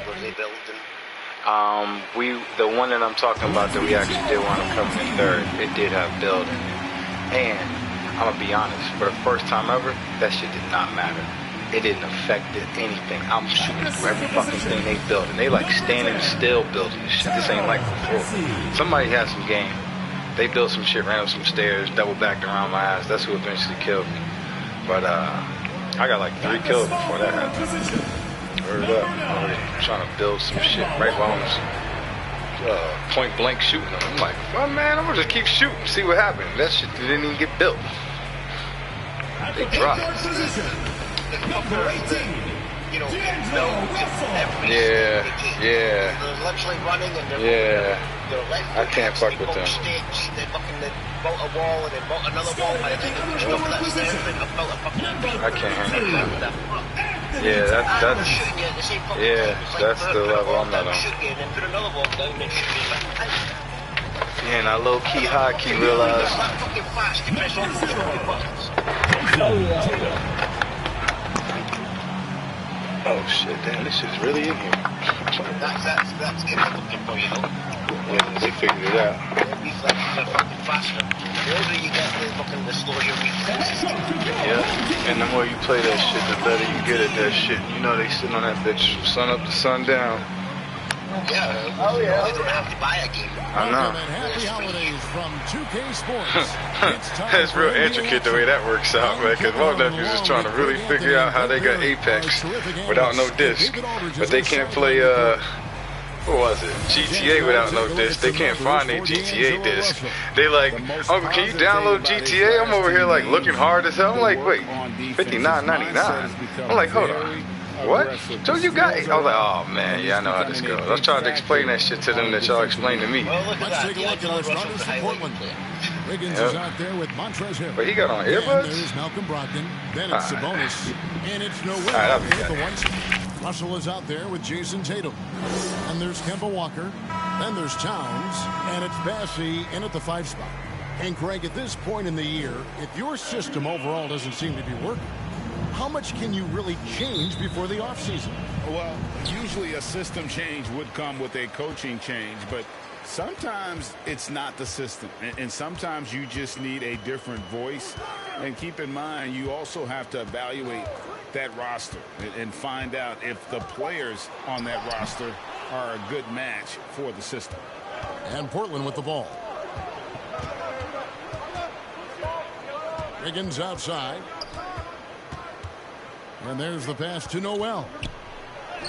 Was they building? The one that I'm talking about that we actually did want to come in third, it did have build in it. And I'm gonna be honest, for the first time ever, that shit did not matter. It didn't affect anything. I'm shooting through every fucking thing they build, and they like standing still building this shit. This ain't like before. Somebody had some game. They built some shit, ran up some stairs, double backed around my ass. That's who eventually killed me. But I got like 3 kills before that happened. Word up. I'm trying to build some shit right while I'm point blank shooting them. I'm like, well, man, I'm gonna just keep shooting, see what happens. That shit didn't even get built. They dropped. You know, every yeah. They're literally running and they're I can't fuck with them. They fucking built a wall and then built another wall and then they pushed over that stairs and they built a fucking I can't handle that. Yeah, that's the level I'm not on. Yeah, and I low key, high key realize. Oh shit, damn, this shit's really in here. That's looking for you, know. Yeah, they figured it out. Reflexes are fucking faster. The older you get, the slower your reflexes. Yeah, and the more you play that shit, the better you get at that shit. You know they sitting on that bitch from sun up to sundown. Yeah, they don't have to buy a game. I know. Happy holidays from 2K Sports. That's real intricate the way that works out, man, because my nephew's just trying to really figure out how they got Apex without no disc. But they can't play, what was it? GTA without no disc. They can't find their GTA disc. They like, Uncle, can you download GTA? I'm over here like looking hard as hell. I'm like, wait, $59.99. I'm like, hold on. What? So you got it? I was like, oh man, yeah, I know how this goes. I was trying to explain that shit to them that y'all explained to me. Let's take a look at our starters for Portland. Wiggins is out there with Montrezl Harrell. But he got on earbuds? There's Malcolm Brogdon. Then it's Sabonis. And it's Noel with the one. Russell is out there with Jason Tatum. And there's Kemba Walker. Then there's Towns. And it's Bassey in at the 5 spot. And Craig, at this point in the year, if your system overall doesn't seem to be working, how much can you really change before the offseason? Well, usually a system change would come with a coaching change, but sometimes it's not the system. And sometimes you just need a different voice. And keep in mind, you also have to evaluate that roster and find out if the players on that roster are a good match for the system. And Portland with the ball. Wiggins outside. And there's the pass to Noel.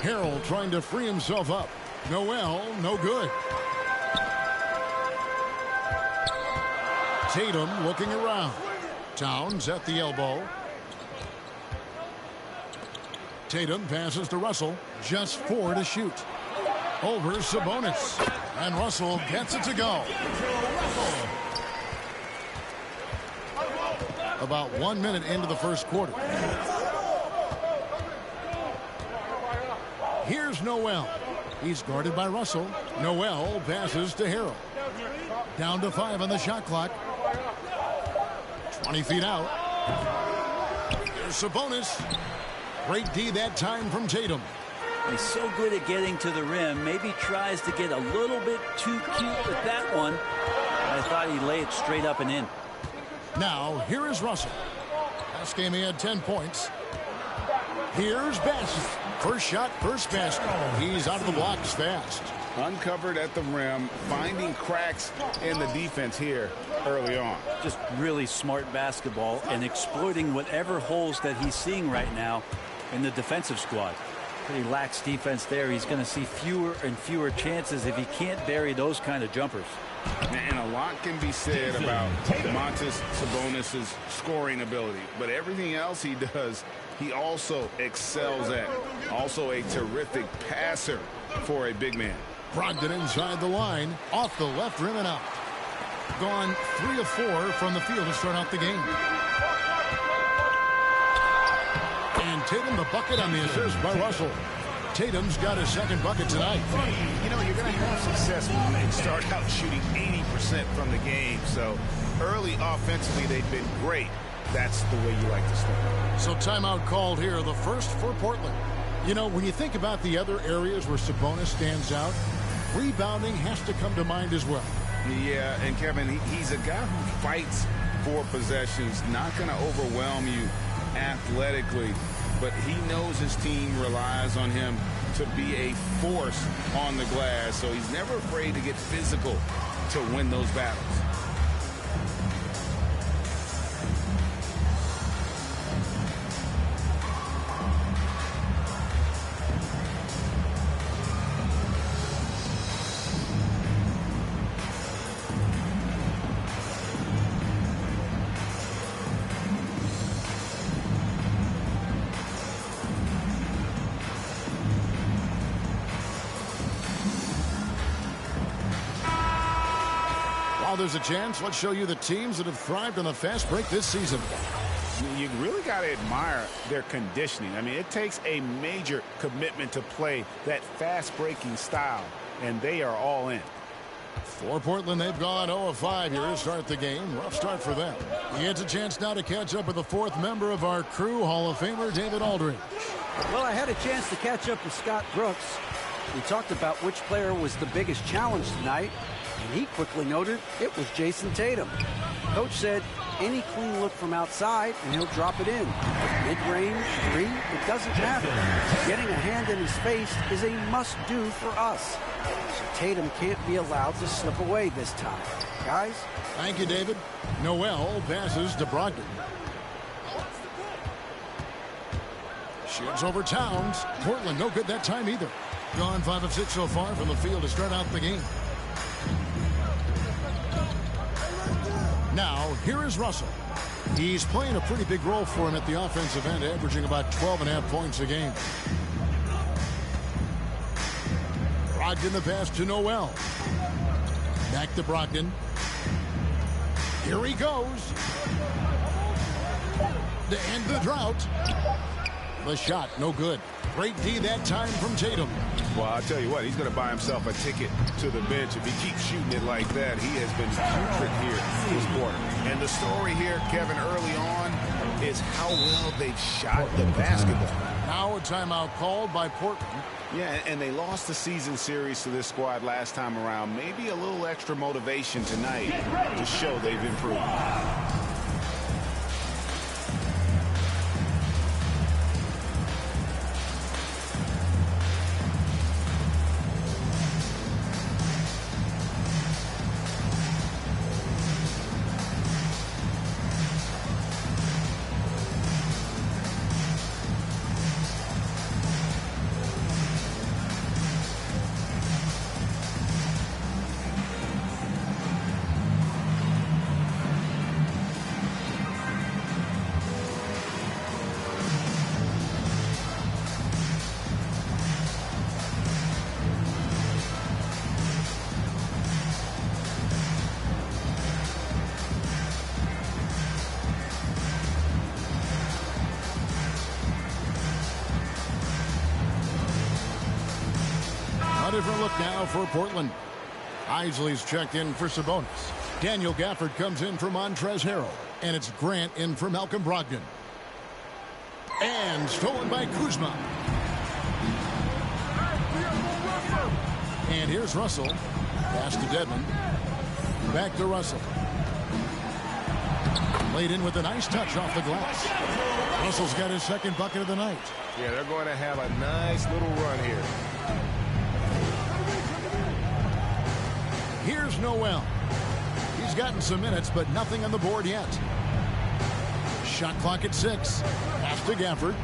Harrell trying to free himself up. Noel, no good. Tatum looking around. Towns at the elbow. Tatum passes to Russell. Just 4 to shoot. Over Sabonis. And Russell gets it to go. About 1 minute into the first quarter. Here's Noel. He's guarded by Russell. Noel passes to Harrell. Down to 5 on the shot clock. 20 feet out. There's Sabonis. Great D that time from Tatum. He's so good at getting to the rim. Maybe tries to get a little bit too cute with that one. I thought he'd lay it straight up and in. Now, here is Russell. Last game he had 10 points. Here's Bassett. First shot, first basket. He's out of the blocks fast. Uncovered at the rim, finding cracks in the defense here early on. Just really smart basketball and exploiting whatever holes that he's seeing right now in the defensive squad. Pretty lax defense there. He's going to see fewer and fewer chances if he can't bury those kind of jumpers. And a lot can be said about Domantas Sabonis' scoring ability, but everything else he does, he also excels at. Also a terrific passer for a big man. Brogdon inside the line, off the left rim and out. Gone 3 of 4 from the field to start out the game. And Tatum the bucket on the assist by Russell. Tatum's got his second bucket tonight. You know, you're going to have success when they start out shooting 80% from the game. So early offensively, they've been great. That's the way you like to start. So timeout called here, the first for Portland. You know, when you think about the other areas where Sabonis stands out, rebounding has to come to mind as well. Yeah, and Kevin, he's a guy who fights for possessions, not going to overwhelm you athletically, but he knows his team relies on him to be a force on the glass, so he's never afraid to get physical to win those battles. There's a chance. Let's show you the teams that have thrived on the fast break this season. You really got to admire their conditioning. I mean, it takes a major commitment to play that fast breaking style, and they are all in. For Portland, they've gone 0 of 5 here to start the game. Rough start for them. He gets a chance now to catch up with the fourth member of our crew, Hall of Famer David Aldridge. Well, I had a chance to catch up with Scott Brooks. We talked about which player was the biggest challenge tonight, and he quickly noted it was Jason Tatum. Coach said any clean look from outside and he'll drop it in. Mid-range, three, it doesn't matter. Getting a hand in his face is a must-do for us. So Tatum can't be allowed to slip away this time. Guys? Thank you, David. Noel passes to Brogdon. Shoots over Towns. Portland no good that time either. Gone 5 of 6 so far from the field to start out the game. Now, here is Russell. He's playing a pretty big role for him at the offensive end, averaging about 12.5 points a game. Brogdon the pass to Noel. Back to Brogdon. Here he goes. To end the drought. The shot, no good. Great D that time from Tatum. Well, I'll tell you what, he's going to buy himself a ticket to the bench if he keeps shooting it like that. He has been putrid here this quarter. And the story here, Kevin, early on is how well they've shot the basketball. Now a timeout called by Portland. Yeah, and they lost the season series to this squad last time around. Maybe a little extra motivation tonight to show they've improved. Different look now for Portland. Isley's checked in for Sabonis. Daniel Gafford comes in for Montrezl Harrell. And it's Grant in for Malcolm Brogdon. And stolen by Kuzma. And here's Russell. Pass to Dedmon. Back to Russell. Laid in with a nice touch off the glass. Russell's got his second bucket of the night. Yeah, they're going to have a nice little run here. Here's Noel. He's gotten some minutes, but nothing on the board yet. Shot clock at 6. Pass to Gafford.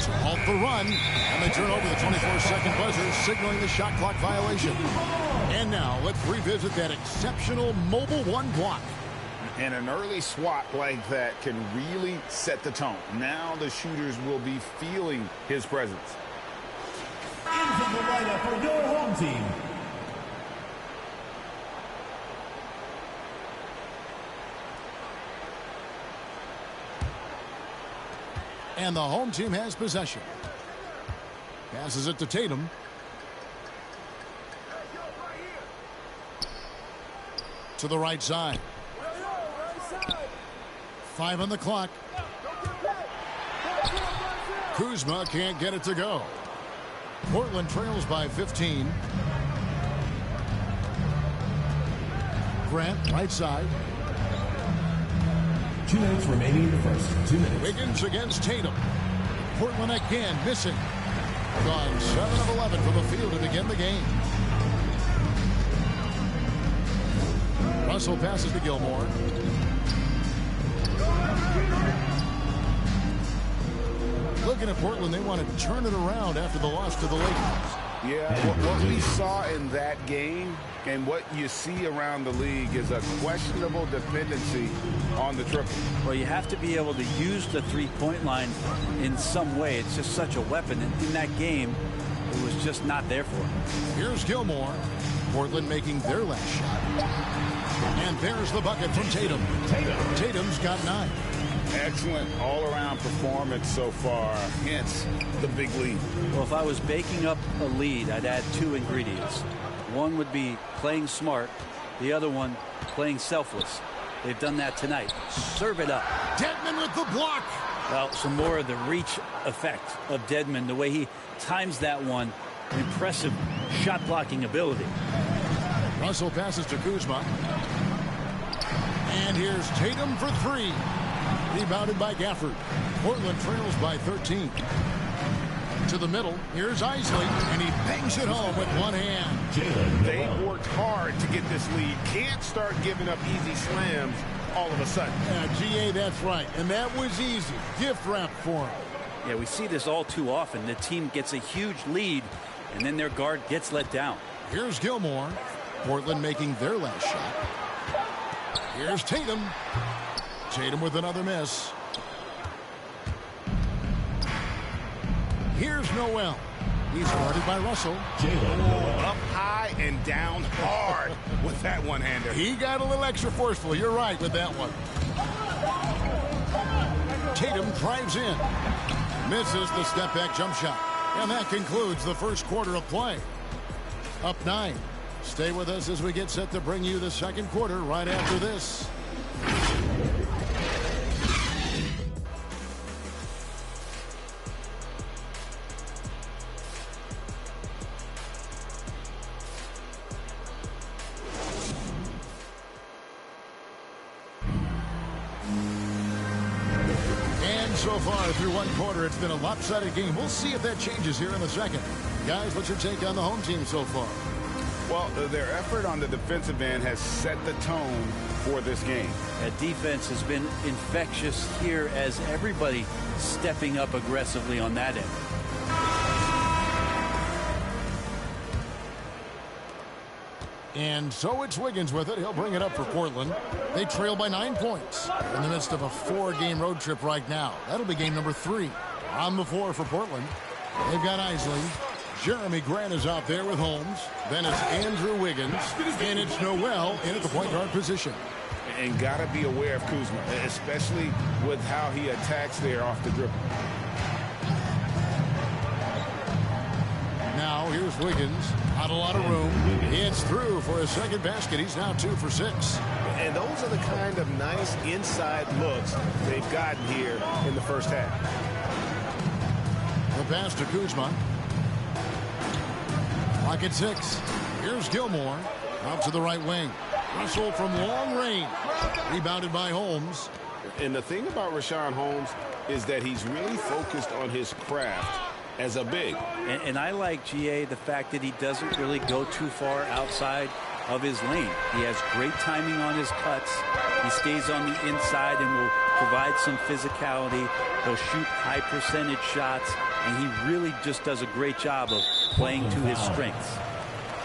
To halt the run. And they turn over the 24-second buzzer, signaling the shot clock violation. And now let's revisit that exceptional mobile one block. And an early swat like that can really set the tone. Now the shooters will be feeling his presence. Into the lineup for your home team. And the home team has possession. Passes it to Tatum. To the right side. 5 on the clock. Kuzma can't get it to go. Portland trails by 15. Grant, right side. 2 minutes remaining in the first. 2 minutes. Wiggins against Tatum. Portland again missing. Gone 7 of 11 from the field to begin the game. Russell passes to Gilmore. Looking at Portland, they want to turn it around after the loss to the Lakers. Yeah, what we saw in that game and what you see around the league is a questionable dependency on the triple. Well, you have to be able to use the three-point line in some way. It's just such a weapon. And in that game, it was just not there for him. Here's Gilmore. Portland making their last shot. And there's the bucket from Tatum. Tatum's got 9. Excellent all-around performance so far, hence the big lead. Well, if I was baking up a lead, I'd add 2 ingredients. One would be playing smart. The other one, playing selfless. They've done that tonight. Serve it up. Dedmon with the block. Well, some more of the reach effect of Dedmon. The way he times that one. Impressive shot blocking ability. Russell passes to Kuzma. And here's Tatum for 3. Rebounded by Gafford. Portland trails by 13. To the middle. Here's Isley. And he bangs it home with one hand. They worked hard to get this lead. Can't start giving up easy slams all of a sudden. Yeah, GA, that's right. And that was easy. Gift wrap for him. Yeah, we see this all too often. The team gets a huge lead, and then their guard gets let down. Here's Gilmore. Portland making their last shot. Here's Tatum. Tatum with another miss. Here's Noel. He's guarded by Russell. Up high and down hard with that one-hander. He got a little extra forceful. You're right with that one. Tatum drives in. Misses the step-back jump shot. And that concludes the first quarter of play. Up 9. Stay with us as we get set to bring you the second quarter right after this. So far through one quarter, it's been a lopsided game. We'll see if that changes here in the second. Guys, what's your take on the home team so far? Well, their effort on the defensive end has set the tone for this game. That defense has been infectious here as everybody stepping up aggressively on that end. And so it's Wiggins with it. He'll bring it up for Portland. They trail by 9 points in the midst of a 4-game road trip right now. That'll be game number 3. On the floor for Portland. They've got Isley. Jeremy Grant is out there with Holmes. Then it's Andrew Wiggins. And it's Noel in at the point guard position. And got to be aware of Kuzma, especially with how he attacks there off the dribble. Now here's Wiggins. Not a lot of room. It's through for a second basket. He's now 2 for 6. And those are the kind of nice inside looks they've gotten here in the first half. The pass to Kuzma. Clock at 6. Here's Gilmore. Out to the right wing. Russell from long range. Rebounded by Holmes. And the thing about Richaun Holmes is that he's really focused on his craft as a big. And I like GA the fact that he doesn't really go too far outside of his lane. He has great timing on his cuts. He stays on the inside and will provide some physicality. He'll shoot high percentage shots, and he really just does a great job of playing to his strengths.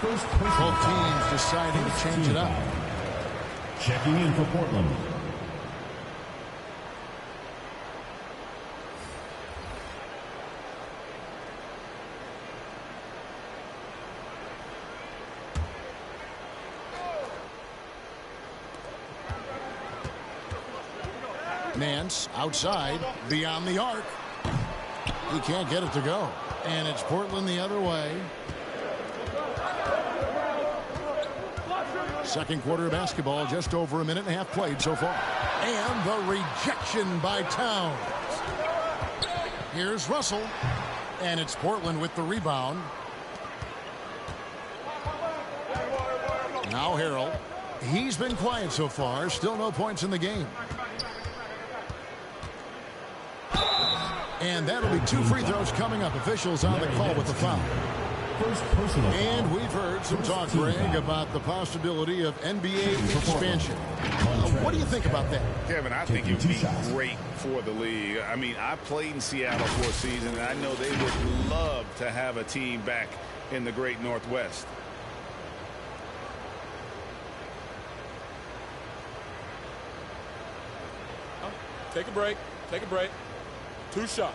Both teams deciding to change it up. Checking in for Portland. Nance outside, beyond the arc. He can't get it to go. And it's Portland the other way. Second quarter of basketball, just over a minute and a half played so far. And the rejection by Towns. Here's Russell. And it's Portland with the rebound. Now Harrell. He's been quiet so far. Still no points in the game. And that'll be 2 free throws coming up. Officials on the call with the foul. And we've heard some talk, Greg, about the possibility of NBA expansion. What do you think about that? Kevin, I think it would be great for the league. I mean, I played in Seattle for a season, and I know they would love to have a team back in the great Northwest. Take a break. Take a break. 2 shots.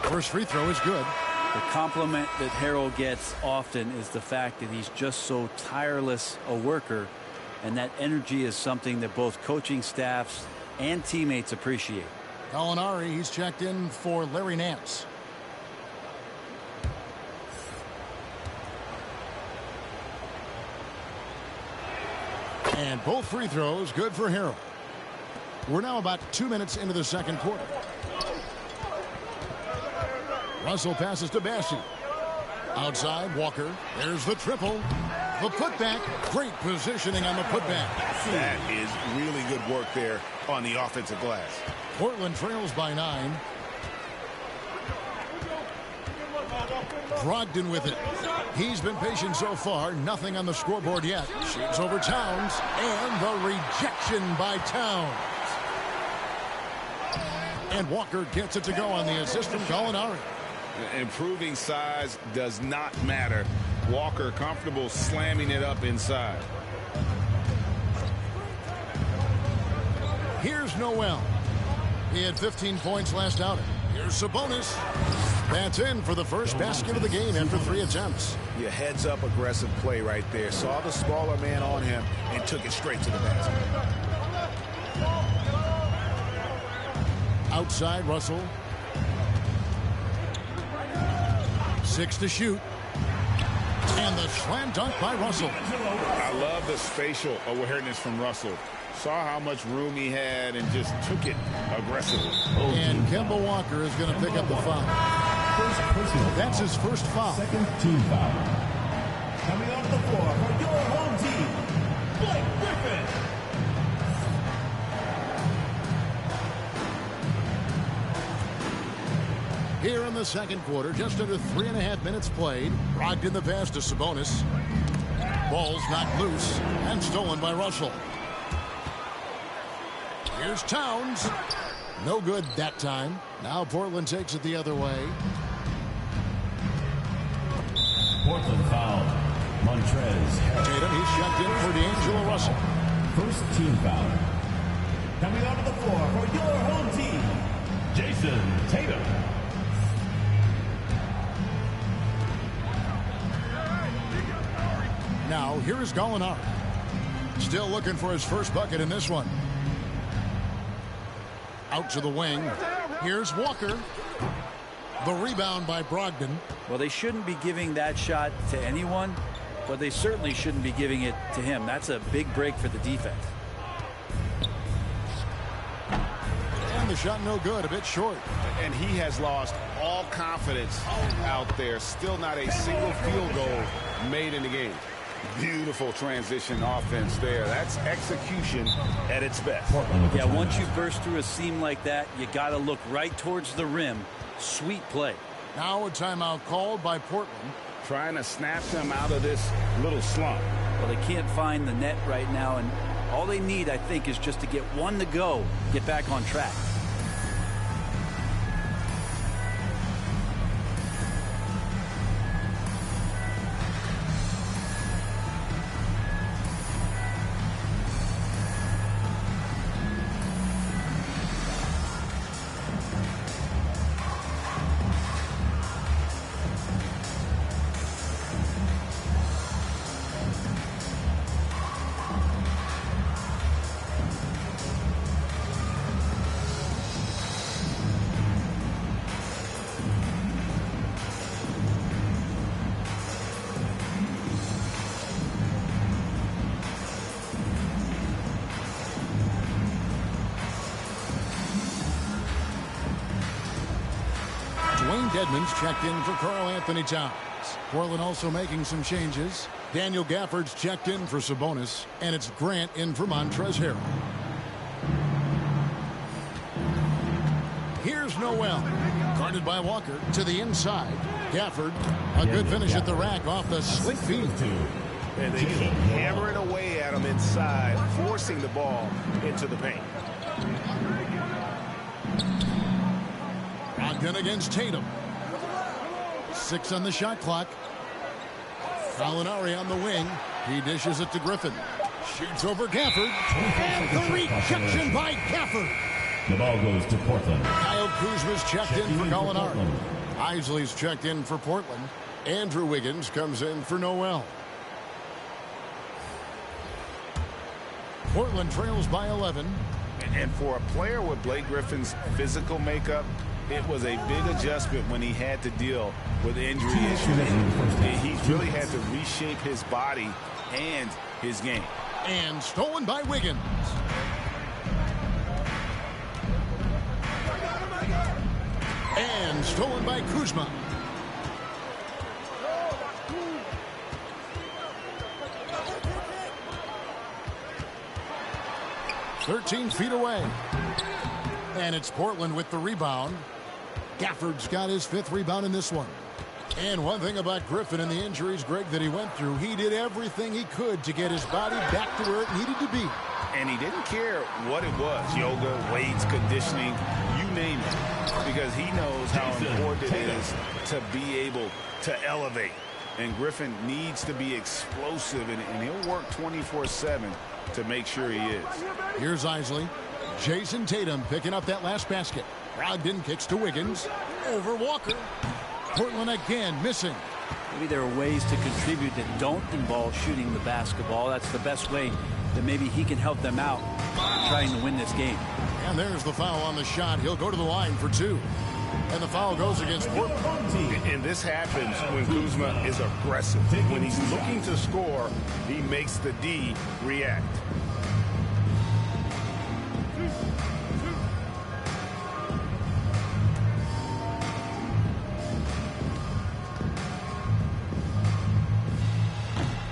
First free throw is good. The compliment that Harrell gets often is the fact that he's just so tireless a worker, and that energy is something that both coaching staffs and teammates appreciate. Gallinari, he's checked in for Larry Nance. And both free throws good for Harrell. We're now about 2 minutes into the second quarter. Russell passes to Bassi. Outside, Walker. There's the triple. The putback. Great positioning on the putback. That is really good work there on the offensive glass. Portland trails by 9. Brogdon with it. He's been patient so far. Nothing on the scoreboard yet. Shoots over Towns. And the rejection by Towns. And Walker gets it to go on the assist from Gallinari. Improving size does not matter. Walker comfortable slamming it up inside. Here's Noel. He had 15 points last outing. Here's Sabonis. That's in for the first basket of the game after 3 attempts. Your heads up aggressive play right there. Saw the smaller man on him and took it straight to the basket. Outside, Russell. 6 to shoot. And the slam dunk by Russell. I love the spatial awareness from Russell. Saw how much room he had and just took it aggressively. And Kemba Walker is going to pick up the foul. That's his first foul. Second team foul. Coming off the floor for your home team, Blake Griffin. Here in the second quarter, just under 3.5 minutes played. Brogdon the pass to Sabonis. Ball's knocked loose and stolen by Russell. Here's Towns. No good that time. Now Portland takes it the other way. Portland foul. Montrez. Tatum, he's checked in for D'Angelo Russell. First team foul. Coming onto the floor for your home team, Jason Tatum. Now, here is Gallinari. Still looking for his first bucket in this one. Out to the wing. Here's Walker. The rebound by Brogdon. Well, they shouldn't be giving that shot to anyone, but they certainly shouldn't be giving it to him. That's a big break for the defense. And the shot no good, a bit short. And he has lost all confidence out there. Still not a single field goal made in the game. Beautiful transition offense there. That's execution at its best. Yeah, once you burst through a seam like that, you got to look right towards the rim. Sweet play. Now a timeout called by Portland. Trying to snap them out of this little slump. Well, they can't find the net right now, and all they need, I think, is just to get one to go, get back on track. Edmonds checked in for Karl Anthony Towns. Portland also making some changes. Daniel Gafford's checked in for Sabonis, and it's Grant in for Montrezl Harrell. Here's Noel. Guarded by Walker to the inside. Gafford, a good finish at the rack off the slick feed. And they keep hammering away at him inside, forcing the ball into the paint. Brogdon against Tatum. 6 on the shot clock. Gallinari on the wing. He dishes it to Griffin. Shoots over Gafford. And the rejection by Gafford. The ball goes to Portland. Kyle Kuzma's checked in for Gallinari. Isley's checked in for Portland. Andrew Wiggins comes in for Noel. Portland trails by 11. And for a player with Blake Griffin's physical makeup, it was a big adjustment when he had to deal with injury issues. He's really had to reshape his body and his game. And stolen by Wiggins. And stolen by Kuzma. "13 feet away." And it's Portland with the rebound. Gafford's got his 5th rebound in this one. And one thing about Griffin and the injuries, Greg, that he went through, he did everything he could to get his body back to where it needed to be. And he didn't care what it was, yoga, weights, conditioning, you name it, because he knows how important it is to be able to elevate. And Griffin needs to be explosive, and he'll work 24/7 to make sure he is. Here's Isley. Jason Tatum picking up that last basket. Brogdon kicks to Wiggins. Over Walker. Portland again missing. Maybe there are ways to contribute that don't involve shooting the basketball. That's the best way that maybe he can help them out trying to win this game. And there's the foul on the shot. He'll go to the line for 2. And the foul goes against Portland. And this happens when Kuzma is aggressive. When he's looking to score, he makes the D react.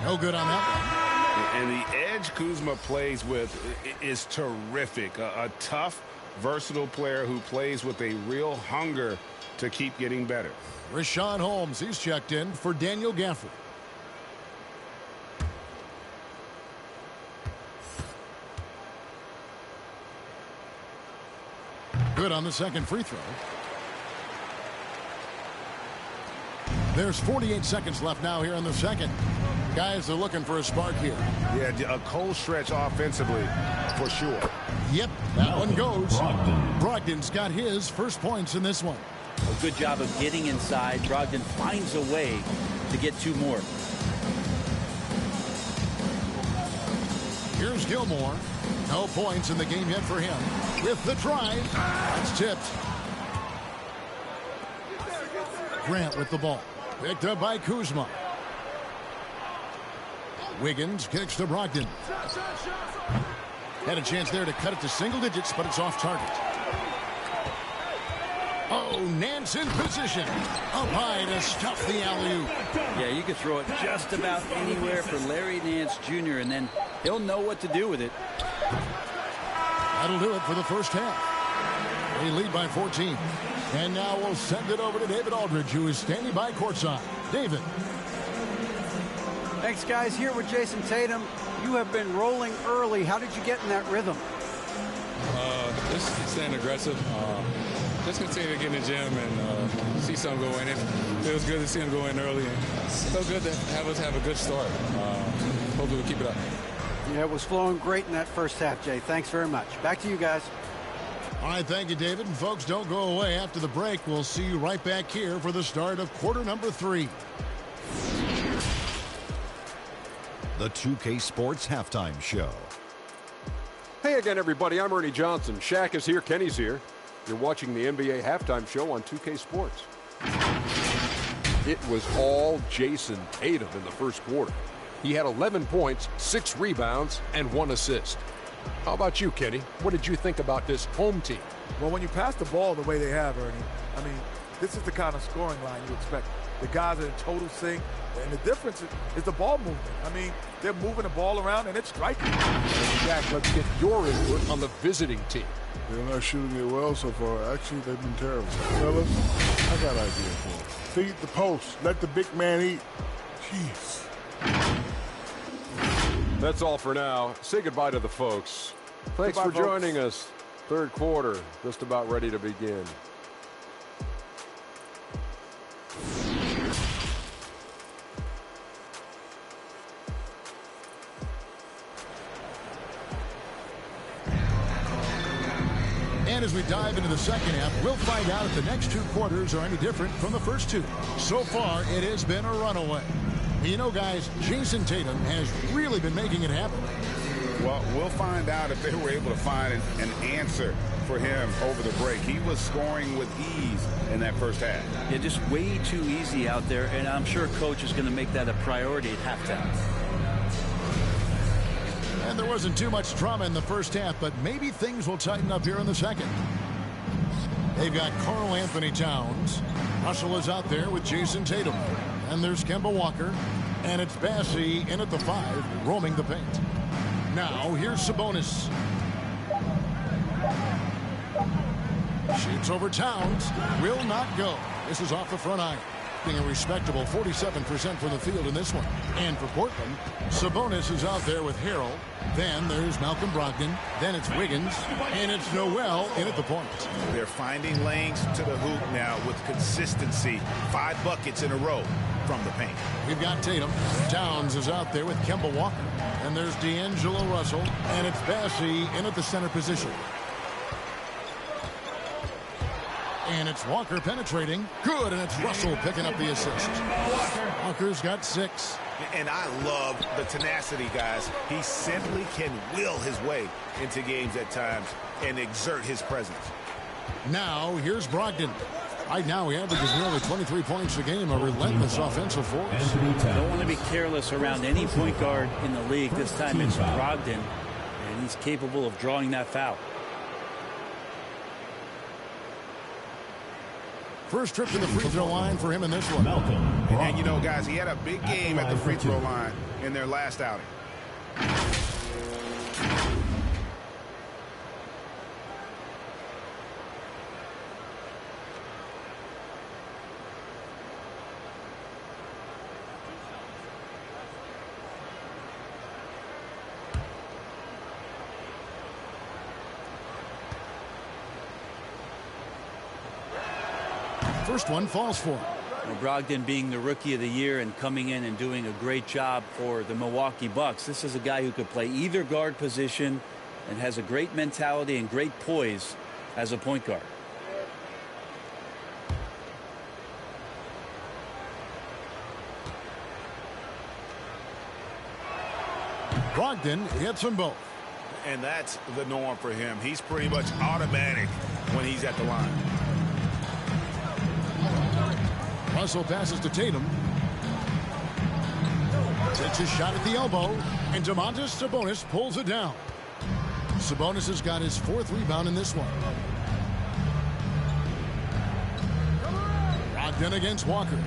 No good on that one. And the edge Kuzma plays with is terrific. A tough, versatile player who plays with a real hunger to keep getting better. Richaun Holmes, he's checked in for Daniel Gafford. Good on the second free throw. There's 48 seconds left now here in the second. Guys are looking for a spark here. Yeah, a cold stretch offensively for sure. Yep, that one goes. Brogdon's got his first points in this one. A good job of getting inside. Brogdon finds a way to get 2 more. Here's Gilmore. No points in the game yet for him. With the drive. That's tipped. Grant with the ball. Picked up by Kuzma. Wiggins kicks to Brogdon. Had a chance there to cut it to single digits, but it's off target. Oh, Nance in position. Up high to stuff the alley-oop. Yeah, you can throw it just about anywhere for Larry Nance Jr., and then he'll know what to do with it. That'll do it for the first half. They lead by 14. And now we'll send it over to David Aldridge, who is standing by courtside. David. Thanks, guys. Here with Jason Tatum. You have been rolling early. How did you get in that rhythm? Just staying aggressive. Just continue to get in the gym and see something go in. It feels good to see him go in early. And so good to have us have a good start. Hopefully we'll keep it up. Yeah, it was flowing great in that first half, Jay. Thanks very much. Back to you guys. All right, thank you, David. And folks, don't go away. After the break, we'll see you right back here for the start of quarter number 3. The 2K Sports Halftime Show. Hey again, everybody. I'm Ernie Johnson. Shaq is here. Kenny's here. You're watching the NBA Halftime Show on 2K Sports. It was all Jason Tatum in the first quarter. He had 11 points, 6 rebounds, and 1 assist. How about you, Kenny? What did you think about this home team? Well, when you pass the ball the way they have, Ernie, I mean, This is the kind of scoring line you expect. The guys are in total sync, and the difference is the ball movement. I mean, they're moving the ball around, and it's striking. Jack, let's get your input on the visiting team. They're not shooting it well so far. Actually, they've been terrible. Fellas, I got an idea for them. Feed the post. Let the big man eat. Jeez. That's all for now. Say goodbye to the folks. Thanks Goodbye, for joining us. Third quarter, just about ready to begin. And as we dive into the second half, we'll find out if the next two quarters are any different from the first two. So far, it has been a runaway. You know, guys, Jason Tatum has really been making it happen. Well, we'll find out if they were able to find an answer for him over the break. He was scoring with ease in that first half. Yeah, just way too easy out there, and I'm sure Coach is going to make that a priority at halftime. And there wasn't too much drama in the first half, but maybe things will tighten up here in the second. They've got Karl Anthony Towns. Russell is out there with Jason Tatum. And there's Kemba Walker. And it's Bassey in at the 5, roaming the paint. Now, here's Sabonis. Shoots over Towns. Will not go. This is off the front iron. Being a respectable 47% from the field in this one. And for Portland, Sabonis is out there with Harrell. Then there's Malcolm Brogdon. Then it's Wiggins. And it's Noel in at the point. They're finding lanes to the hoop now with consistency. 5 buckets in a row from the paint. We've got Tatum. Towns is out there with Kemba Walker. And there's D'Angelo Russell. And it's Bassey in at the center position. And it's Walker penetrating. Good, and it's Russell picking up the assist. Walker's got 6. And I love the tenacity, guys. He simply can will his way into games at times and exert his presence. Now, here's Brogdon. Right now, he averages nearly 23 points a game, a relentless offensive force. Don't want to be careless around any point guard in the league. This time it's Brogdon, and he's capable of drawing that foul. First trip to the free throw line for him in this one. And you know, guys, he had a big game at the free throw line in their last outing. First one falls for him. Well, Brogdon being the rookie of the year and coming in and doing a great job for the Milwaukee Bucks. This is a guy who could play either guard position and has a great mentality and great poise as a point guard. Brogdon hits them both. And that's the norm for him. He's pretty much automatic when he's at the line. Russell passes to Tatum. Takes a shot at the elbow, and Domantas Sabonis pulls it down. Sabonis has got his 4th rebound in this one. Brogdon against Walker.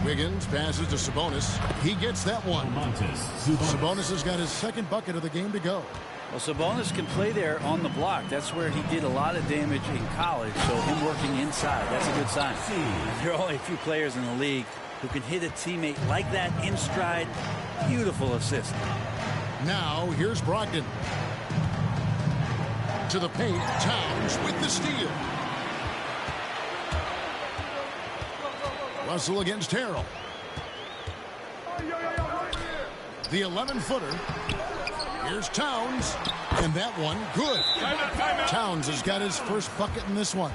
Wiggins passes to Sabonis. He gets that one. Sabonis has got his 2nd bucket of the game to go. Well, Sabonis can play there on the block. That's where he did a lot of damage in college, so him working inside, that's a good sign. There are only a few players in the league who can hit a teammate like that in stride. Beautiful assist. Now, here's Brogdon. To the paint, Towns with the steal. Russell against Harrell. The 11-footer. Here's Towns, and that one, good. Towns has got his first bucket in this one.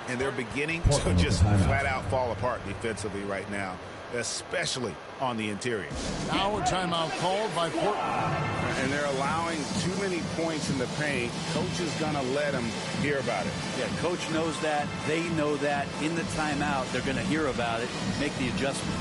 And they're beginning to just flat out fall apart defensively right now, especially on the interior. Now a timeout called by Portland. And they're allowing too many points in the paint. Coach is going to let them hear about it. Yeah, coach knows that. They know that. In the timeout, they're going to hear about it, make the adjustment.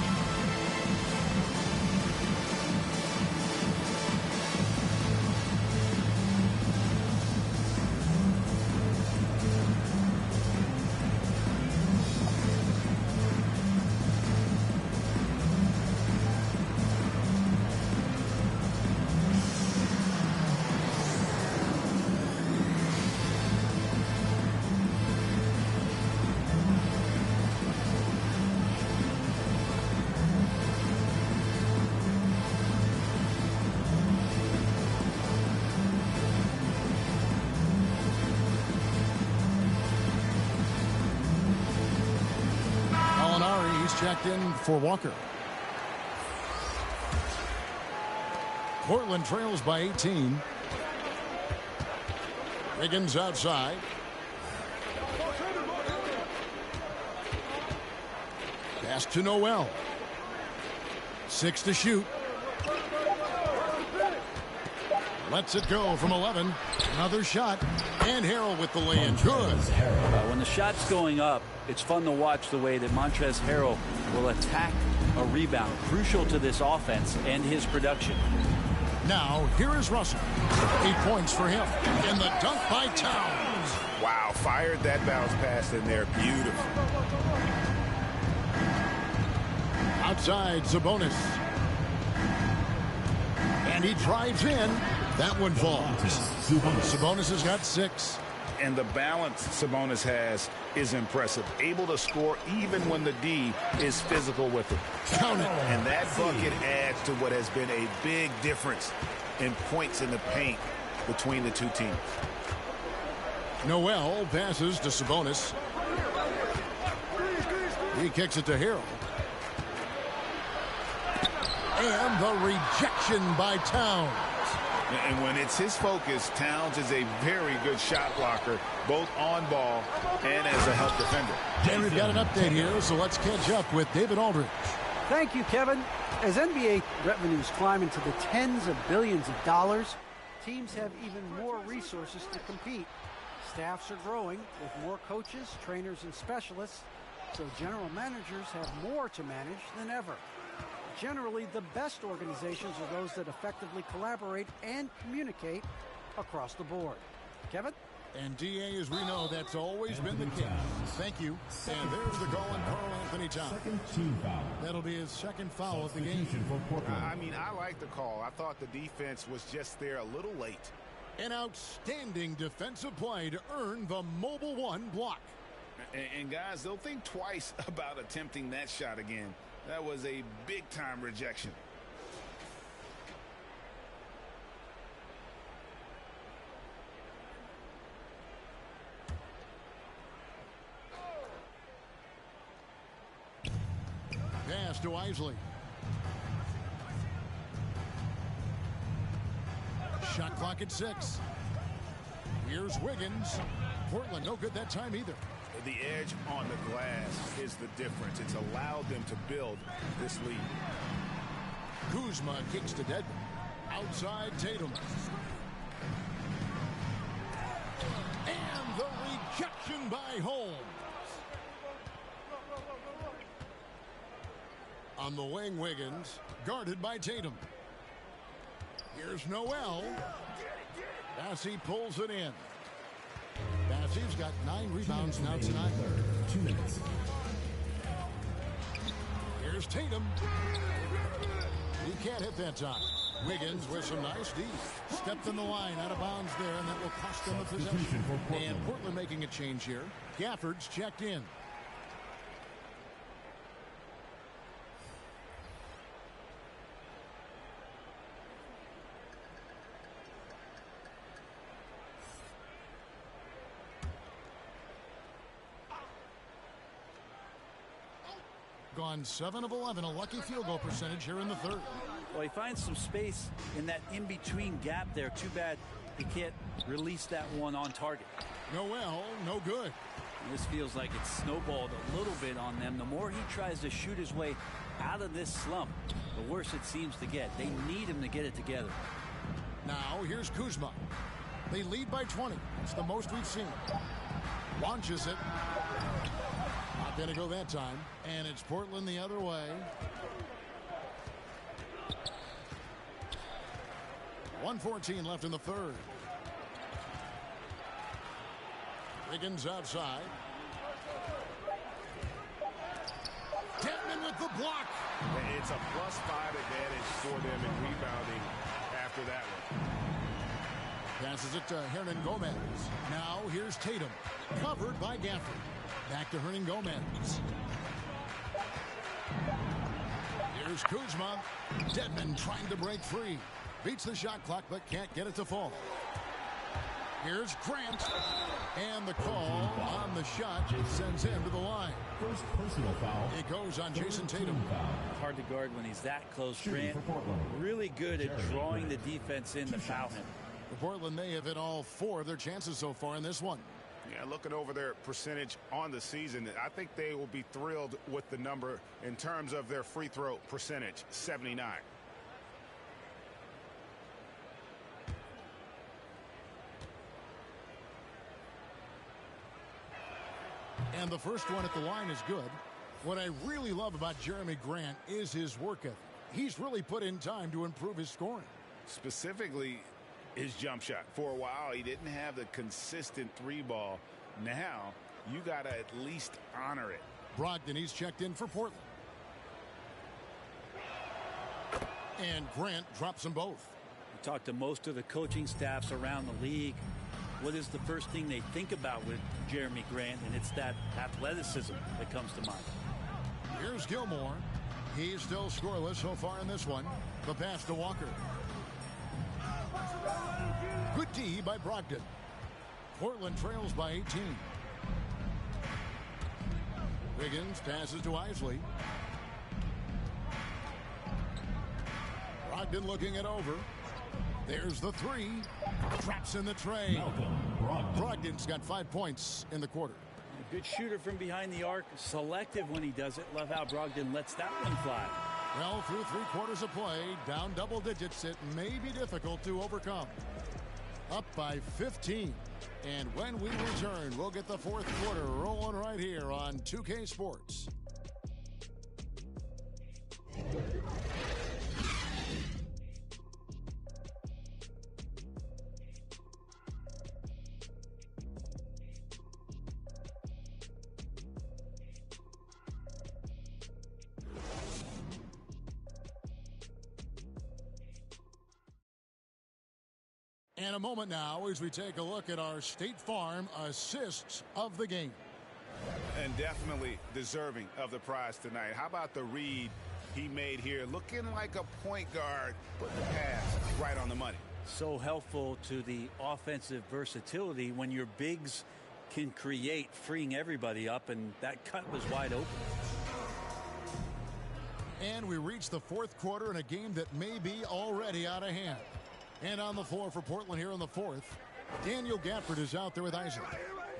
checked in for Walker. Portland trails by 18. Wiggins outside. Pass to Noel. 6 to shoot. Lets it go from 11. Another shot. And Harrell with the lay-in. Good. When the shot's going up, it's fun to watch the way that Montrezl Harrell will attack a rebound. Crucial to this offense and his production. Now, here is Russell. 8 points for him. In the dunk by Towns. Wow, fired that bounce pass in there. Beautiful. Outside, Sabonis. And he drives in. That one falls. Sabonis has got 6. And the balance Sabonis has is impressive. Able to score even when the D is physical with it. Count it. And that bucket adds to what has been a big difference in points in the paint between the two teams. Noel passes to Sabonis. He kicks it to Harrell. And the rejection by Towns. And when it's his focus, Towns is a very good shot blocker, both on ball and as a help defender. And we've got an update here, so let's catch up with David Aldridge. Thank you, Kevin. As NBA revenues climb into the tens of billions of dollars, teams have even more resources to compete. Staffs are growing with more coaches, trainers, and specialists, so general managers have more to manage than ever. Generally, the best organizations are those that effectively collaborate and communicate across the board. Kevin? And DA, as we know, that's always been the case. Thank you. And there's the goal in Karl Anthony Towns. Second team foul. That'll be his second foul of the game. I mean, I like the call. I thought the defense was just there a little late. An outstanding defensive play to earn the Mobile One block. And guys, they'll think twice about attempting that shot again. That was a big-time rejection. Pass to Isley. Shot clock at 6. Here's Wiggins. Portland no good that time either. The edge on the glass is the difference. It's allowed them to build this lead. Kuzma kicks to Deadman. Outside Tatum. And the rejection by Holmes. On the wing, Wiggins, guarded by Tatum. Here's Noel. Bassey pulls it in. Bassey's got 9 rebounds now tonight. 2 minutes. Here's Tatum. He can't hit that time. Wiggins with some nice D. Stepped in the line out of bounds there, and that will cost them a possession. And Portland making a change here. Gafford's checked in. Gone 7 of 11, a lucky field goal percentage here in the third. Well, he finds some space in that in-between gap there. Too bad he can't release that one on target. Noel, no good. This feels like it's snowballed a little bit on them. The more he tries to shoot his way out of this slump, the worse it seems to get. They need him to get it together. Now, here's Kuzma. They lead by 20. It's the most we've seen. Launches it. Not going to go that time. And it's Portland the other way. .114 left in the third. Wiggins outside. Deadman with the block. It's a +5 advantage for them in rebounding after that one. Passes it to Hernan Gomez. Now here's Tatum. Covered by Gafford. Back to Hernan Gomez. Here's Kuzma. Deadman trying to break free. Beats the shot clock but can't get it to fall. Here's Grant. And the call on the shot sends him to the line. First personal foul. It goes on Jason Tatum. Hard to guard when he's that close. Grant really good at drawing the defense in to foul him. For Portland, they have hit all 4 of their chances so far in this one. Yeah, looking over their percentage on the season, I think they will be thrilled with the number in terms of their free throw percentage, 79. And the first one at the line is good. What I really love about Jeremy Grant is his work ethic. He's really put in time to improve his scoring. Specifically, his jump shot. For a while, he didn't have the consistent 3-ball. Now, you got to at least honor it. Brogdon, he's checked in for Portland. And Grant drops them both. We talked to most of the coaching staffs around the league. What is the first thing they think about with Jeremy Grant? And it's that athleticism that comes to mind. Here's Gilmore. He's still scoreless so far in this one. The pass to Walker. Good D by Brogdon. Portland trails by 18. Wiggins passes to Isley. Brogdon looking it over. There's the 3. Traps in the tray. Brogdon's got 5 points in the quarter. A good shooter from behind the arc. Selective when he does it. Love how Brogdon lets that one fly. Well, through 3 quarters of play, down double digits, it may be difficult to overcome. Up by 15. And when we return, we'll get the 4th quarter rolling right here on 2K Sports. And a moment now as we take a look at our State Farm assists of the game. And definitely deserving of the prize tonight. How about the read he made here? Looking like a point guard, put the pass right on the money. So helpful to the offensive versatility when your bigs can create, freeing everybody up, and that cut was wide open. And we reach the 4th quarter in a game that may be already out of hand. And on the floor for Portland here in the 4th, Daniel Gafford is out there with Isaac.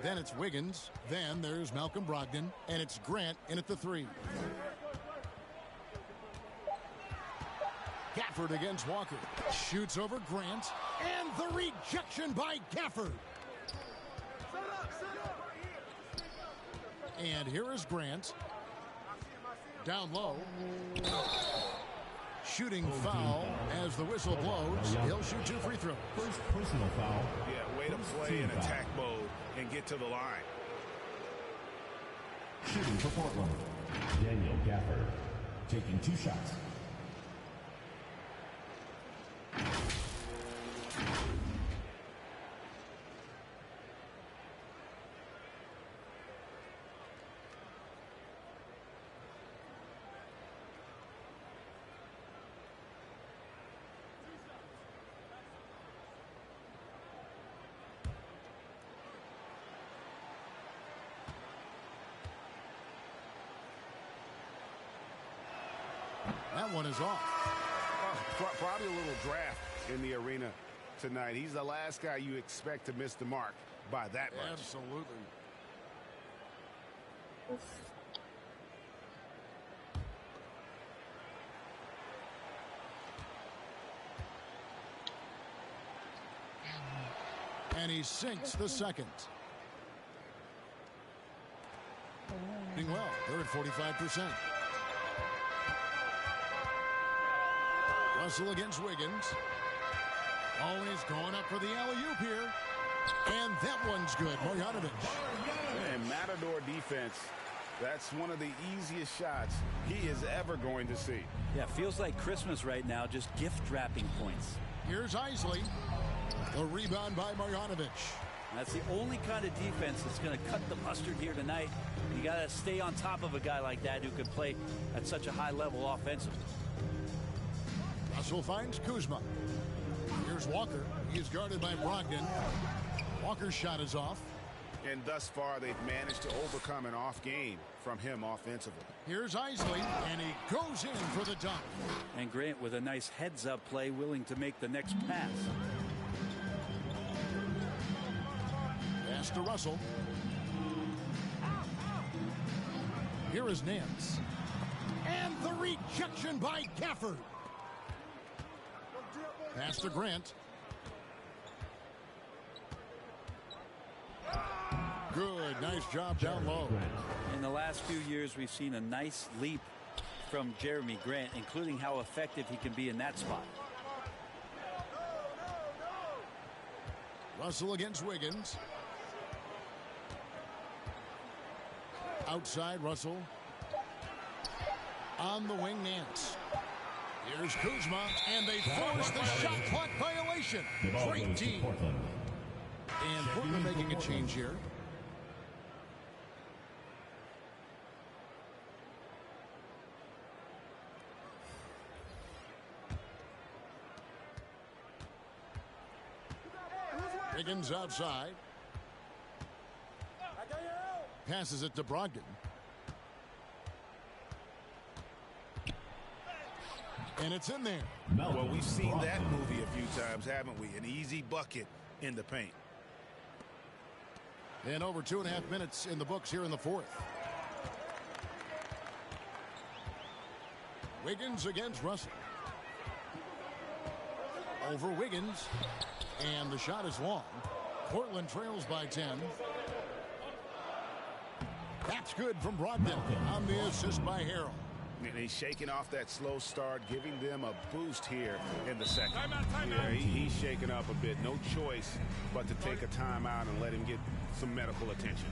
Then it's Wiggins. Then there's Malcolm Brogdon. And it's Grant in at the 3. Gafford against Walker. Shoots over Grant. And the rejection by Gafford. And here is Grant. Down low. Shooting foul as the whistle blows. He'll shoot 2 free throws. First personal foul. Yeah, way to play in attack mode and get to the line. Shooting for Portland, Daniel Gafford, taking 2 shots. That one is off. Probably a little draft in the arena tonight. He's the last guy you expect to miss the mark by that much. Absolutely. And he sinks the second. Doing well. They're at 45%. Russell against Wiggins. Always going up for the alley-oop here. And that one's good. Marjanovic. And Matador defense, that's one of the easiest shots he is ever going to see. Yeah, feels like Christmas right now, just gift wrapping points. Here's Isley. The rebound by Marjanovic. That's the only kind of defense that's going to cut the mustard here tonight. You got to stay on top of a guy like that who can play at such a high level offensively. Russell finds Kuzma. Here's Walker. He is guarded by Brogdon. Walker's shot is off. And thus far, they've managed to overcome an off game from him offensively. Here's Isley, and he goes in for the dunk. And Grant with a nice heads-up play, willing to make the next pass. Pass to Russell. Here is Nance. And the rejection by Gafford. Pass to Grant. Good, nice job down low. In the last few years, we've seen a nice leap from Jeremy Grant, including how effective he can be in that spot. Russell against Wiggins. Outside Russell. On the wing, Nance. Here's Kuzma, and they force the shot clock violation. Great team. And Portland making a change here. Wiggins outside. Passes it to Brogdon. And it's in there. Well, we've seen that movie a few times, haven't we? An easy bucket in the paint. And over 2.5 minutes in the books here in the fourth. Wiggins against Russell. Over Wiggins. And the shot is long. Portland trails by 10. That's good from Brogdon on the assist by Harrell. And he's shaking off that slow start, giving them a boost here in the second. Yeah, he's shaking up a bit. No choice but to take a timeout and let him get some medical attention.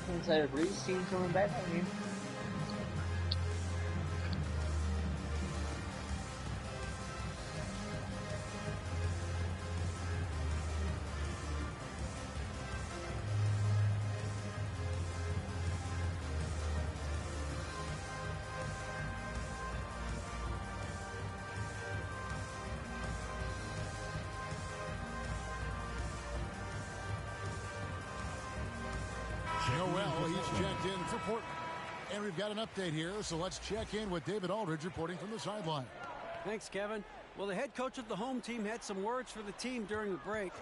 Since I've really seen coming back on you. Noel, he's checked in for Portland. And we've got an update here, so let's check in with David Aldridge reporting from the sideline. Thanks, Kevin. Well, the head coach of the home team had some words for the team during the break.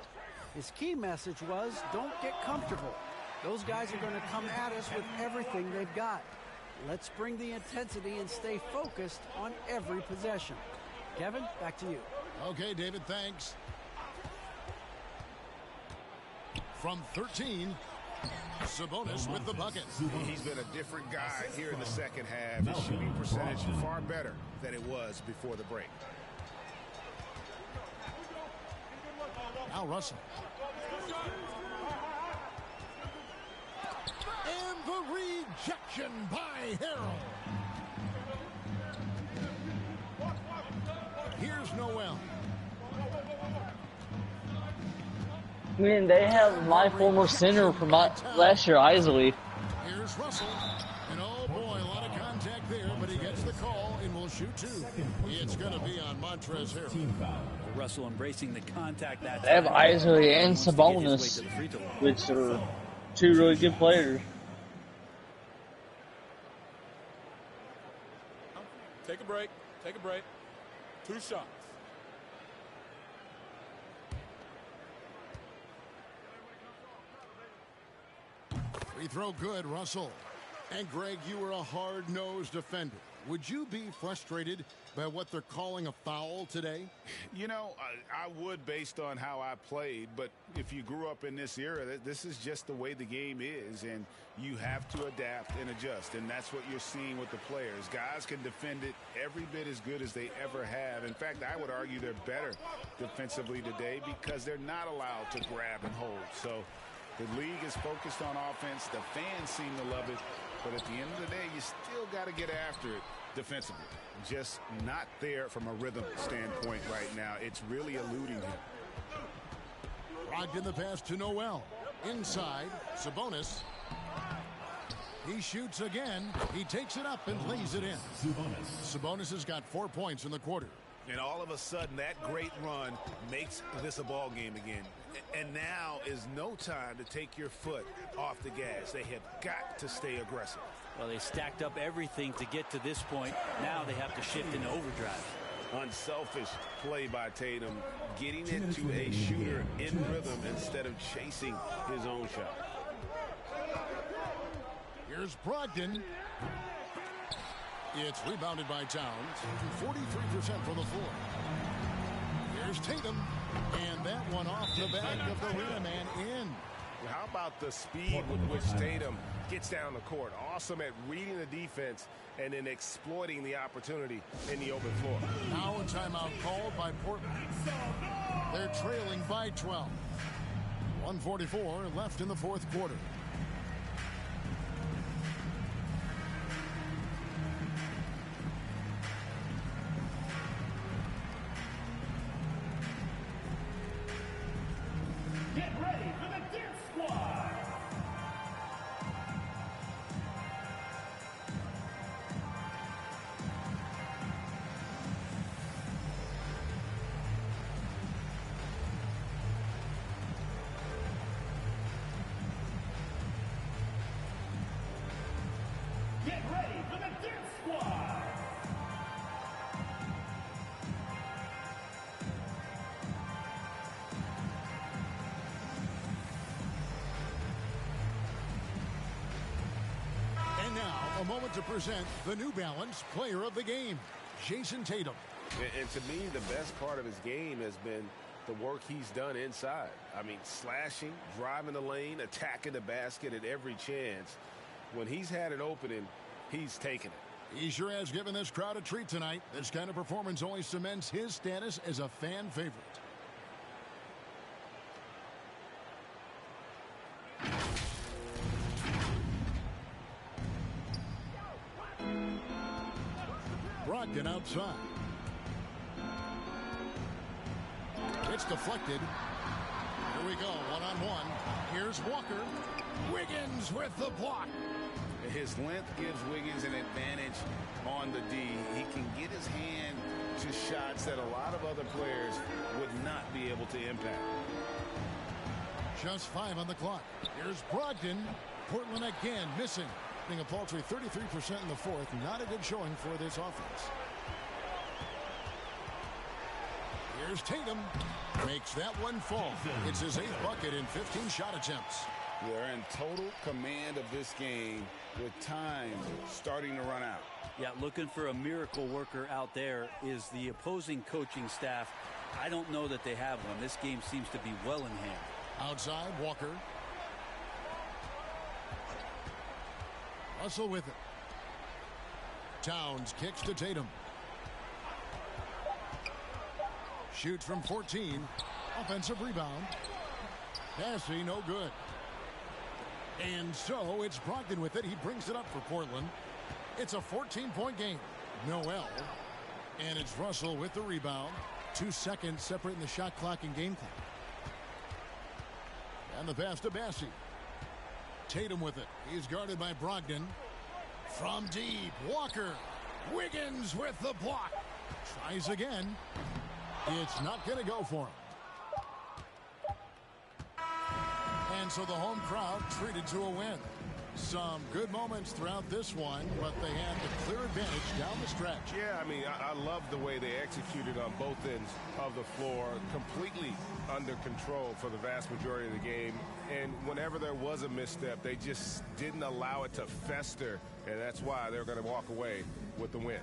His key message was, don't get comfortable. Those guys are going to come at us with everything they've got. Let's bring the intensity and stay focused on every possession. Kevin, back to you. Okay, David, thanks. From 13, Sabonis with the bucket. He's been a different guy here in the second half. His shooting percentage far better than it was before the break. Now Russell. And the rejection by Harrell. Here's Noel. I mean, they have my former center from last year, Isley. Here's Russell. And oh boy, a lot of contact there, but he gets the call and will shoot two. It's going to be on Montrezl Harrell. Russell embracing the contact that They have Isley and Sabonis, which are two really good players. Take a break. Take a break. 2 shots. Free throw good, Russell. And Greg, you were a hard-nosed defender. Would you be frustrated by what they're calling a foul today? You know, I would based on how I played, but if you grew up in this era, this is just the way the game is, and you have to adapt and adjust, and that's what you're seeing with the players. Guys can defend it every bit as good as they ever have. In fact, I would argue they're better defensively today because they're not allowed to grab and hold. So The league is focused on offense. The fans seem to love it. But at the end of the day, you still got to get after it defensively. Just not there from a rhythm standpoint right now. It's really eluding him. Rocked in the pass to Noel. Inside, Sabonis. He shoots again. He takes it up and lays it in. Sabonis has got 4 points in the quarter. And all of a sudden, that great run makes this a ball game again. And now is no time to take your foot off the gas. They have got to stay aggressive. Well, they stacked up everything to get to this point. Now they have to shift into overdrive. Unselfish play by Tatum, getting it to a shooter in rhythm instead of chasing his own shot. Here's Brogdon. It's rebounded by Towns. 43% from the floor. Here's Tatum. And that one off the back of the rim and in. How about the speed with which Tatum gets down the court? Awesome at reading the defense and then exploiting the opportunity in the open floor. Now a timeout called by Portland. They're trailing by 12. 1:44 left in the fourth quarter. Get ready for the Dance Squad! Get ready for the Dance Squad! Now, a moment to present the New Balance Player of the Game, Jason Tatum. And to me, the best part of his game has been the work he's done inside. I mean, slashing, driving the lane, attacking the basket at every chance. When he's had an opening, he's taken it. He sure has given this crowd a treat tonight. This kind of performance only cements his status as a fan favorite. Brogdon outside. It's deflected. Here we go, one-on-one. Here's Walker. Wiggins with the block. His length gives Wiggins an advantage on the D. He can get his hand to shots that a lot of other players would not be able to impact. Just 5 on the clock. Here's Brogdon. Portland again missing. A paltry 33% in the fourth. Not a good showing for this offense. Here's Tatum. Makes that one fall. It's his 8th bucket in 15 shot attempts. They're in total command of this game with time starting to run out. Yeah, looking for a miracle worker out there is the opposing coaching staff. I don't know that they have one. This game seems to be well in hand. Outside, Walker. Russell with it. Towns kicks to Tatum. Shoots from 14. Offensive rebound. Passing, no good. And so it's Brogdon with it. He brings it up for Portland. It's a 14-point game. Noel. And it's Russell with the rebound. 2 seconds separating the shot clock and game clock. And the pass to Bassi. Tatum with it. He's guarded by Brogdon. From deep, Walker. Wiggins with the block. Tries again. It's not going to go for him. And so the home crowd treated to a win. Some good moments throughout this one, but they had the clear advantage down the stretch. Yeah, I mean, I love the way they executed on both ends of the floor, completely under control for the vast majority of the game. And whenever there was a misstep, they just didn't allow it to fester, and that's why they're going to walk away with the win.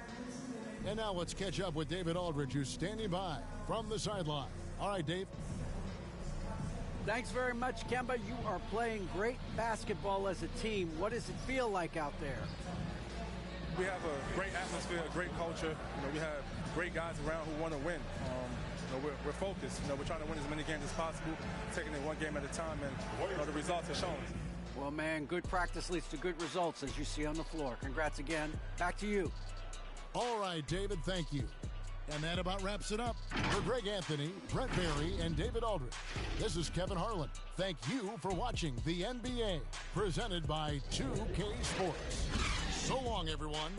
And now let's catch up with David Aldridge, who's standing by from the sideline. All right, Dave. Thanks very much, Kemba. You are playing great basketball as a team. What does it feel like out there? We have a great atmosphere, a great culture. You know, we have great guys around who want to win. We're focused. We're trying to win as many games as possible, taking it one game at a time, and the results are showing. Well, man, good practice leads to good results, as you see on the floor. Congrats again. Back to you. All right, David, thank you. And that about wraps it up. For Greg Anthony, Brent Barry, and David Aldridge, this is Kevin Harlan. Thank you for watching the NBA, presented by 2K Sports. So long, everyone.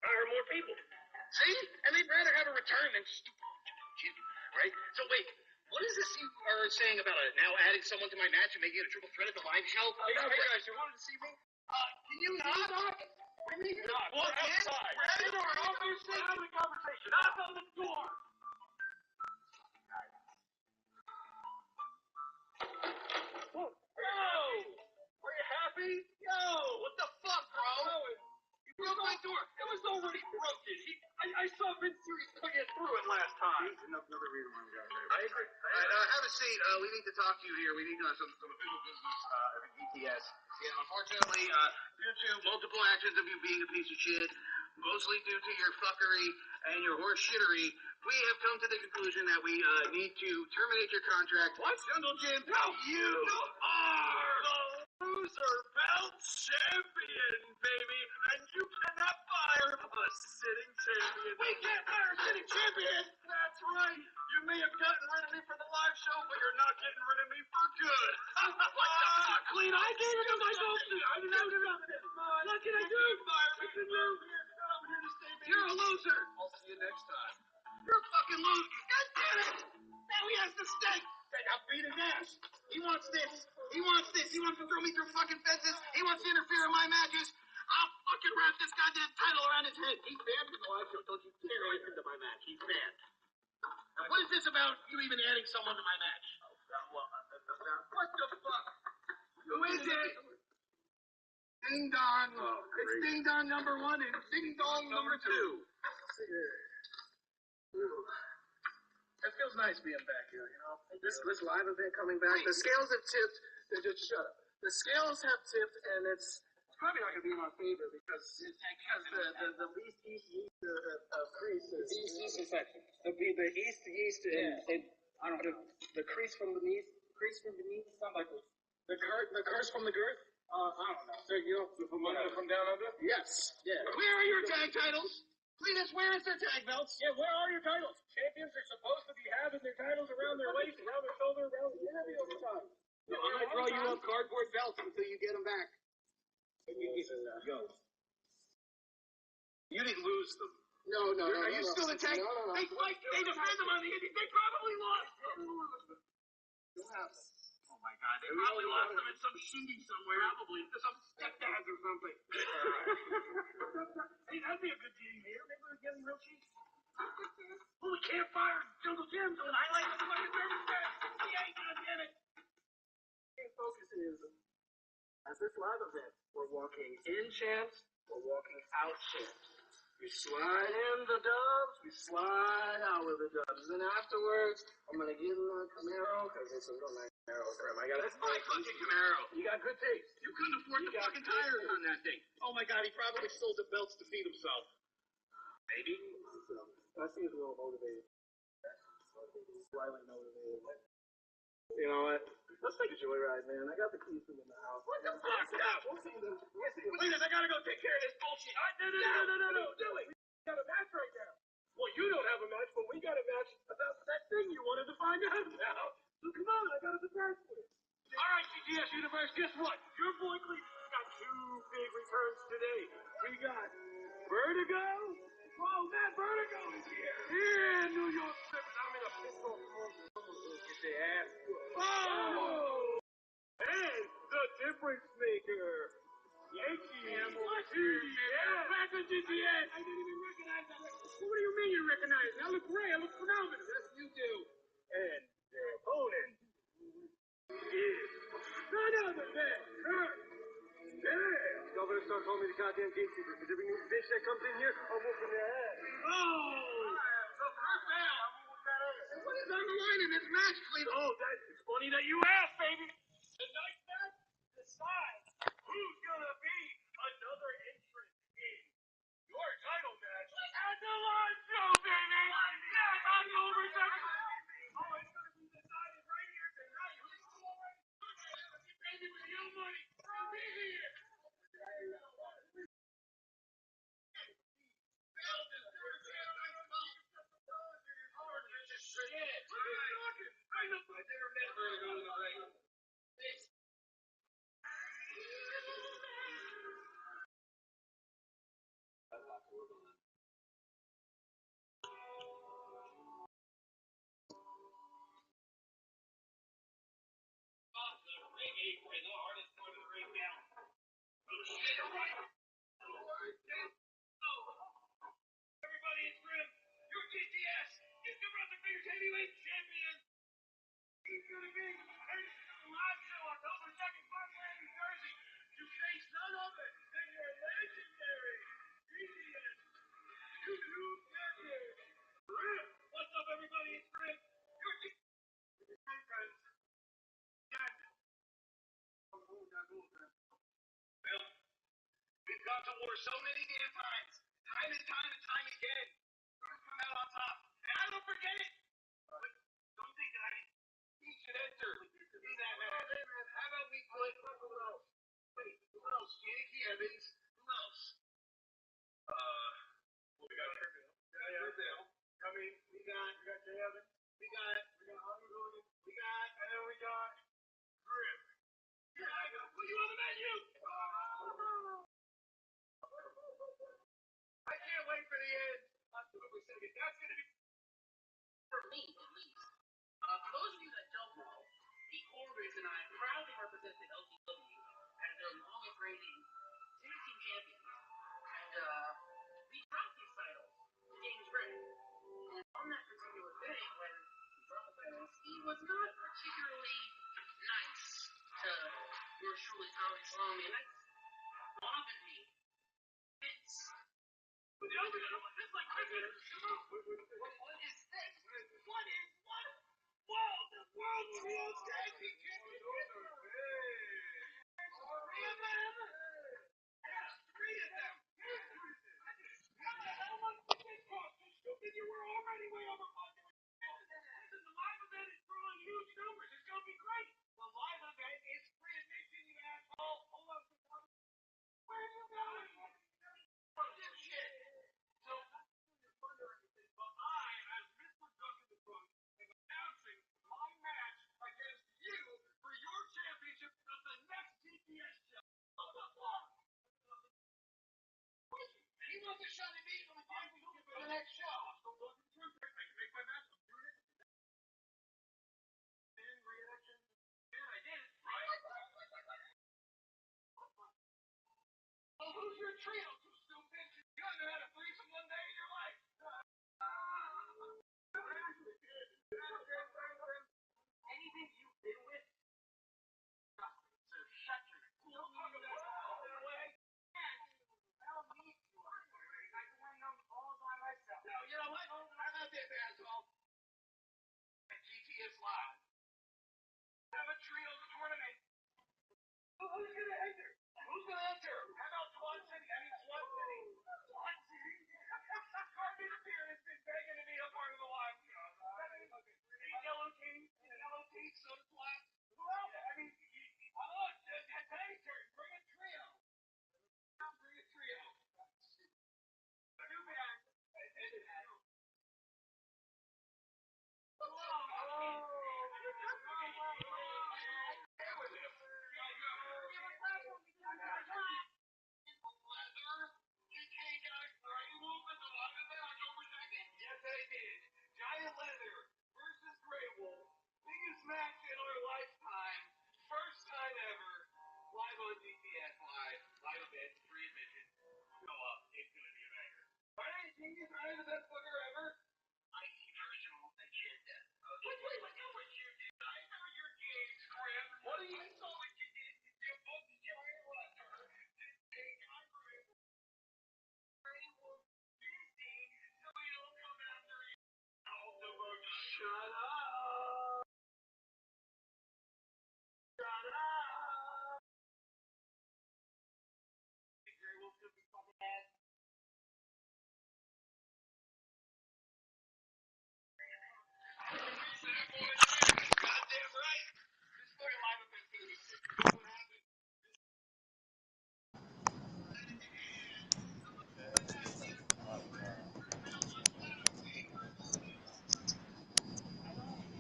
Hire more people. See? And they'd rather have a return than right? So wait, what is this you are saying about now adding someone to my match and making it a triple threat at the live show? Hey guys, you wanted to see me? Can you not? We need to walk outside. We're having a conversation. Knock on the door. Whoa! Are you happy? Yo! What the fuck, bro? You broke my door. It was already broken. I saw Vince Series couldn't get through it last time. Another reason why we got there. I agree. Have a seat. We need to talk to you here. We need some official business at the DTS. Yeah, unfortunately, due to multiple actions of you being a piece of shit, mostly due to your fuckery and your horse shittery, we have come to the conclusion that we need to terminate your contract. What? Jungle Jim, no, you are the loser belt champion, baby, and you cannot fire a sitting champion. We can't fire a sitting champion! That's right. You may have gotten rid of me for the live show, but you're not getting rid of me for good. What the fuck, Clean? I gave it to myself. I didn't know nothing. What can I do? Fire me. You're a loser. I'll see you next time. You're a fucking loser. God damn it! Now he has the stake. I'll beat his ass. He wants this. He wants this. He wants to throw me through fucking fences. He wants to interfere in my matches. I'll fucking wrap this goddamn title around his head. He's banned from the live show. Don't you dare listen to my match. He's banned. What is this about you even adding someone to my match? What the fuck? Who is it? Ding Dong. It's Ding Dong number 1 and Ding Dong number 2. It feels nice being back here, This live event coming back. The scales have tipped. Just shut up. The scales have tipped, and it's probably not going to be in my favor because the least yeast of crease is yeast infection. The yeast and I don't know the crease from beneath. Sound like the curse from the girth. I don't know. So from down under? Yes. Yeah. Where are your tag titles? Cletus, where is their tag belts? Yeah, where are your titles? Champions are supposed to be having their titles around their waist, around their shoulder, around the heavy all the time. I'm going to throw you up cardboard belts until you get them back. Go. You didn't lose them. No. Are you still the tag? No. They defend them on the Indies. They probably lost them. Oh my God, they probably lost them at some shindy somewhere. Probably to some stepdads or something. Hey, that'd be a good team here. Maybe we're getting real cheap. Well, we can't fire Jungle Jim doing highlights of fucking 38, goddammit. Main focus is, as this live event, we're walking in champs, we're walking out champs. We slide in the dubs, we slide out with the dubs. And afterwards, I'm going to get in my Camaro, because it's a real nice Camaro trim. That's my fucking Camaro. You got good taste. You couldn't afford the fucking tires on that thing. Oh my God, he probably sold the belts to feed himself. Maybe. I see he's a little motivated. Slightly motivated. You know what? Let's take a joyride, man. I got the keys to the house. What the fuck? Stop! Cletus, I gotta go take care of this bullshit. No. Do it. We got a match right now. Well, you don't have a match, but we got a match about that thing you wanted to find out about. So come on, I got a surprise for you. All right, GTS Universe, guess what? Your boy Cletus got two big returns today. We got Vertigo. Whoa, Matt Vertigo is here. Yeah, New York Strippers. I'm in a pistol. Get their ass. Oh! And the difference maker. Yankee. GTS. Back on GTS. I didn't even recognize that. What do you mean you recognize me? I look great. I look phenomenal. Yes, you do. And their opponent is none other than Kurt. Yeah. Governor Stark told me the goddamn gatekeeper. Because every new bitch that comes in here, I'm whooping their ass. Oh! So Kurt Bell. What is on the line in this match, Cleveland? Oh, it's funny that you asked, baby. Tonight's match decides who's gonna be another entrant in your title match at the live show, baby. Yes, October 2nd. Oh, it's gonna be decided right here tonight. Who's already baby with your money? Be here. Everybody in trim, your GTS is the Rutherford Heavyweight Champion. He's going to be a live show October 2nd, Parkland, New Jersey, to face none other than your legendary GTS YouTube champion. Rip, what's up, everybody? It's Rip. Your GTS friends. Well, we've gone to war so many damn times, time and time again. We've come out on top, and I don't forget it. But don't think that he should enter in that match. How about we put who else? Wait, who else? Yankee Evans. Who else? Well, we got Riverdale. I mean, we got Jay Evans. We got Hunter Williams. And then we got Griff. Yeah, I got put you on the menu. I can't wait for the end. October 2nd. That's going to be for me, at least. For those of you that don't know, Pete Corbett and I proudly represent the LCW as their longest reigning tag team champions. And we dropped these titles to James Gray. And on that particular day, when we dropped the titles, he was not particularly nice to yours truly, Tommy Sloan, and that bothered me. It's this like cricket. Come on. What is this? What is what? Whoa, the World Trios Tag Team Championship! Three of them? Yes, three of them! How the hell much did this cost? You stupid, you were already way over budget. Listen, the live event is drawing huge numbers. It's gonna be great. The live event is free admission, you asshole. Hold on. Where are you going? Oh, dipshit. So, but I, as Mr. Duncan the Drunk, am announcing my match against you for your championship at the next GTS show. What the fuck? He wants a shot at me for the championship for the next show. I can make my match. I'm doing it. And reaction. Yeah, I did it. Right? Well, who's your trio, you stupid? You haven't had a threesome one day in your life. Anything you've been with, so shut your don't talk about it that way. Tell me you are. I can win them all by myself. No, you know what? How about this, asshole? At GTS Live, have a trios tournament. Who's gonna enter? Who's gonna enter? How about Swan City? I mean Swan City. Swan City. Carmen Spear has been begging to be a part of the live show.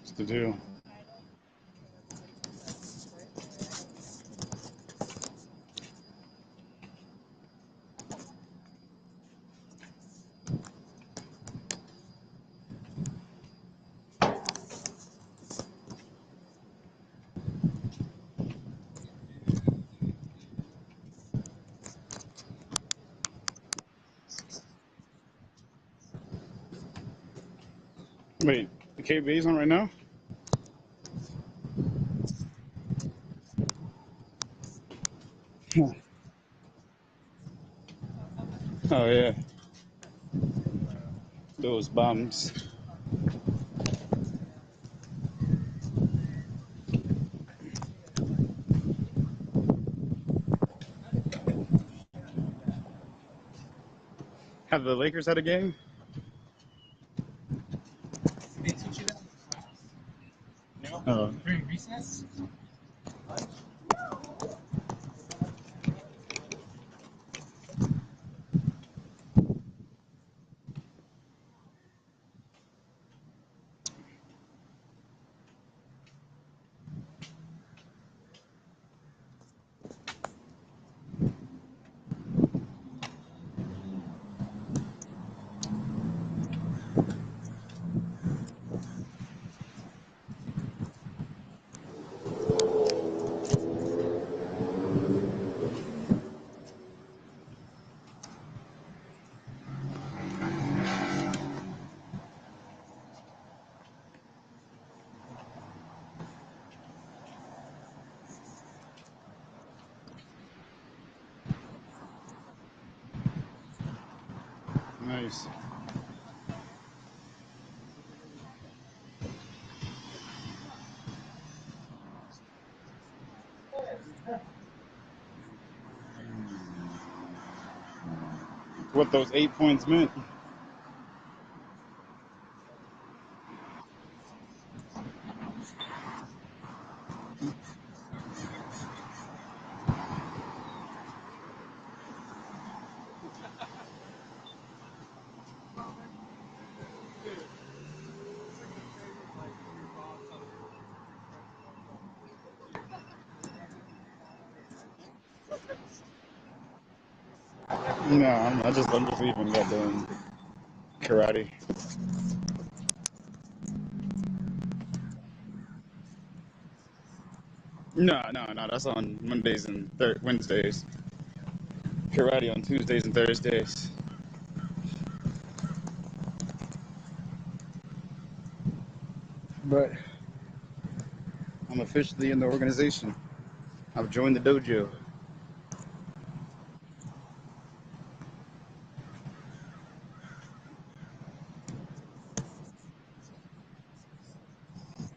What's the deal? Wait, the KBA's on right now? Oh yeah, those bums. Have the Lakers had a game? They teach you that? No? Oh. During recess? Nice. What those 8 points meant. No, I'm just leaving. Got doing karate. No. That's on Mondays and Wednesdays. Karate on Tuesdays and Thursdays. But I'm officially in the organization. I've joined the dojo.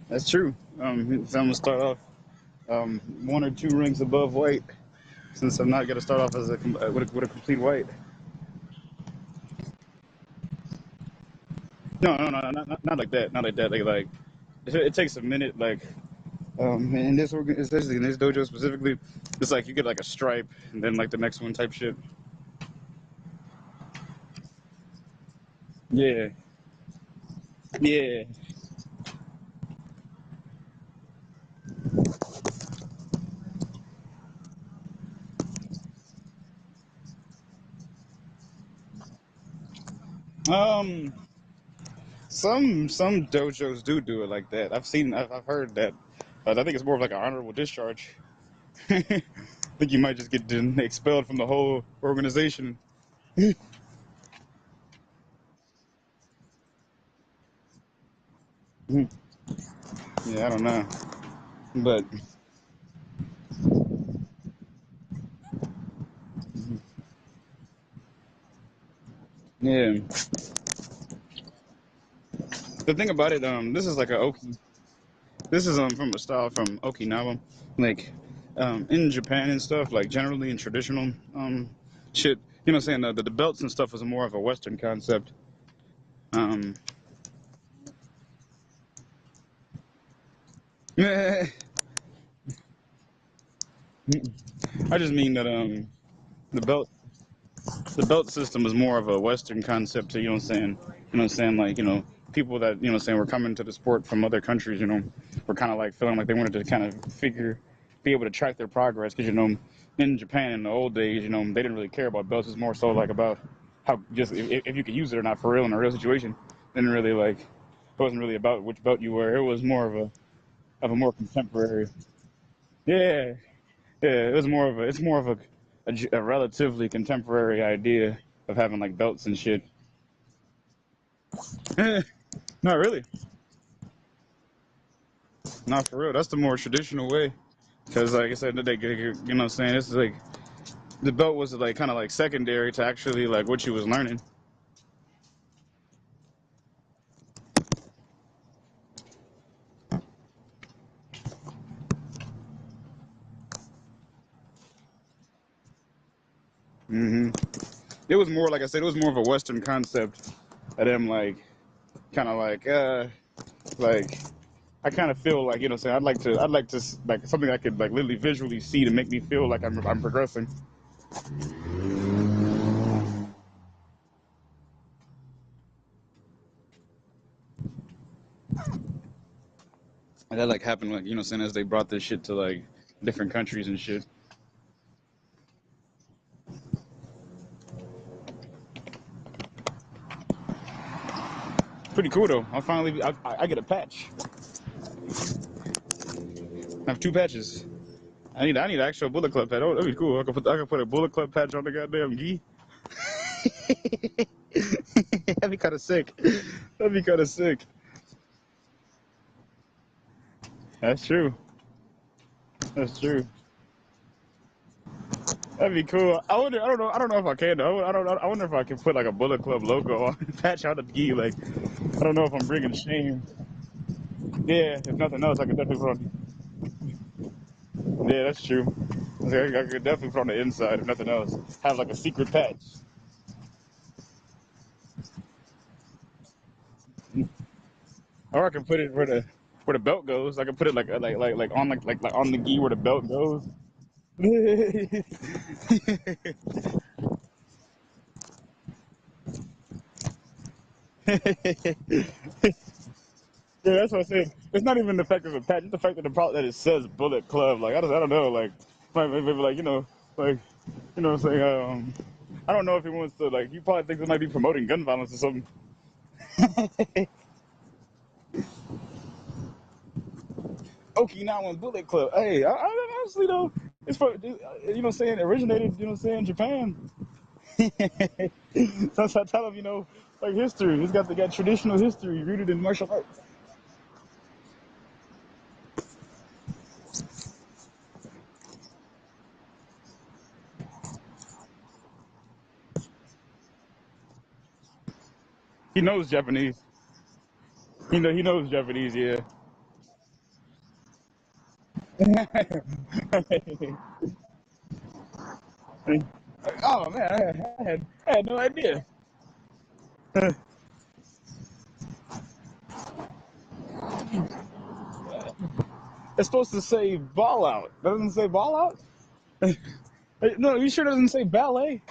That's true. So I'm gonna start off 1 or 2 ranks above white, since I'm not gonna start off as with a complete white. No, not like that. Not like that. Like it takes a minute. Like in this especially in this dojo specifically, it's like you get like a stripe and then like the next one type shit. Yeah. Yeah. Um. Some dojos do it like that. I've heard that. I think it's more of like an honorable discharge. think you might just get expelled from the whole organization. Yeah, I don't know, but yeah. The thing about it, this is like this is from a style from Okinawa, like in Japan and stuff, like generally in traditional shit. You know what I'm saying? The belts and stuff is more of a Western concept. Um, I just mean that the belt the belt system is more of a Western concept. To, you know what I'm saying? You know what I'm saying? Like, you know, people that, you know what I'm saying, were coming to the sport from other countries, you know, were kind of like feeling like they wanted to kind of be able to track their progress. Because, you know, in Japan in the old days, you know, they didn't really care about belts. It's more so like about how just if you could use it or not for real in a real situation. Didn't really like, it wasn't really about which belt you were. It was more of a more contemporary. Yeah, yeah, it's more of a relatively contemporary idea of having like belts and shit. Not really. Not for real. That's the more traditional way. Because like I said, you know what I'm saying? It's like the belt was like kind of like secondary to actually like what you was learning. hmm It was more, like I said, it was more of a Western concept of them like kind of like I kind of feel like, you know what I'm saying, I'd like to like something I could like literally visually see to make me feel like I'm progressing. And that like happened like, you know what I'm saying, as they brought this shit to like different countries and shit. Pretty cool though. I get a patch. I have two patches. I need an actual Bullet Club patch. Oh, that'd be cool. I could put a Bullet Club patch on the goddamn gi. That'd be kind of sick. That'd be kind of sick. That's true. That's true. That'd be cool. I wonder. I don't know if I can though. I wonder if I can put like a Bullet Club logo on patch on the gi. Like, I don't know if I'm bringing shame. Yeah. If nothing else, I could definitely put on. Yeah, that's true. I could definitely put on the inside. If nothing else, have like a secret patch. Or I can put it where the belt goes. I can put it like on the gi where the belt goes. Yeah, that's what I said. It's not even the fact of a patch; it's the fact that it says Bullet Club. Like I don't know. Like maybe like like what I'm saying. I don't know if he wants to like. He probably thinks it might be promoting gun violence or something. Okinawan Bullet Club. Hey, I honestly though, it's for you know what I'm saying. Originated, you know what I'm saying, in Japan. That's how I tell him, you know, like history. They got traditional history rooted in martial arts. He knows Japanese. He knows Japanese. Yeah. Oh man, I had no idea. It's supposed to say ball out. Doesn't it say ball out? No, you sure doesn't say ballet?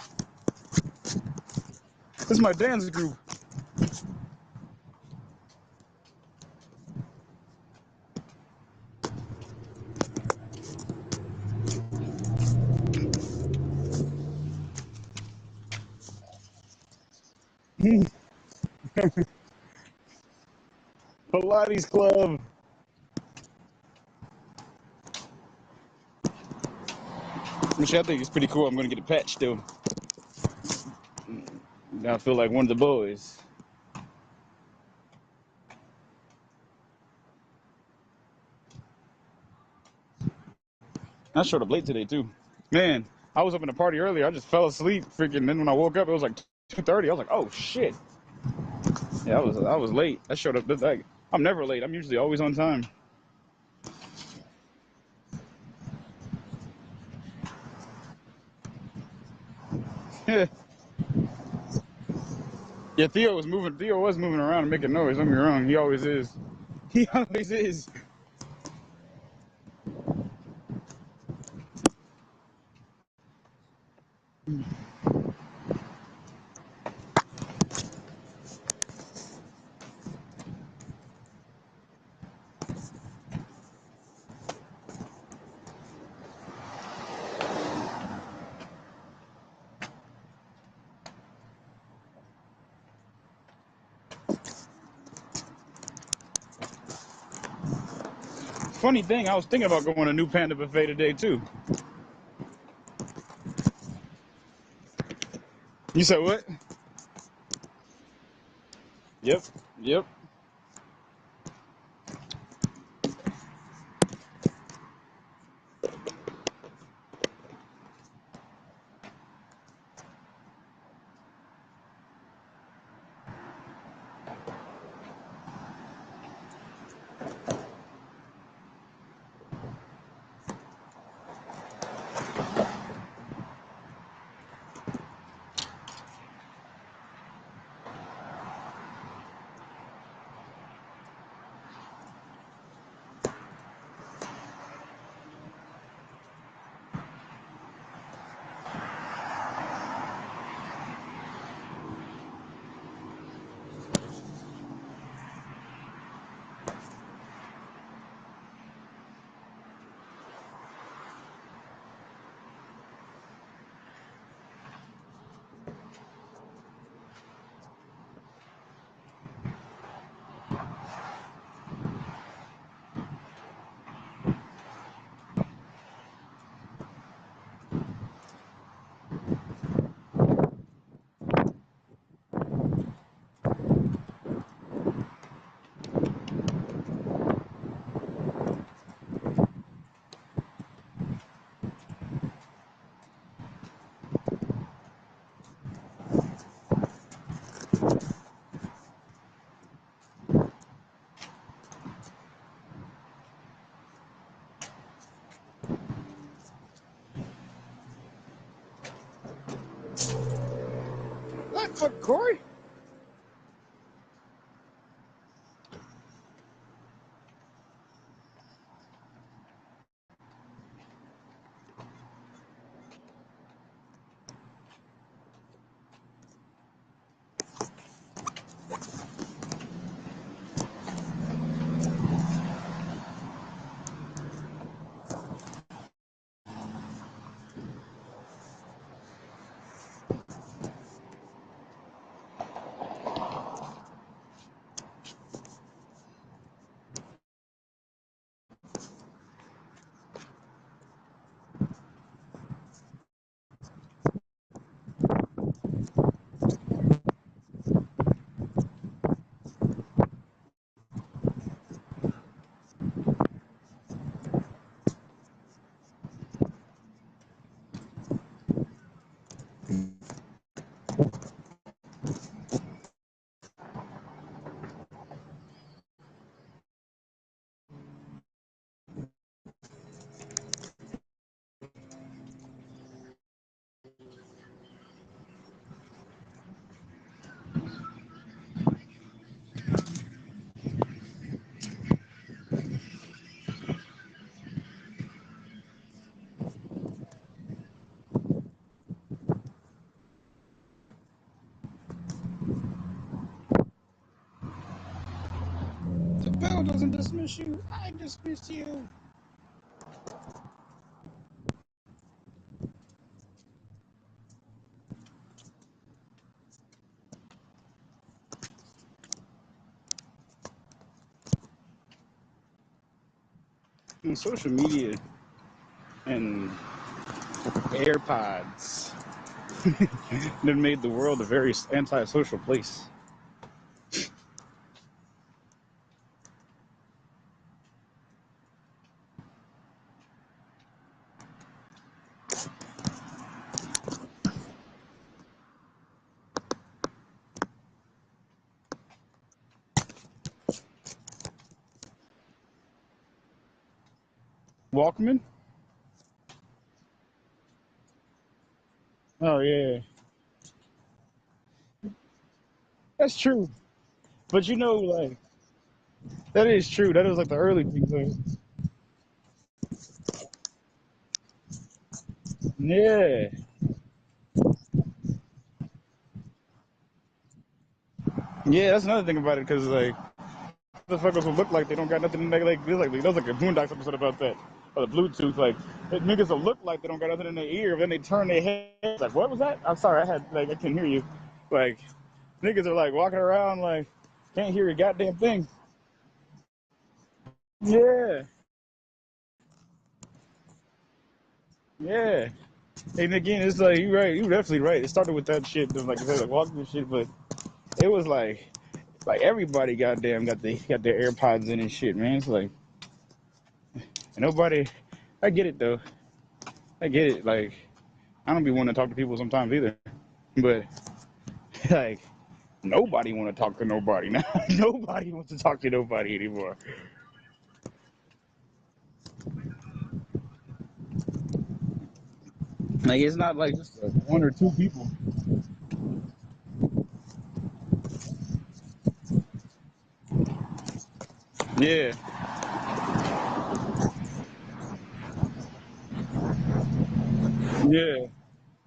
This is my dance group. Pilates club. Which I think is pretty cool. I'm going to get a patch still. I feel like one of the boys. I showed up late today too. Man, I was up in a party earlier. I just fell asleep. Freaking. Then when I woke up, it was like 2:30. I was like, oh shit. Yeah, I was late. I showed up. Like, I'm never late. I'm usually always on time. Yeah, Theo was moving. Theo was moving around and making noise. Don't get me wrong. He always is. He always is. Funny thing, I was thinking about going to New Panda Buffet today too. You said what? Yep. Yep. What for, Corey? The bell doesn't dismiss you. I dismiss you. On social media and AirPods. That made the world a very antisocial place. Walkman? Oh, yeah. That's true. But you know, like, that is true. That was like the early things. Like, yeah. Yeah, that's another thing about it, because, like, motherfuckers will look like they don't got nothing in their, like, there was like a Boondocks episode about that. Or the Bluetooth, like, niggas will look like they don't got nothing in their ear, but then they turn their head, like, what was that? I'm sorry, I couldn't hear you. Like, niggas are, like, walking around, like, can't hear a goddamn thing. Yeah. Yeah. And again, it's like, you're right, you're definitely right. It started with that shit, like you said, like walking and shit, but it was like everybody goddamn got their AirPods in and shit, man. It's like, nobody, I get it though. I get it. Like, I don't be wanting to talk to people sometimes either. But, like, nobody want to talk to nobody now. Nobody wants to talk to nobody anymore. Like, it's not like just one or two people. Yeah. Yeah.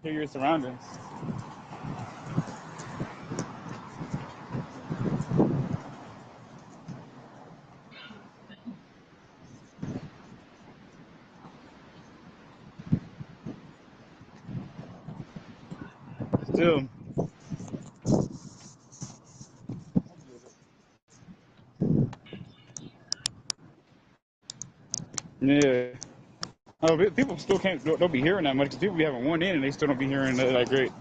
Hear your surroundings. Still. Yeah. Oh, people still don't be hearing that much, because people be having one in and they still don't be hearing that like great.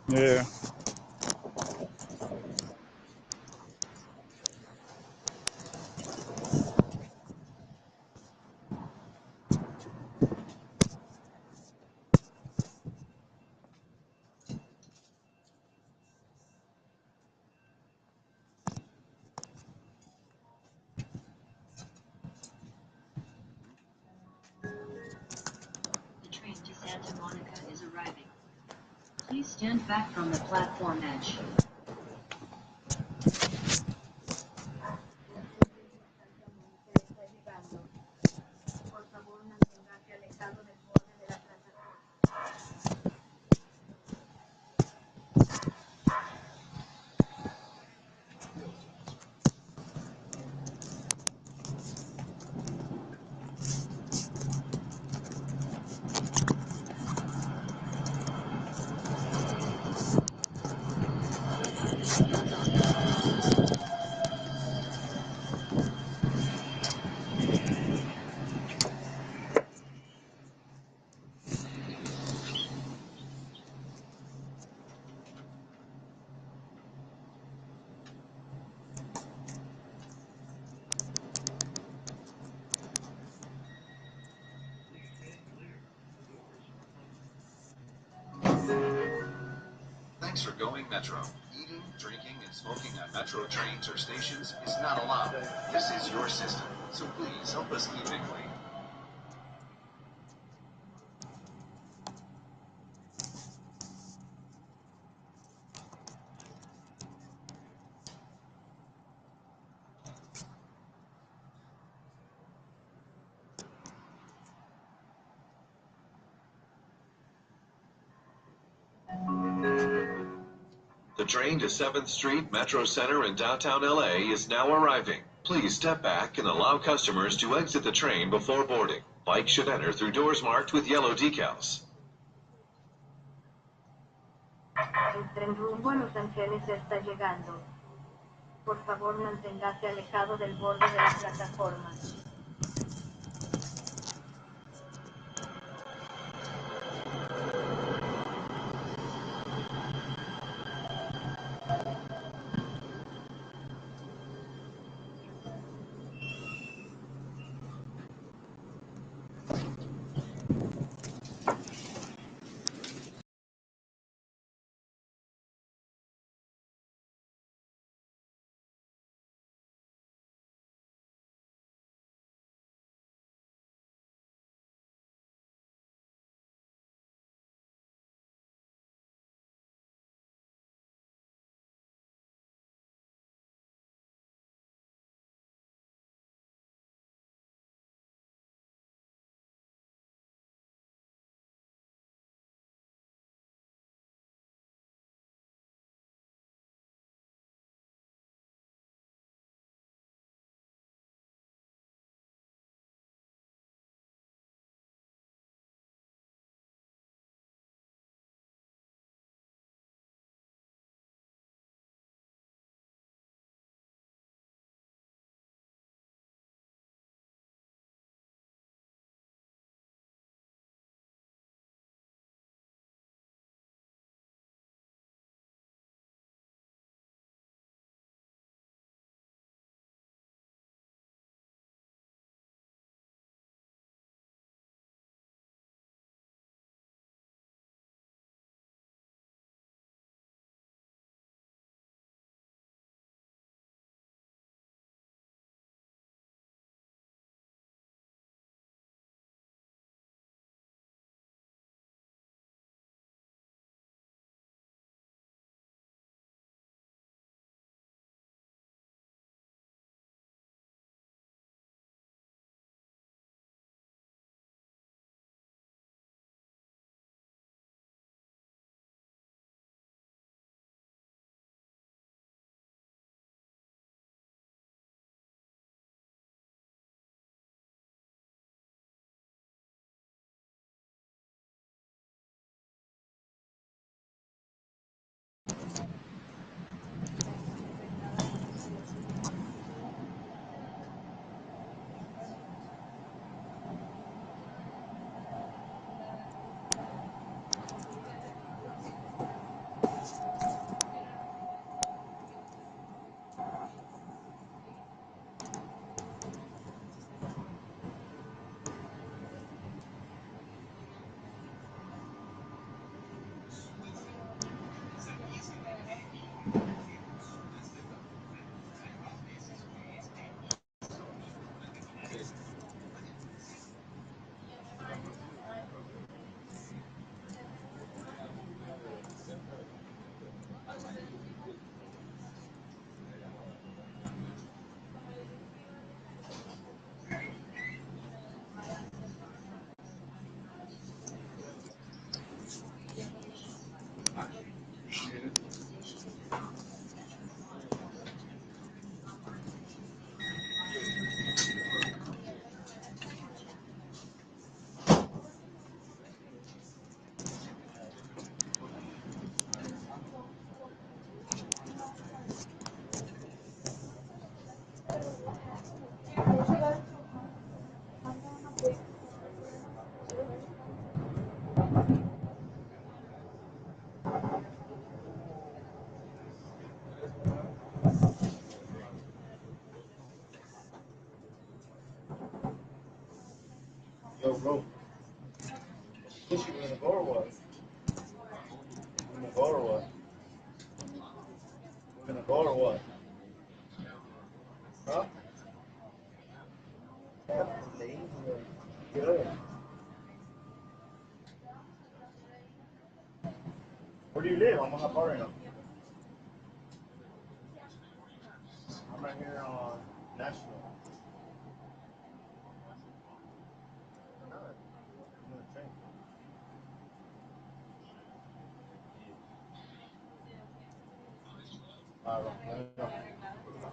Yeah. The train to Santa Monica is arriving. Please stand back from the platform edge. Thanks for going Metro. Eating, drinking, and smoking on Metro trains or stations is not allowed. This is your system, so please help us keep it clean. The train to 7th Street Metro Center in downtown LA is now arriving. Please step back and allow customers to exit the train before boarding. Bikes should enter through doors marked with yellow decals. El tren rumbo a Los Ángeles está llegando. Por favor, manténgase alejado del borde de la plataforma. Yo, bro. Push you in the door or what? In the door or what? In the door or what? Huh? Good. Where do you live? I'm on the bar right now. I'm right here on National. I'm on the train. Let me know.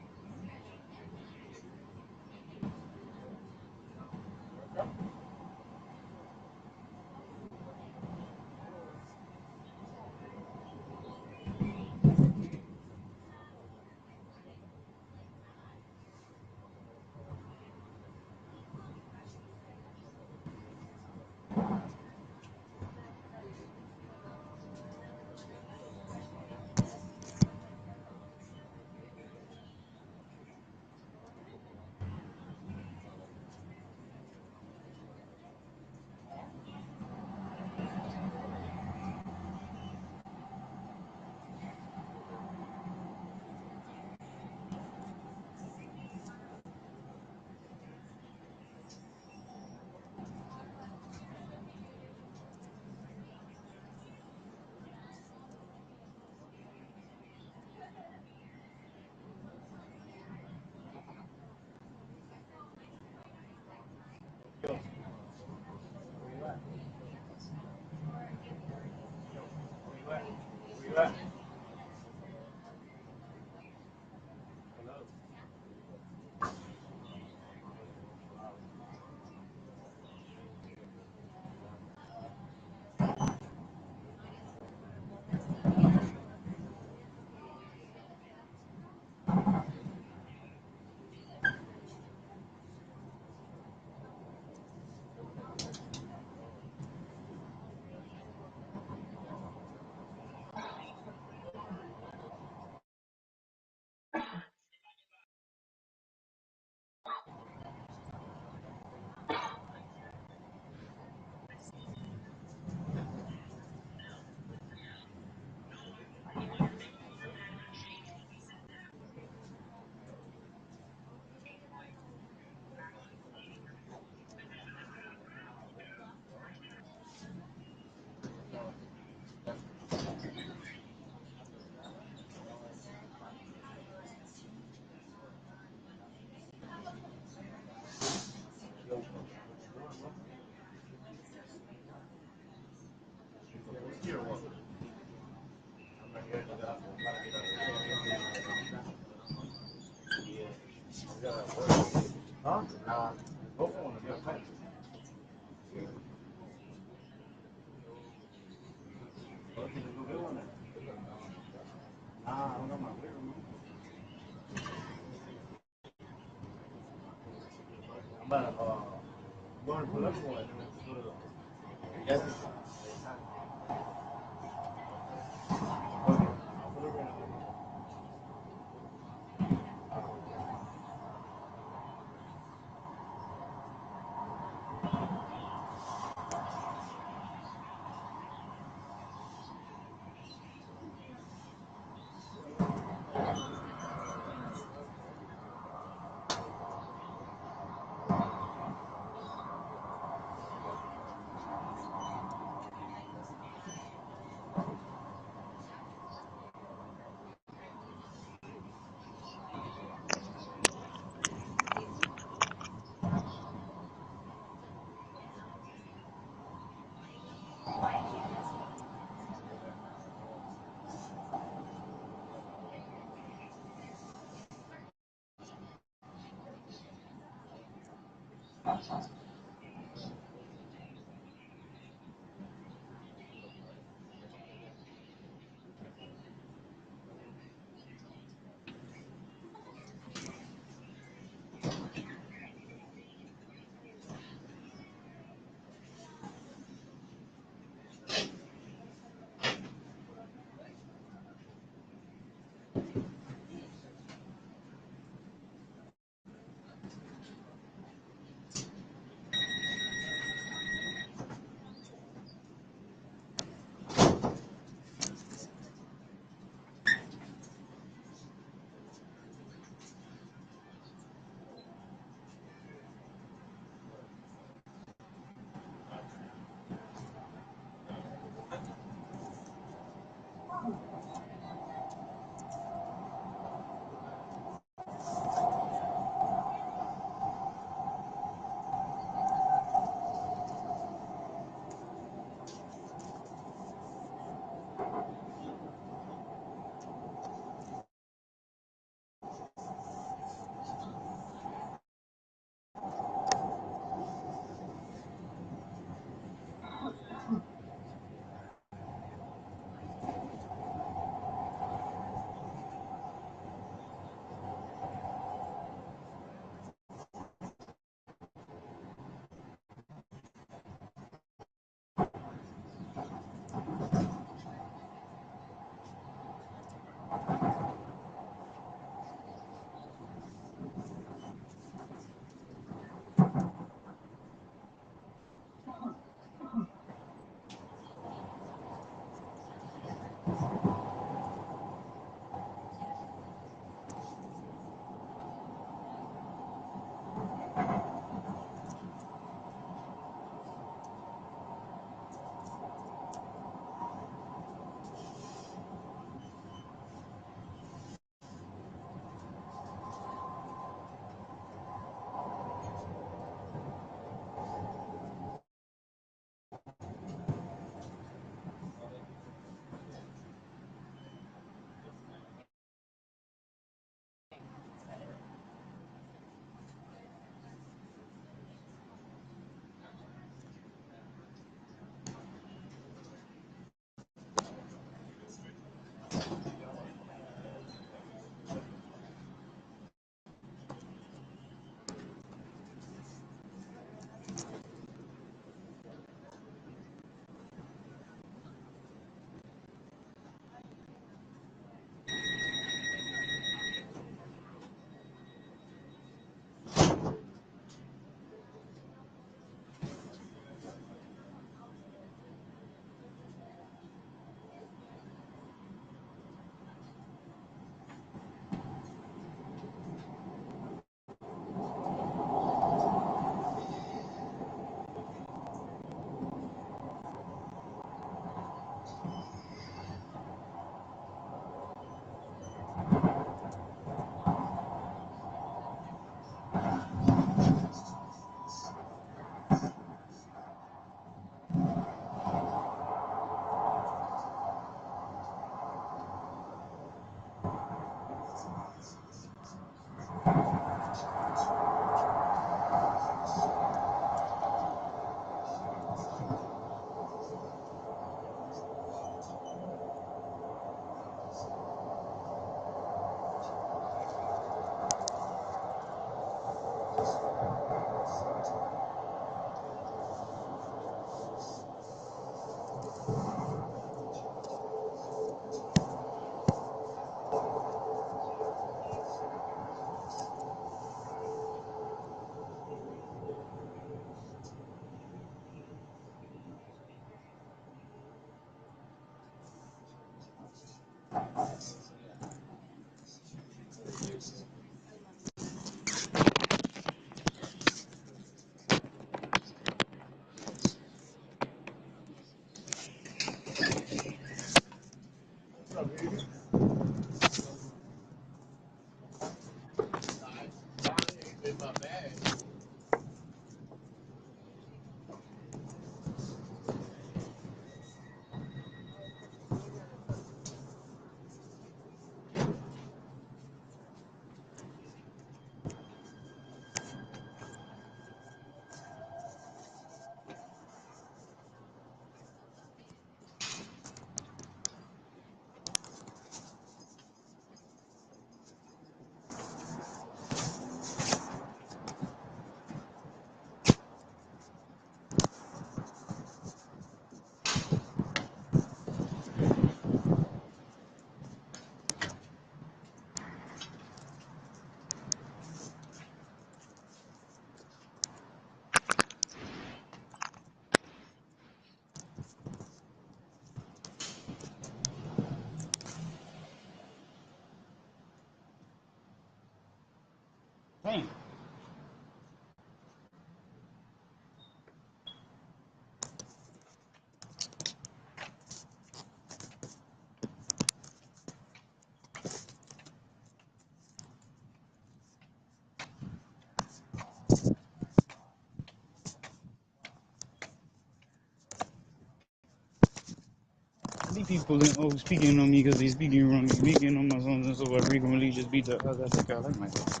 I think people speaking on me because he's speaking wrong. He's speaking on my sons and so I frequently just beat the other. I think I like myself.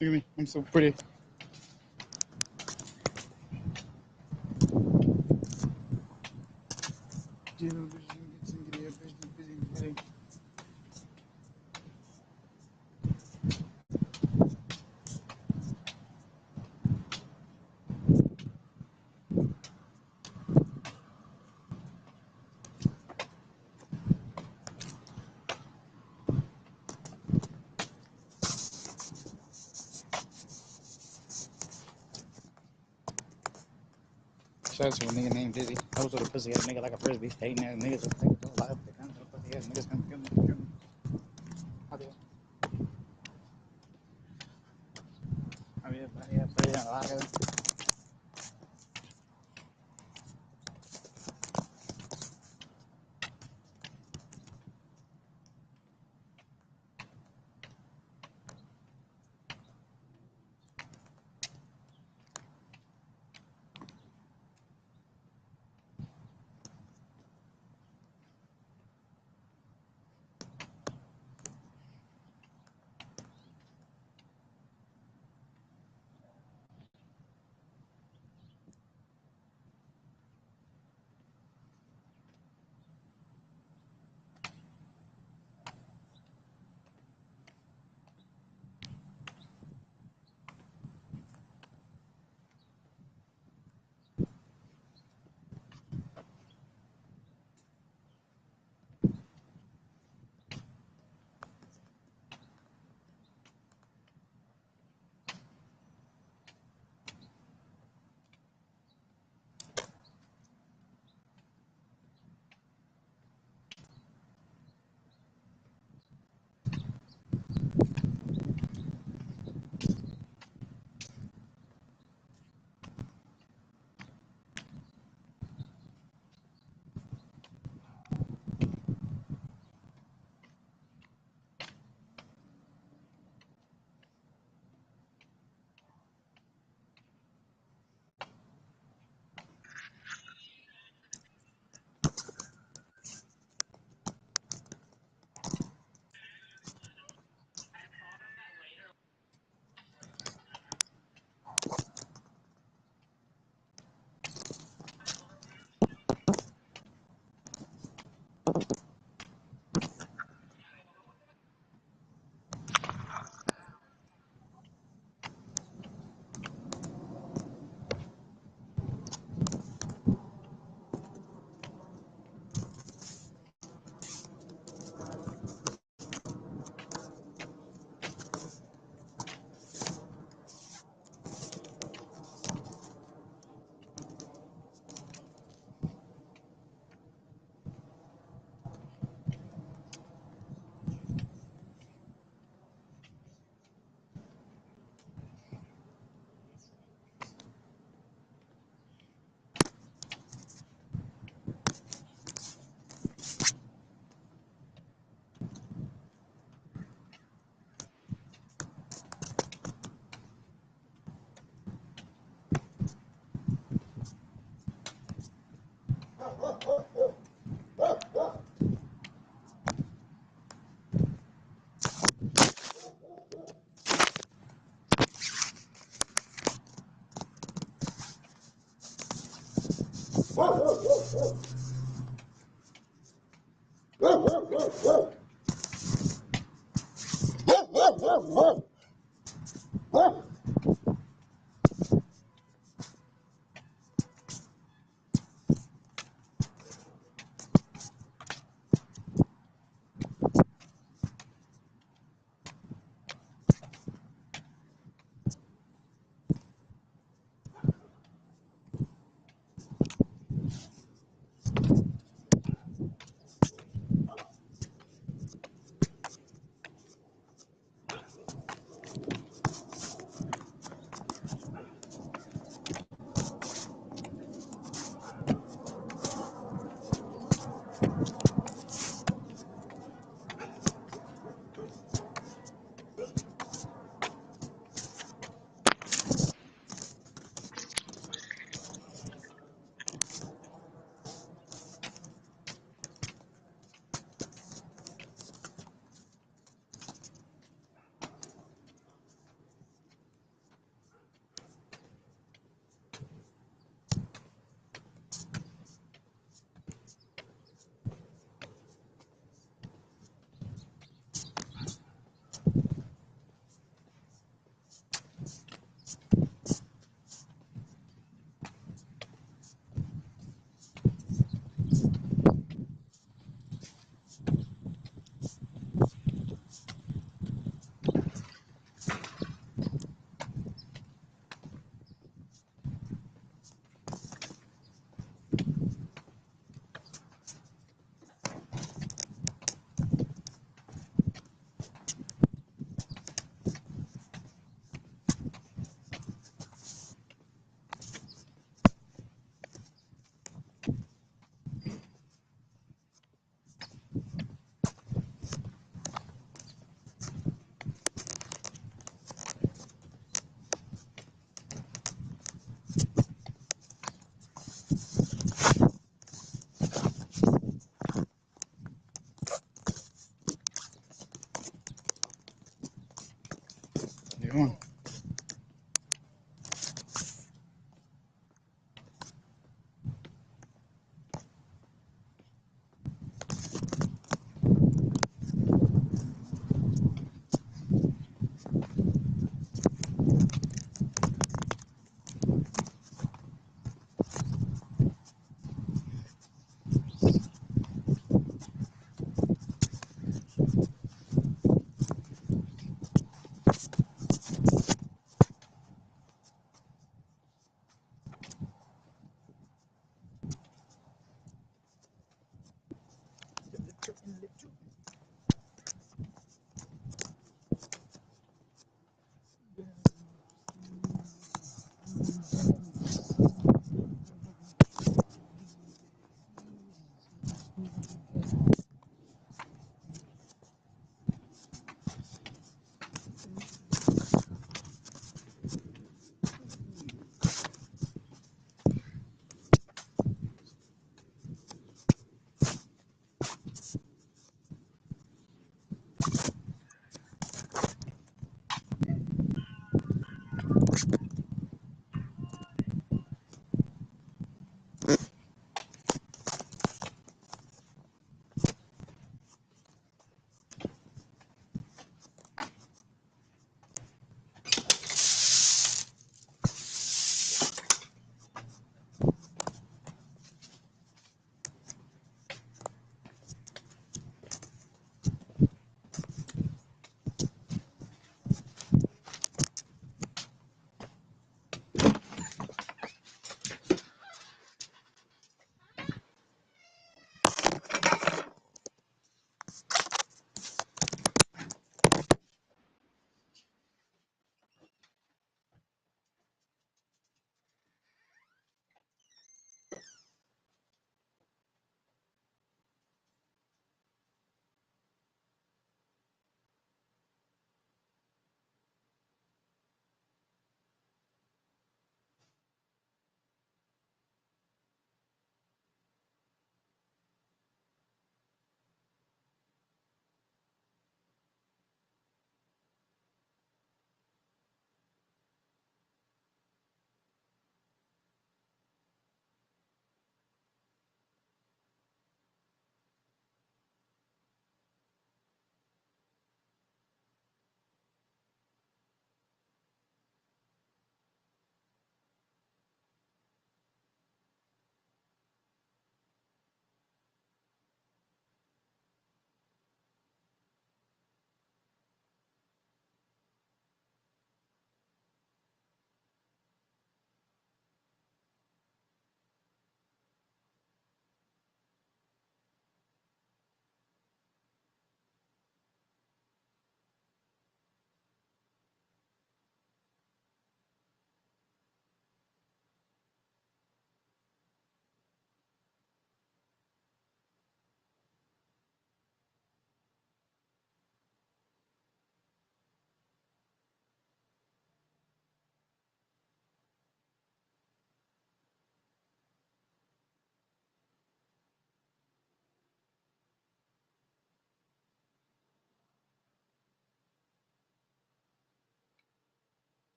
Look at me. I'm so pretty. Shout out to a nigga named Dizzy. I was with a pussy ass nigga like a frisbee. Hating ass niggas with niggas don't lie. They come to pussy ass niggas come kill me. I mean, yeah, a lot of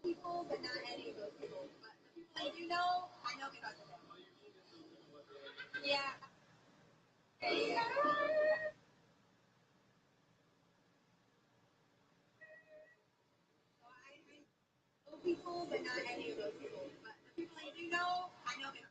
People, but not any of those people. But the people I do know, I know because of them. Yeah. People, but not any of those people. But the people I do know, I know because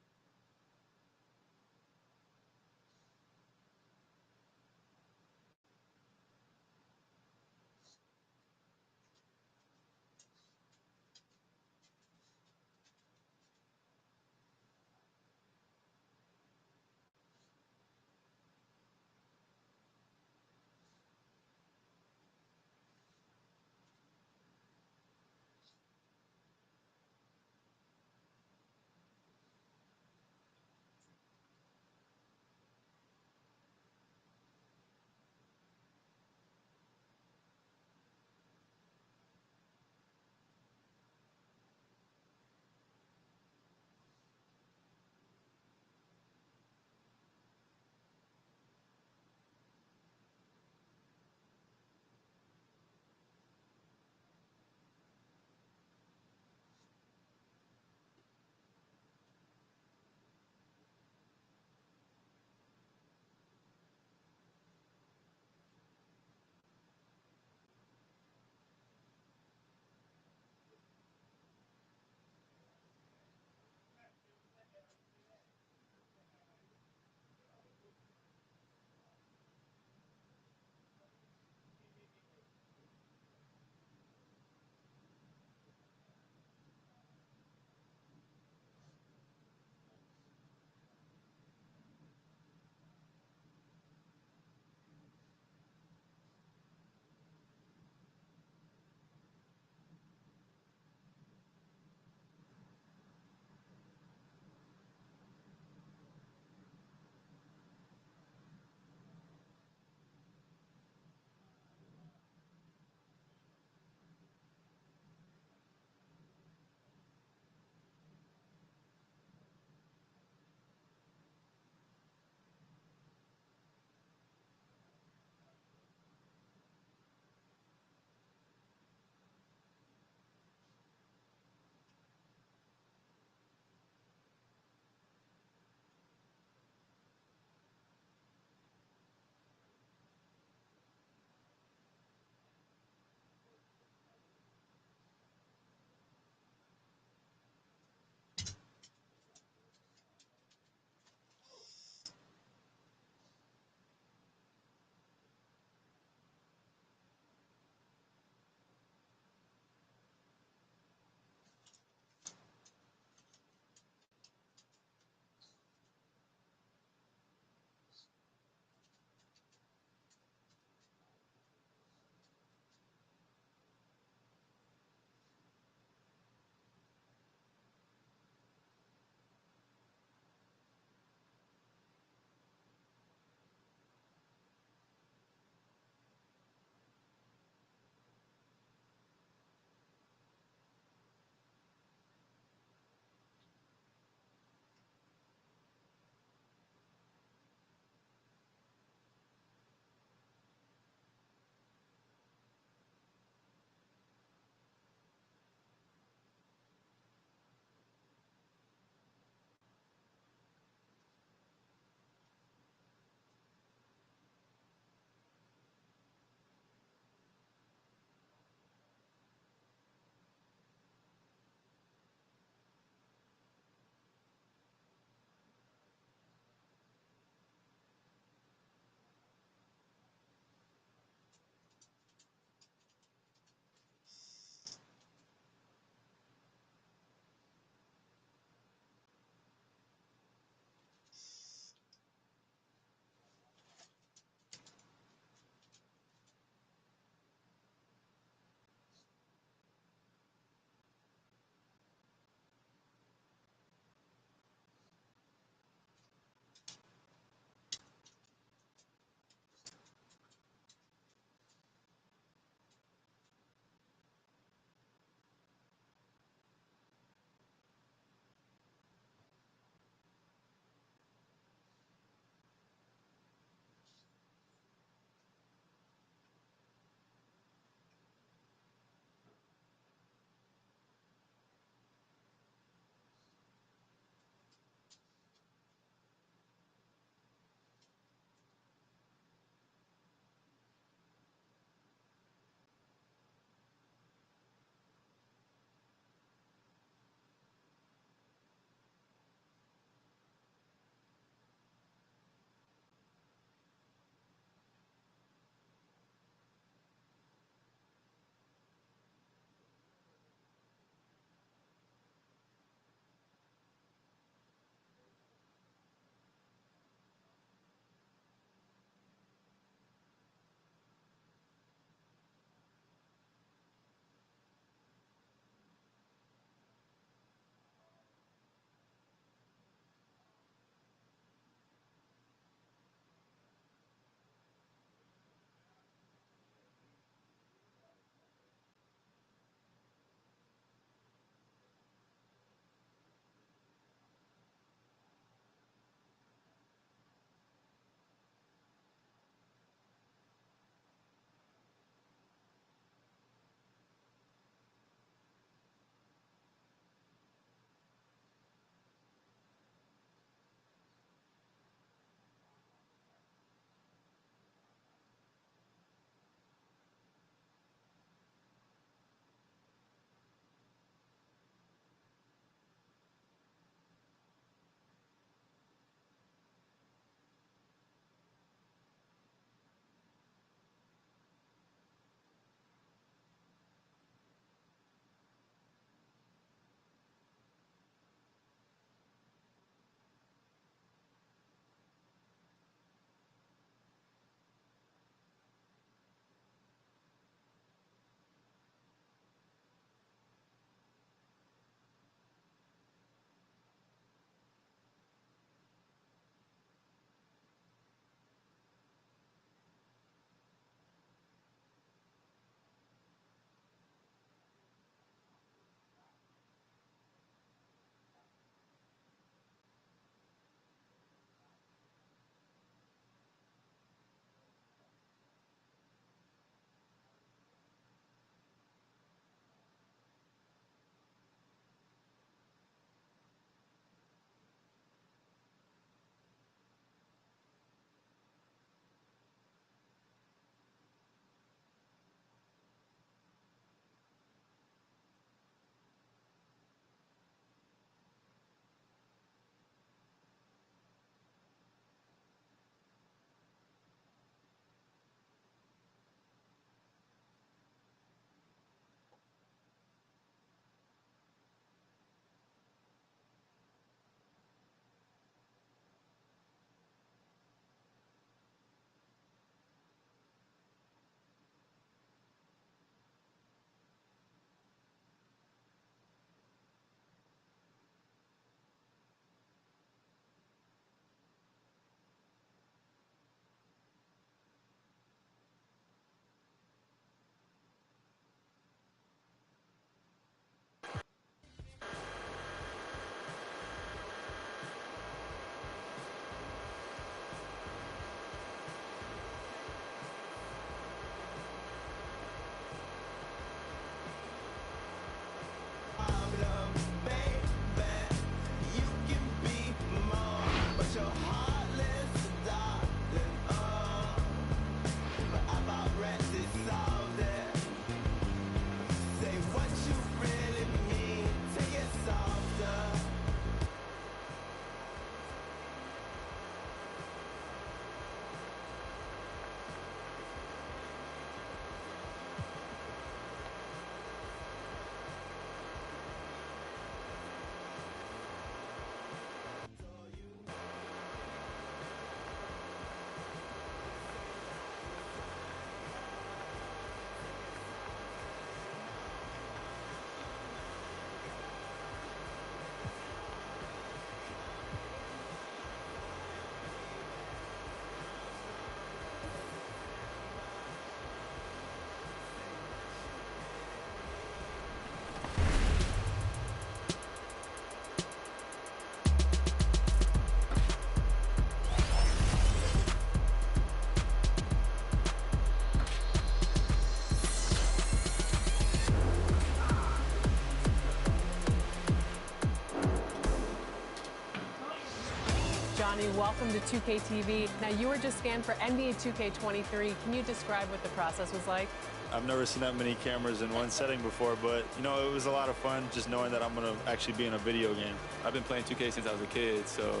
everybody. Welcome to 2K TV. Now, you were just scanned for NBA 2K23. Can you describe what the process was like? I've never seen that many cameras in one setting before, but, you know, it was a lot of fun just knowing that I'm going to actually be in a video game. I've been playing 2K since I was a kid, so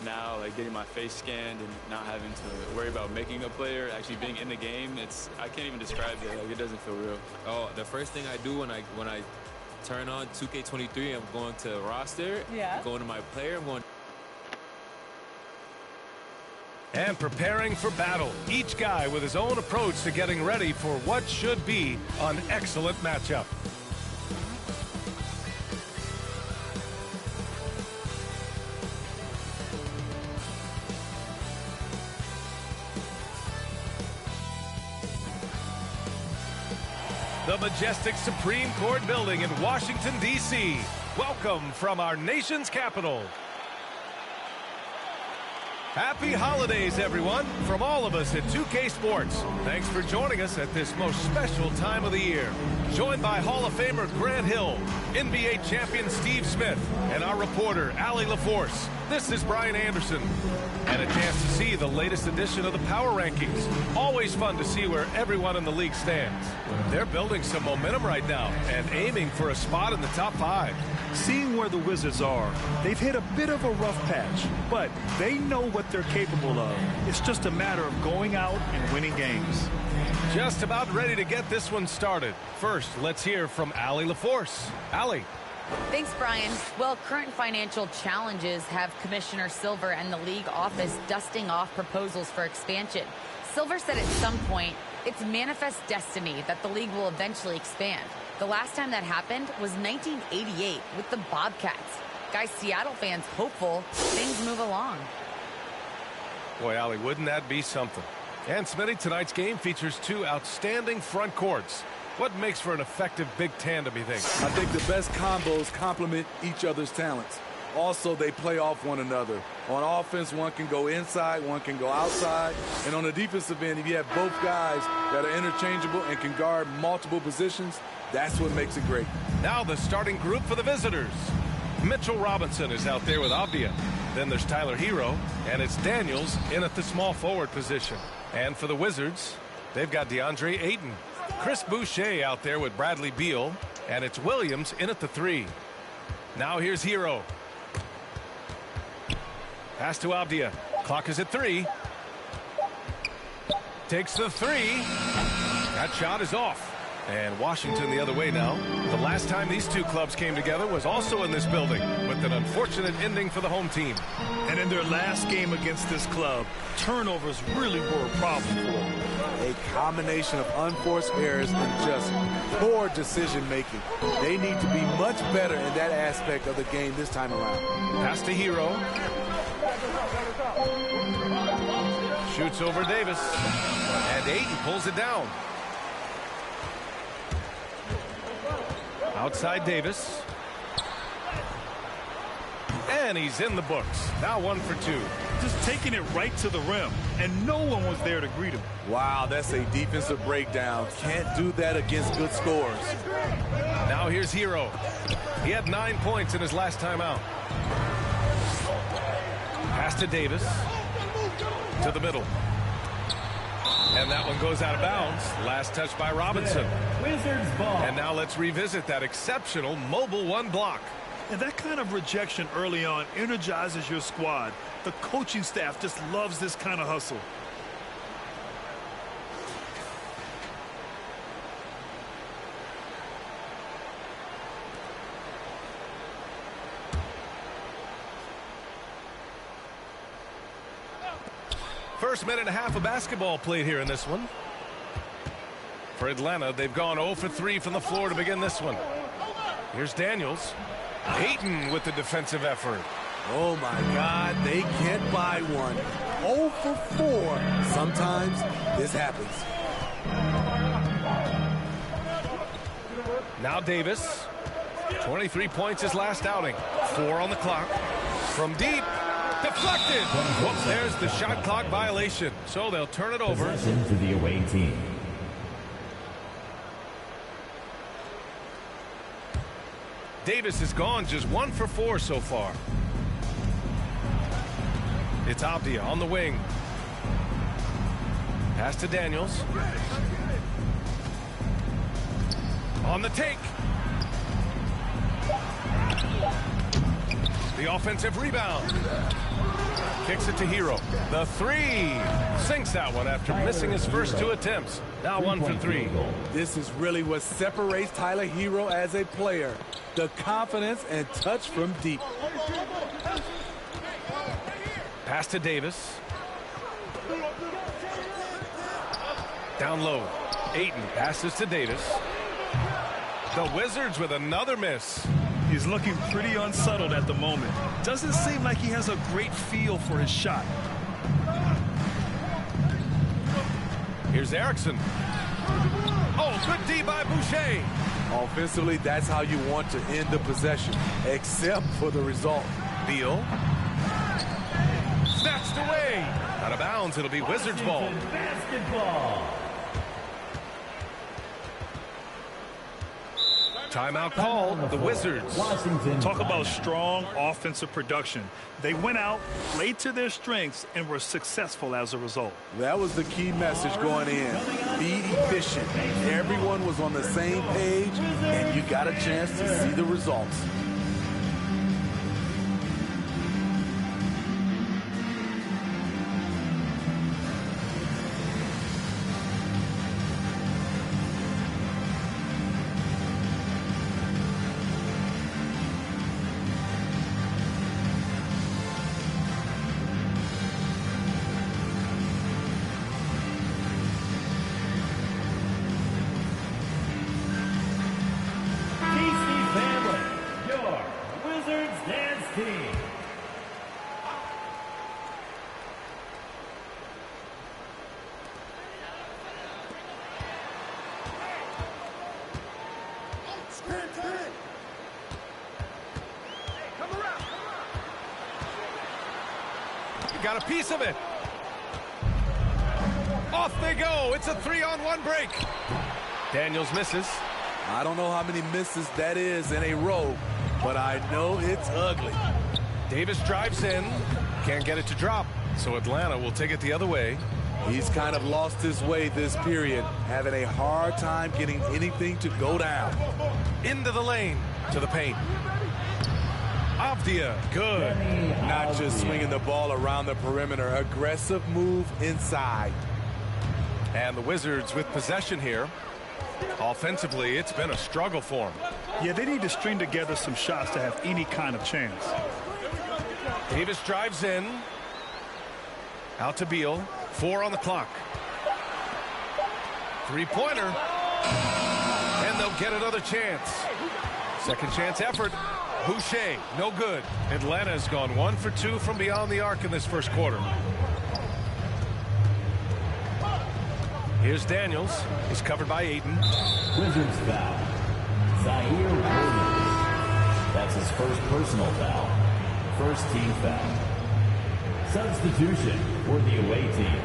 now, like, getting my face scanned and not having to worry about making a player, actually being in the game, I can't even describe it. Like, it doesn't feel real. Oh, the first thing I do when I turn on 2K23, I'm going to roster. Yeah. I'm going to my player. I'm going. And preparing for battle. Each guy with his own approach to getting ready for what should be an excellent matchup. The majestic Supreme Court building in Washington, D.C. Welcome from our nation's capital. Happy holidays, everyone, from all of us at 2K Sports. Thanks for joining us at this most special time of the year. Joined by Hall of Famer Grant Hill, NBA champion Steve Smith, and our reporter, Allie LaForce. This is Brian Anderson. And a chance to see the latest edition of the Power Rankings. Always fun to see where everyone in the league stands. They're building some momentum right now and aiming for a spot in the top 5. Seeing where the Wizards are, they've hit a bit of a rough patch, but they know what they're capable of. It's just a matter of going out and winning games. Just about ready to get this one started. First, let's hear from Allie LaForce. Allie. Thanks, Brian. Well, current financial challenges have Commissioner Silver and the league office dusting off proposals for expansion. Silver said at some point, it's manifest destiny that the league will eventually expand. The last time that happened was 1988 with the Bobcats. Guys, Seattle fans hopeful things move along. Boy, Allie, wouldn't that be something? And Smitty, tonight's game features 2 outstanding front courts. What makes for an effective big tandem, you think? I think the best combos complement each other's talents. Also, they play off one another. On offense, one can go inside, one can go outside. And on the defensive end, if you have both guys that are interchangeable and can guard multiple positions, that's what makes it great. Now the starting group for the visitors. Mitchell Robinson is out there with Avdia. Then there's Tyler Hero, and it's Daniels in at the small forward position. And for the Wizards, they've got DeAndre Ayton. Chris Boucher out there with Bradley Beal, and it's Williams in at the 3. Now here's Hero. Pass to Avdia. Clock is at 3. Takes the 3. That shot is off. And Washington the other way now. The last time these two clubs came together was also in this building, with an unfortunate ending for the home team. And in their last game against this club, turnovers really were a problem for them. A combination of unforced errors and just poor decision-making. They need to be much better in that aspect of the game this time around. Pass to Hero. Shoots over Davis. And Ayton pulls it down. Outside Davis. And he's in the books. Now 1 for 2. Just taking it right to the rim, and no one was there to greet him. Wow, that's a defensive breakdown. Can't do that against good scores. Now here's Hero. He had 9 points in his last time out. Pass to Davis. To the middle. And that one goes out of bounds. Last touch by Robinson. Wizards ball. And now let's revisit that exceptional mobile 1 block. And that kind of rejection early on energizes your squad. The coaching staff just loves this kind of hustle. First minute and a half of basketball played here in this one. For Atlanta, they've gone 0 for 3 from the floor to begin this one. Here's Daniels. Ayton with the defensive effort. Oh, my God, they can't buy one. 0 for 4. Sometimes this happens. Now Davis. 23 points his last outing. 4 on the clock. From deep. Deflected. Whoops, there's the shot clock violation. So they'll turn it over. Possession to the away team. Davis is gone just 1 for 4 so far. It's Avdia on the wing. Pass to Daniels. On the take. The offensive rebound. Kicks it to Hero. The three. Sinks that one after missing his first 2 attempts. Now 1 for 3. This is really what separates Tyler Hero as a player. The confidence and touch from deep. Pass to Davis. Down low. Ayton passes to Davis. The Wizards with another miss. He's looking pretty unsettled at the moment. Doesn't seem like he has a great feel for his shot. Here's Erickson. Oh, good D by Boucher. Offensively, that's how you want to end the possession, except for the result. Beal. Snatched away. Out of bounds, it'll be Wizards ball. Basketball. Timeout call, the Wizards. Talk about strong offensive production. They went out, played to their strengths, and were successful as a result. That was the key message going in. Be efficient. Everyone was on the same page, and you got a chance to see the results. Got a piece of it. Off they go. It's a 3-on-1 break. Daniels misses. I don't know how many misses that is in a row, but I know it's ugly. Davis drives in. Can't get it to drop, so Atlanta will take it the other way. He's kind of lost his way this period, having a hard time getting anything to go down. Into the lane, to the paint. Avdia, good. Not just swinging the ball around the perimeter. Aggressive move inside. And the Wizards with possession here. Offensively, it's been a struggle for them. Yeah, they need to string together some shots to have any kind of chance. Davis drives in. Out to Beal. 4 on the clock. Three-pointer. And they'll get another chance. Second chance effort. Boucher, no good. Atlanta's gone 1 for 2 from beyond the arc in this first quarter. Here's Daniels. He's covered by Ayton. Wizards foul. Zaire Williams. That's his first personal foul. First team foul. Substitution for the away team.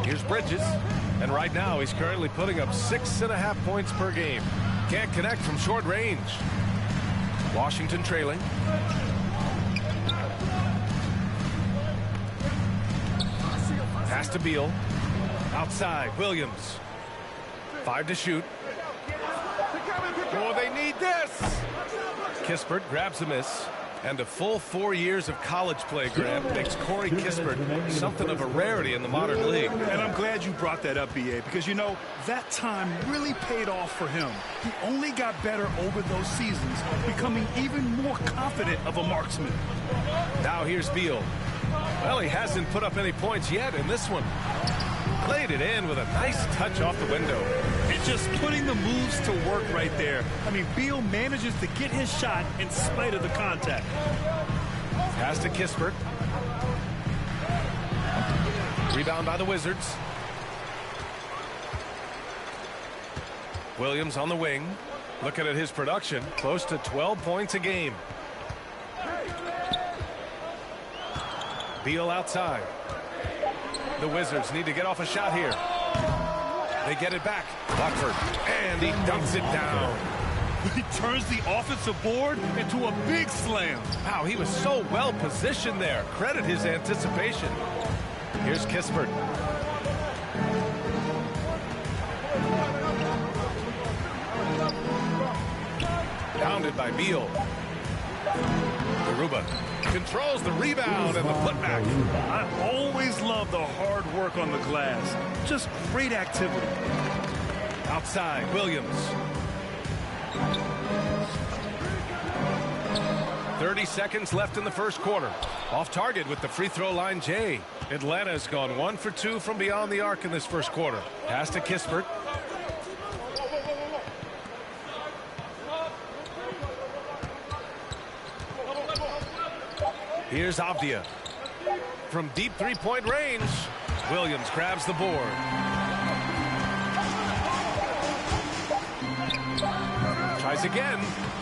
Here's Bridges, and right now he's currently putting up 6.5 points per game. Can't connect from short range. Washington trailing. Pass to Beal. Outside, Williams. 5 to shoot. Oh, they need this! Kispert grabs a miss. And a full 4 years of college play, Graham, makes Corey Kispert something of a rarity in the modern league. And I'm glad you brought that up, BA, because, you know, that time really paid off for him. He only got better over those seasons, becoming even more confident of a marksman. Now here's Beal. Well, he hasn't put up any points yet in this one. Played it in with a nice touch off the window. And just putting the moves to work right there. I mean, Beal manages to get his shot in spite of the contact. Pass to Kispert. Rebound by the Wizards. Williams on the wing. Looking at his production, close to 12 points a game. Beal outside. The Wizards need to get off a shot here. They get it back. Watford, and he dunks it down. He turns the offensive board into a big slam. Wow, he was so well positioned there. Credit his anticipation. Here's Kispert. Pounded by Beal. Garuba controls the rebound and the putback. I always love the hard work on the glass. Just great activity. Outside, Williams. 30 seconds left in the first quarter. Off target with the free throw line, Jay. Atlanta's gone 1 for 2 from beyond the arc in this first quarter. Pass to Kispert. Here's Avdia. From deep three-point range, Williams grabs the board. Tries again.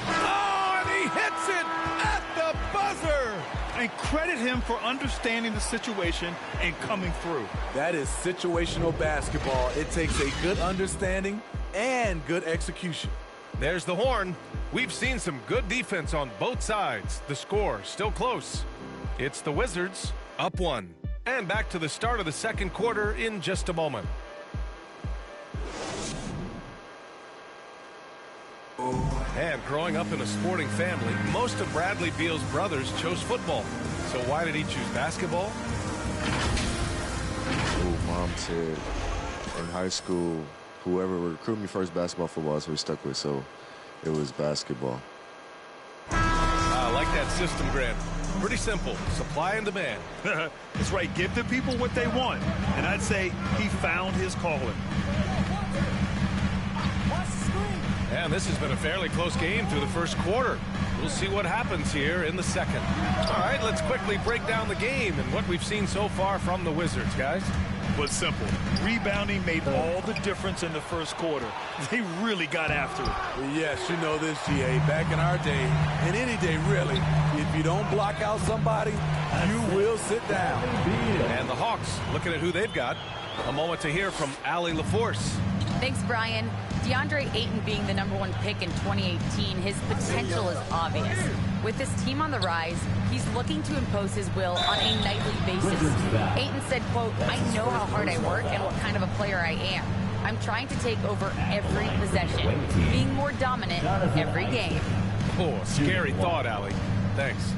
Oh, and he hits it at the buzzer. And credit him for understanding the situation and coming through. That is situational basketball. It takes a good understanding and good execution. There's the horn. We've seen some good defense on both sides. The score still close. It's the Wizards up 1. And back to the start of the second quarter in just a moment. And growing up in a sporting family, most of Bradley Beal's brothers chose football. So why did he choose basketball? Mom said in high school, whoever would recruit me first, basketball, football, is who we stuck with. So it was basketball. I like that system, Grant. Pretty simple. Supply and demand. That's right. Give the people what they want. And I'd say he found his calling. And this has been a fairly close game through the first quarter. We'll see what happens here in the second. All right, let's quickly break down the game and what we've seen so far from the Wizards, guys. But simple. Rebounding made all the difference in the first quarter. They really got after it. Yes, you know this, GA. Back in our day, and any day really, if you don't block out somebody, you will sit down. And the Hawks, looking at who they've got. A moment to hear from Allie LaForce. Thanks, Brian. DeAndre Ayton being the #1 pick in 2018, his potential is obvious. With this team on the rise, he's looking to impose his will on a nightly basis. Ayton said, quote, "I know how hard I work and what kind of a player I am. I'm trying to take over every possession, being more dominant every game." Oh, scary thought, Allie. Thanks.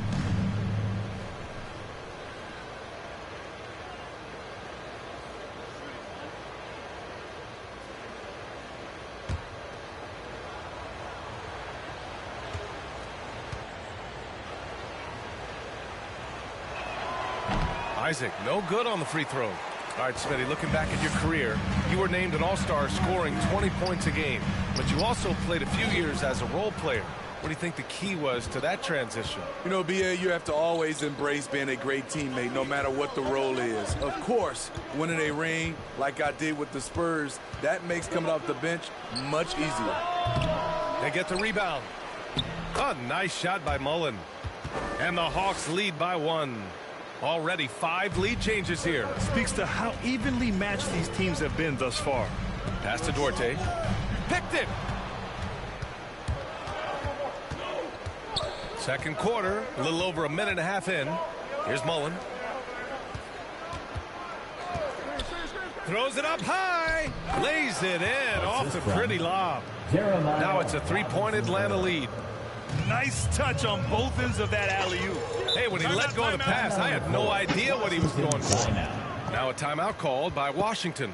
Isaac, no good on the free throw. All right, Smitty, looking back at your career, you were named an all-star scoring 20 points a game, but you also played a few years as a role player. What do you think the key was to that transition? You know, BA, you have to always embrace being a great teammate, no matter what the role is. Of course, winning a ring like I did with the Spurs, that makes coming off the bench much easier. They get the rebound. A nice shot by Mullen. And the Hawks lead by 1. Already 5 lead changes here. Speaks to how evenly matched these teams have been thus far. Pass to Duarte. Picked it. Second quarter, a little over a minute and a half in. Here's Mullen. Throws it up high. Lays it in off the pretty lob. Now it's a 3-point Atlanta lead. Nice touch on both ends of that alley-oop. Hey, when he let go of the pass, I had no idea what he was going for. Now a timeout called by Washington.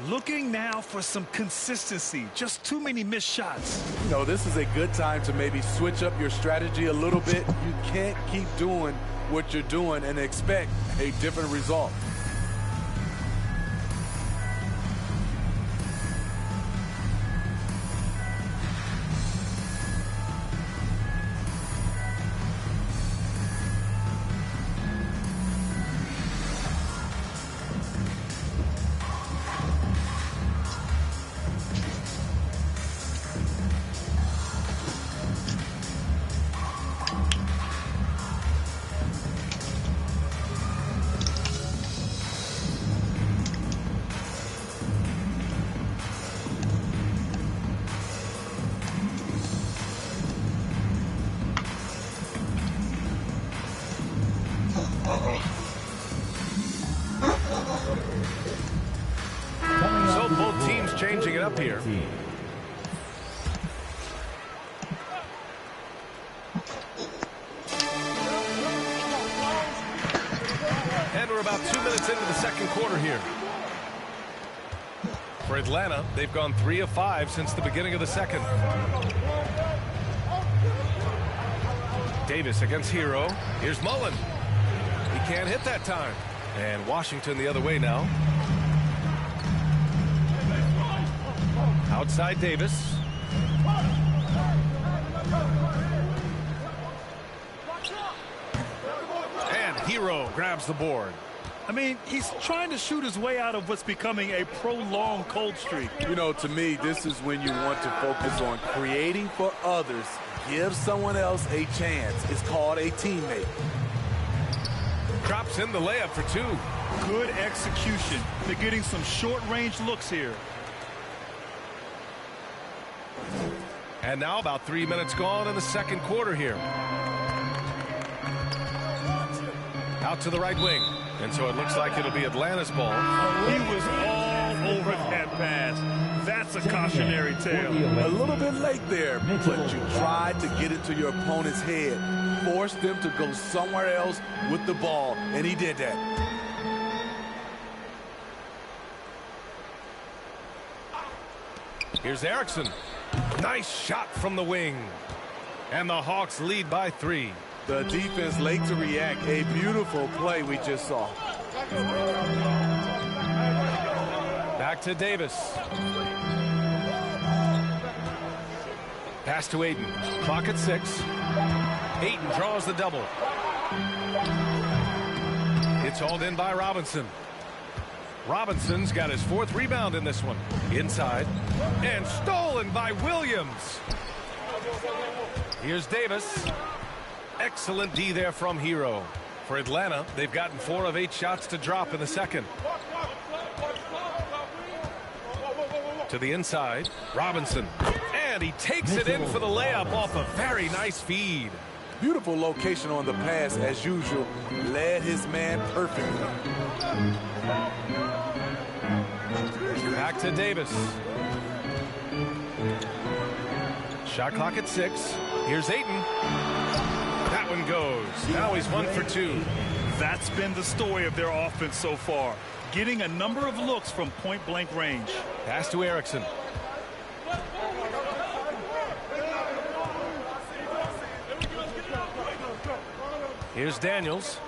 Looking now for some consistency. Just too many missed shots. You know, this is a good time to maybe switch up your strategy a little bit. You can't keep doing what you're doing and expect a different result. up here. And we're about 2 minutes into the second quarter here. For Atlanta, they've gone 3 of 5 since the beginning of the second. Davis against Hero. Here's Mullen. He can't hit that time. And Washington the other way now. Outside Davis. And Hero grabs the board. I mean, he's trying to shoot his way out of what's becoming a prolonged cold streak. You know, to me, this is when you want to focus on creating for others. Give someone else a chance. It's called a teammate. Drops in the layup for 2. Good execution. They're getting some short-range looks here. And now about 3 minutes gone in the second quarter here. Out to the right wing. And so it looks like it'll be Atlanta's ball. He was all over that pass. That's a cautionary tale. A little bit late there, but you tried to get into your opponent's head. Forced them to go somewhere else with the ball, and he did that. Here's Erickson. Nice shot from the wing. And the Hawks lead by 3. The defense late to react. A beautiful play we just saw. Back to Davis. Pass to Aiden. Clock at 6. Aiden draws the double. It's hauled in by Robinson. Robinson's got his 4th rebound in this one. Inside. And stolen by Williams. Here's Davis. Excellent D there from Hero. For Atlanta, they've gotten 4 of 8 shots to drop in the second. To the inside, Robinson. And he takes it in for the layup off a very nice feed. Beautiful location on the pass as usual. Led his man perfectly. Back to Davis. Shot clock at 6. Here's Ayton. That one goes. Now he's 1 for 2. That's been the story of their offense so far. Getting a number of looks from point-blank range. Pass to Erickson. Here's Daniels.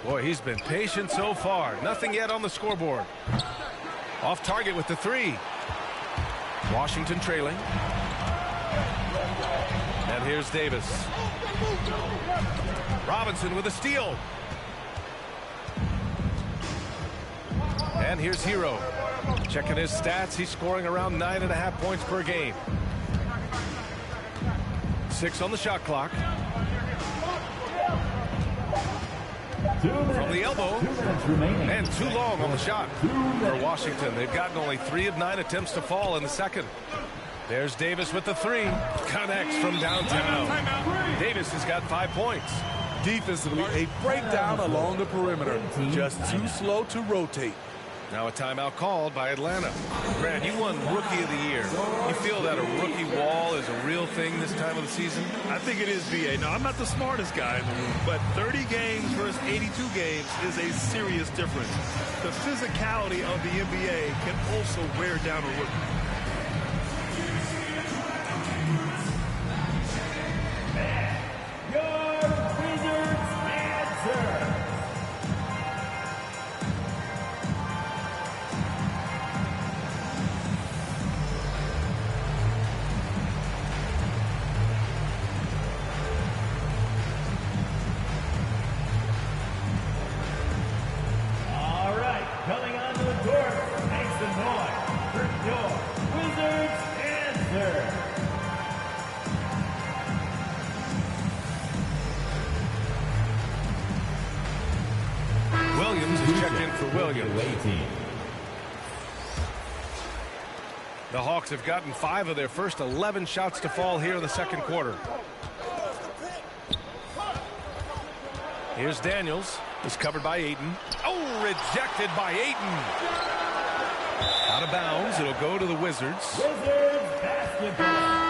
Boy, he's been patient so far. Nothing yet on the scoreboard. Off target with the 3. Washington trailing. And here's Davis. Robinson with a steal. And here's Hero. Checking his stats, he's scoring around 9.5 points per game. 6 on the shot clock. From the elbow. And too long on the shot for Washington. They've gotten only 3 of 9 attempts to fall in the second. There's Davis with the 3. Connects from downtown. Davis has got 5 points. Defensively, a breakdown along the perimeter. Just too slow to rotate. Now a timeout called by Atlanta. Grant, you won Rookie of the Year. You feel that a rookie wall is a real thing this time of the season? I think it is, B.A. Now, I'm not the smartest guy in the room, but 30 games versus 82 games is a serious difference. The physicality of the NBA can also wear down a rookie. The Hawks have gotten 5 of their first 11 shots to fall here in the second quarter. Here's Daniels. It's covered by Ayton. Oh, rejected by Ayton. Out of bounds. It'll go to the Wizards. Wizards basketball.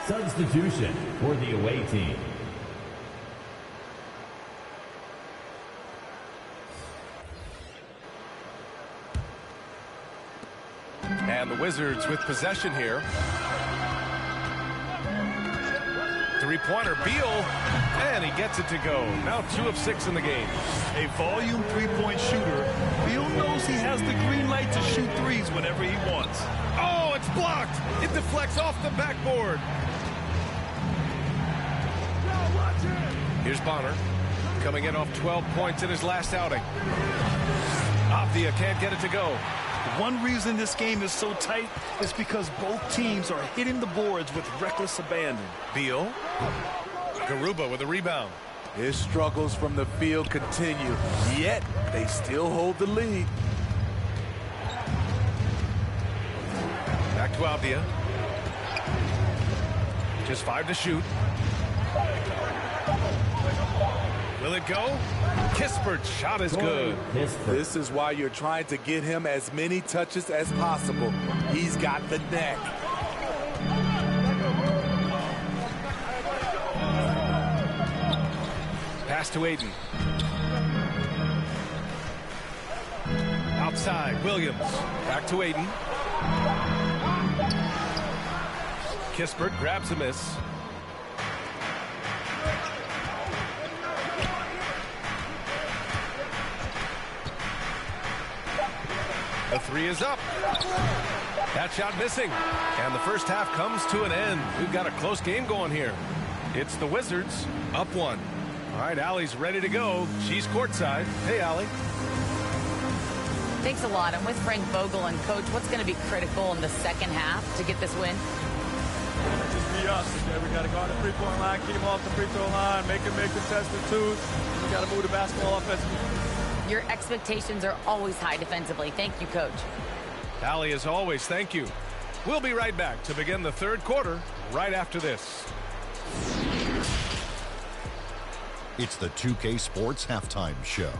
Substitution for the away team. And the Wizards with possession here. Three-pointer, Beal, and he gets it to go. Now 2 of 6 in the game. A volume three-point shooter. Beal knows he has the green light to shoot threes whenever he wants. Oh, it's blocked. It deflects off the backboard. Here's Bonner, coming in off 12 points in his last outing. Avdia can't get it to go. One reason this game is so tight is because both teams are hitting the boards with reckless abandon. Beal. Garuba with a rebound. His struggles from the field continue, yet they still hold the lead. Back to Avdia. Just 5 to shoot. Will it go? Kispert's shot is good. This is why you're trying to get him as many touches as possible. He's got the neck. Pass to Aiden. Outside, Williams. Back to Aiden. Kispert grabs a miss. The 3 is up. That shot missing. And the first half comes to an end. We've got a close game going here. It's the Wizards up 1. All right, Allie's ready to go. She's courtside. Hey, Allie. Thanks a lot. I'm with Frank Vogel. And, Coach, what's going to be critical in the second half to get this win? Just be us. We got to go on the three-point line, keep them off the free throw line, make them make contested twos. We got to move the basketball offensively. Your expectations are always high defensively. Thank you, Coach. Allie, as always, thank you. We'll be right back to begin the third quarter right after this. It's the 2K Sports Halftime Show.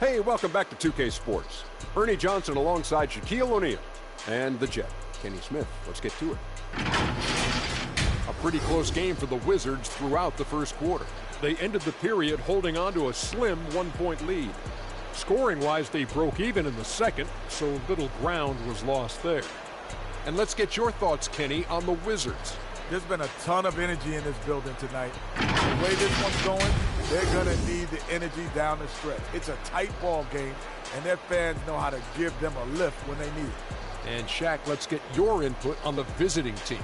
Hey, welcome back to 2K Sports. Ernie Johnson alongside Shaquille O'Neal and the Jet, Kenny Smith. Let's get to it. A pretty close game for the Wizards throughout the first quarter. They ended the period holding on to a slim 1-point lead. Scoring-wise, they broke even in the second, so little ground was lost there. And let's get your thoughts, Kenny, on the Wizards. There's been a ton of energy in this building tonight. The way this one's going, they're going to need the energy down the stretch. It's a tight ball game, and their fans know how to give them a lift when they need it. And Shaq, let's get your input on the visiting team.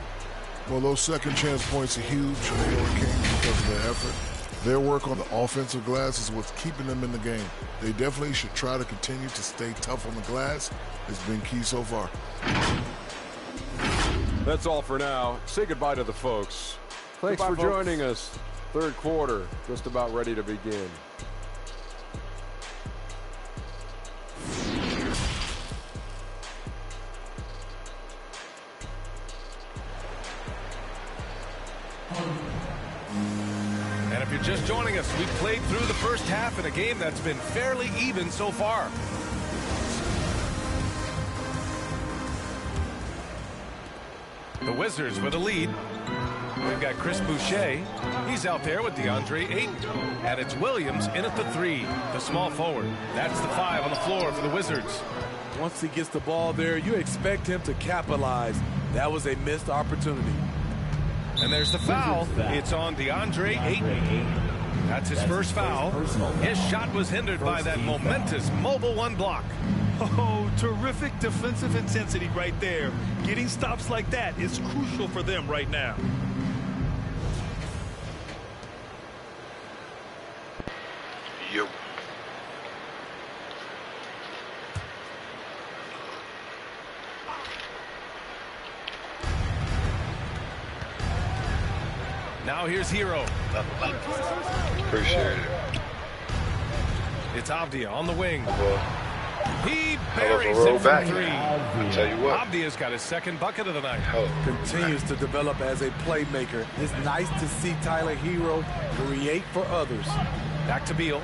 Well, those second chance points are huge, and they only came because of their effort. Their work on the offensive glass is what's keeping them in the game. They definitely should try to continue to stay tough on the glass. It's been key so far. That's all for now. Say goodbye to the folks. Thanks for joining us. Third quarter, just about ready to begin. And if you're just joining us, we've played through the first half in a game that's been fairly even so far. The Wizards with a lead. We've got Chris Boucher. He's out there with DeAndre Ayton. And it's Williams in at the 3, the small forward. That's the 5 on the floor for the Wizards. Once he gets the ball there, you expect him to capitalize. That was a missed opportunity. And there's the foul. It's on DeAndre Ayton. That's his first foul. His shot was hindered by that momentous mobile 1 block. Oh, terrific defensive intensity right there. Getting stops like that is crucial for them right now. Yo. Now here's Hero. Appreciate it. It's Avdia on the wing. He Hell of a buries roll it from back. 3. I tell you what. Avdia's got his second bucket of the night. Continues to develop as a playmaker. It's nice to see Tyler Hero create for others. Back to Beal.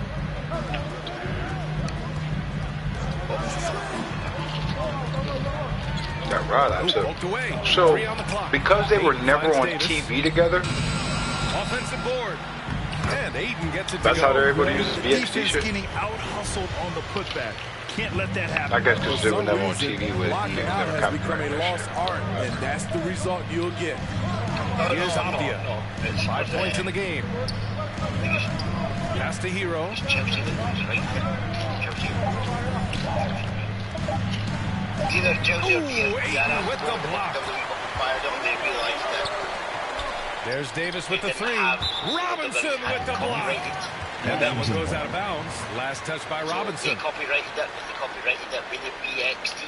Got right out too. Away. So, 3 on the clock. because they were Aiden never on finds Davis. TV together, Offensive board. And Aiden gets it that's to go. how they're able to use his VXT Defense shit. getting out-hustled on the putback. Can't let that happen. I guess because they were never on reason, TV with blocking niggas out never has become copyrighted a that lost shit. art, and that's the result you'll get. Here's Abdia. 5 points in the game. Pass to Hero. Aiden with the block. There's Davis with the 3. Robinson with the block. And that one goes out of bounds. Last touch by Robinson. They copyrighted it. They copyrighted it with the BXT.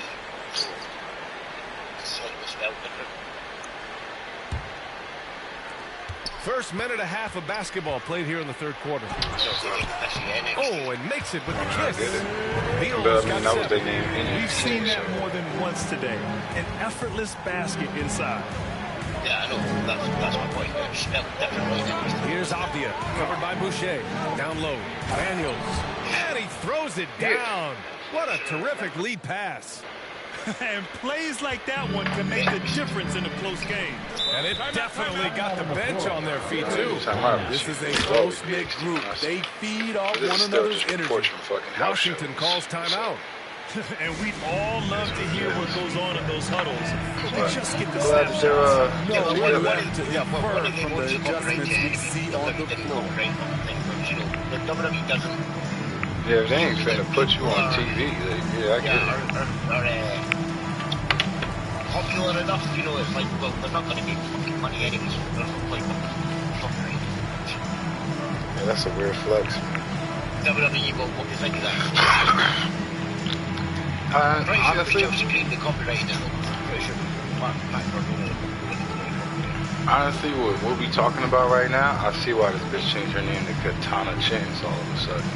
Slightly spelled different. First minute and a half of basketball played here in the third quarter. Oh, and makes it with the kiss. That was their name. We've seen that more than once today. An effortless basket inside. Yeah, I know. That's my point. Spelled differently. Here's Abdia, covered by Boucher. Down low, Daniels. And he throws it down. What a terrific lead pass. And plays like that one can make the difference in a close game. And it definitely got the bench on their feet, too. This is a close-knit group. They feed off one another's energy. Washington calls timeout. And we'd all love to hear what goes on in those huddles. But we just get the Glad that snapshots. No, we're left to infer from the adjustments we see on the floor. Yeah, if they ain't finna put you on TV, yeah, I get it. Popular enough, you know, it's like, well, they're not going to make fucking money anyways. They're not like fucking. Yeah, that's a weird flex. WWE, what do you think of that? Honestly, honestly, what we'll be talking about right now, I see why this bitch changed her name to Katana Chance all of a sudden.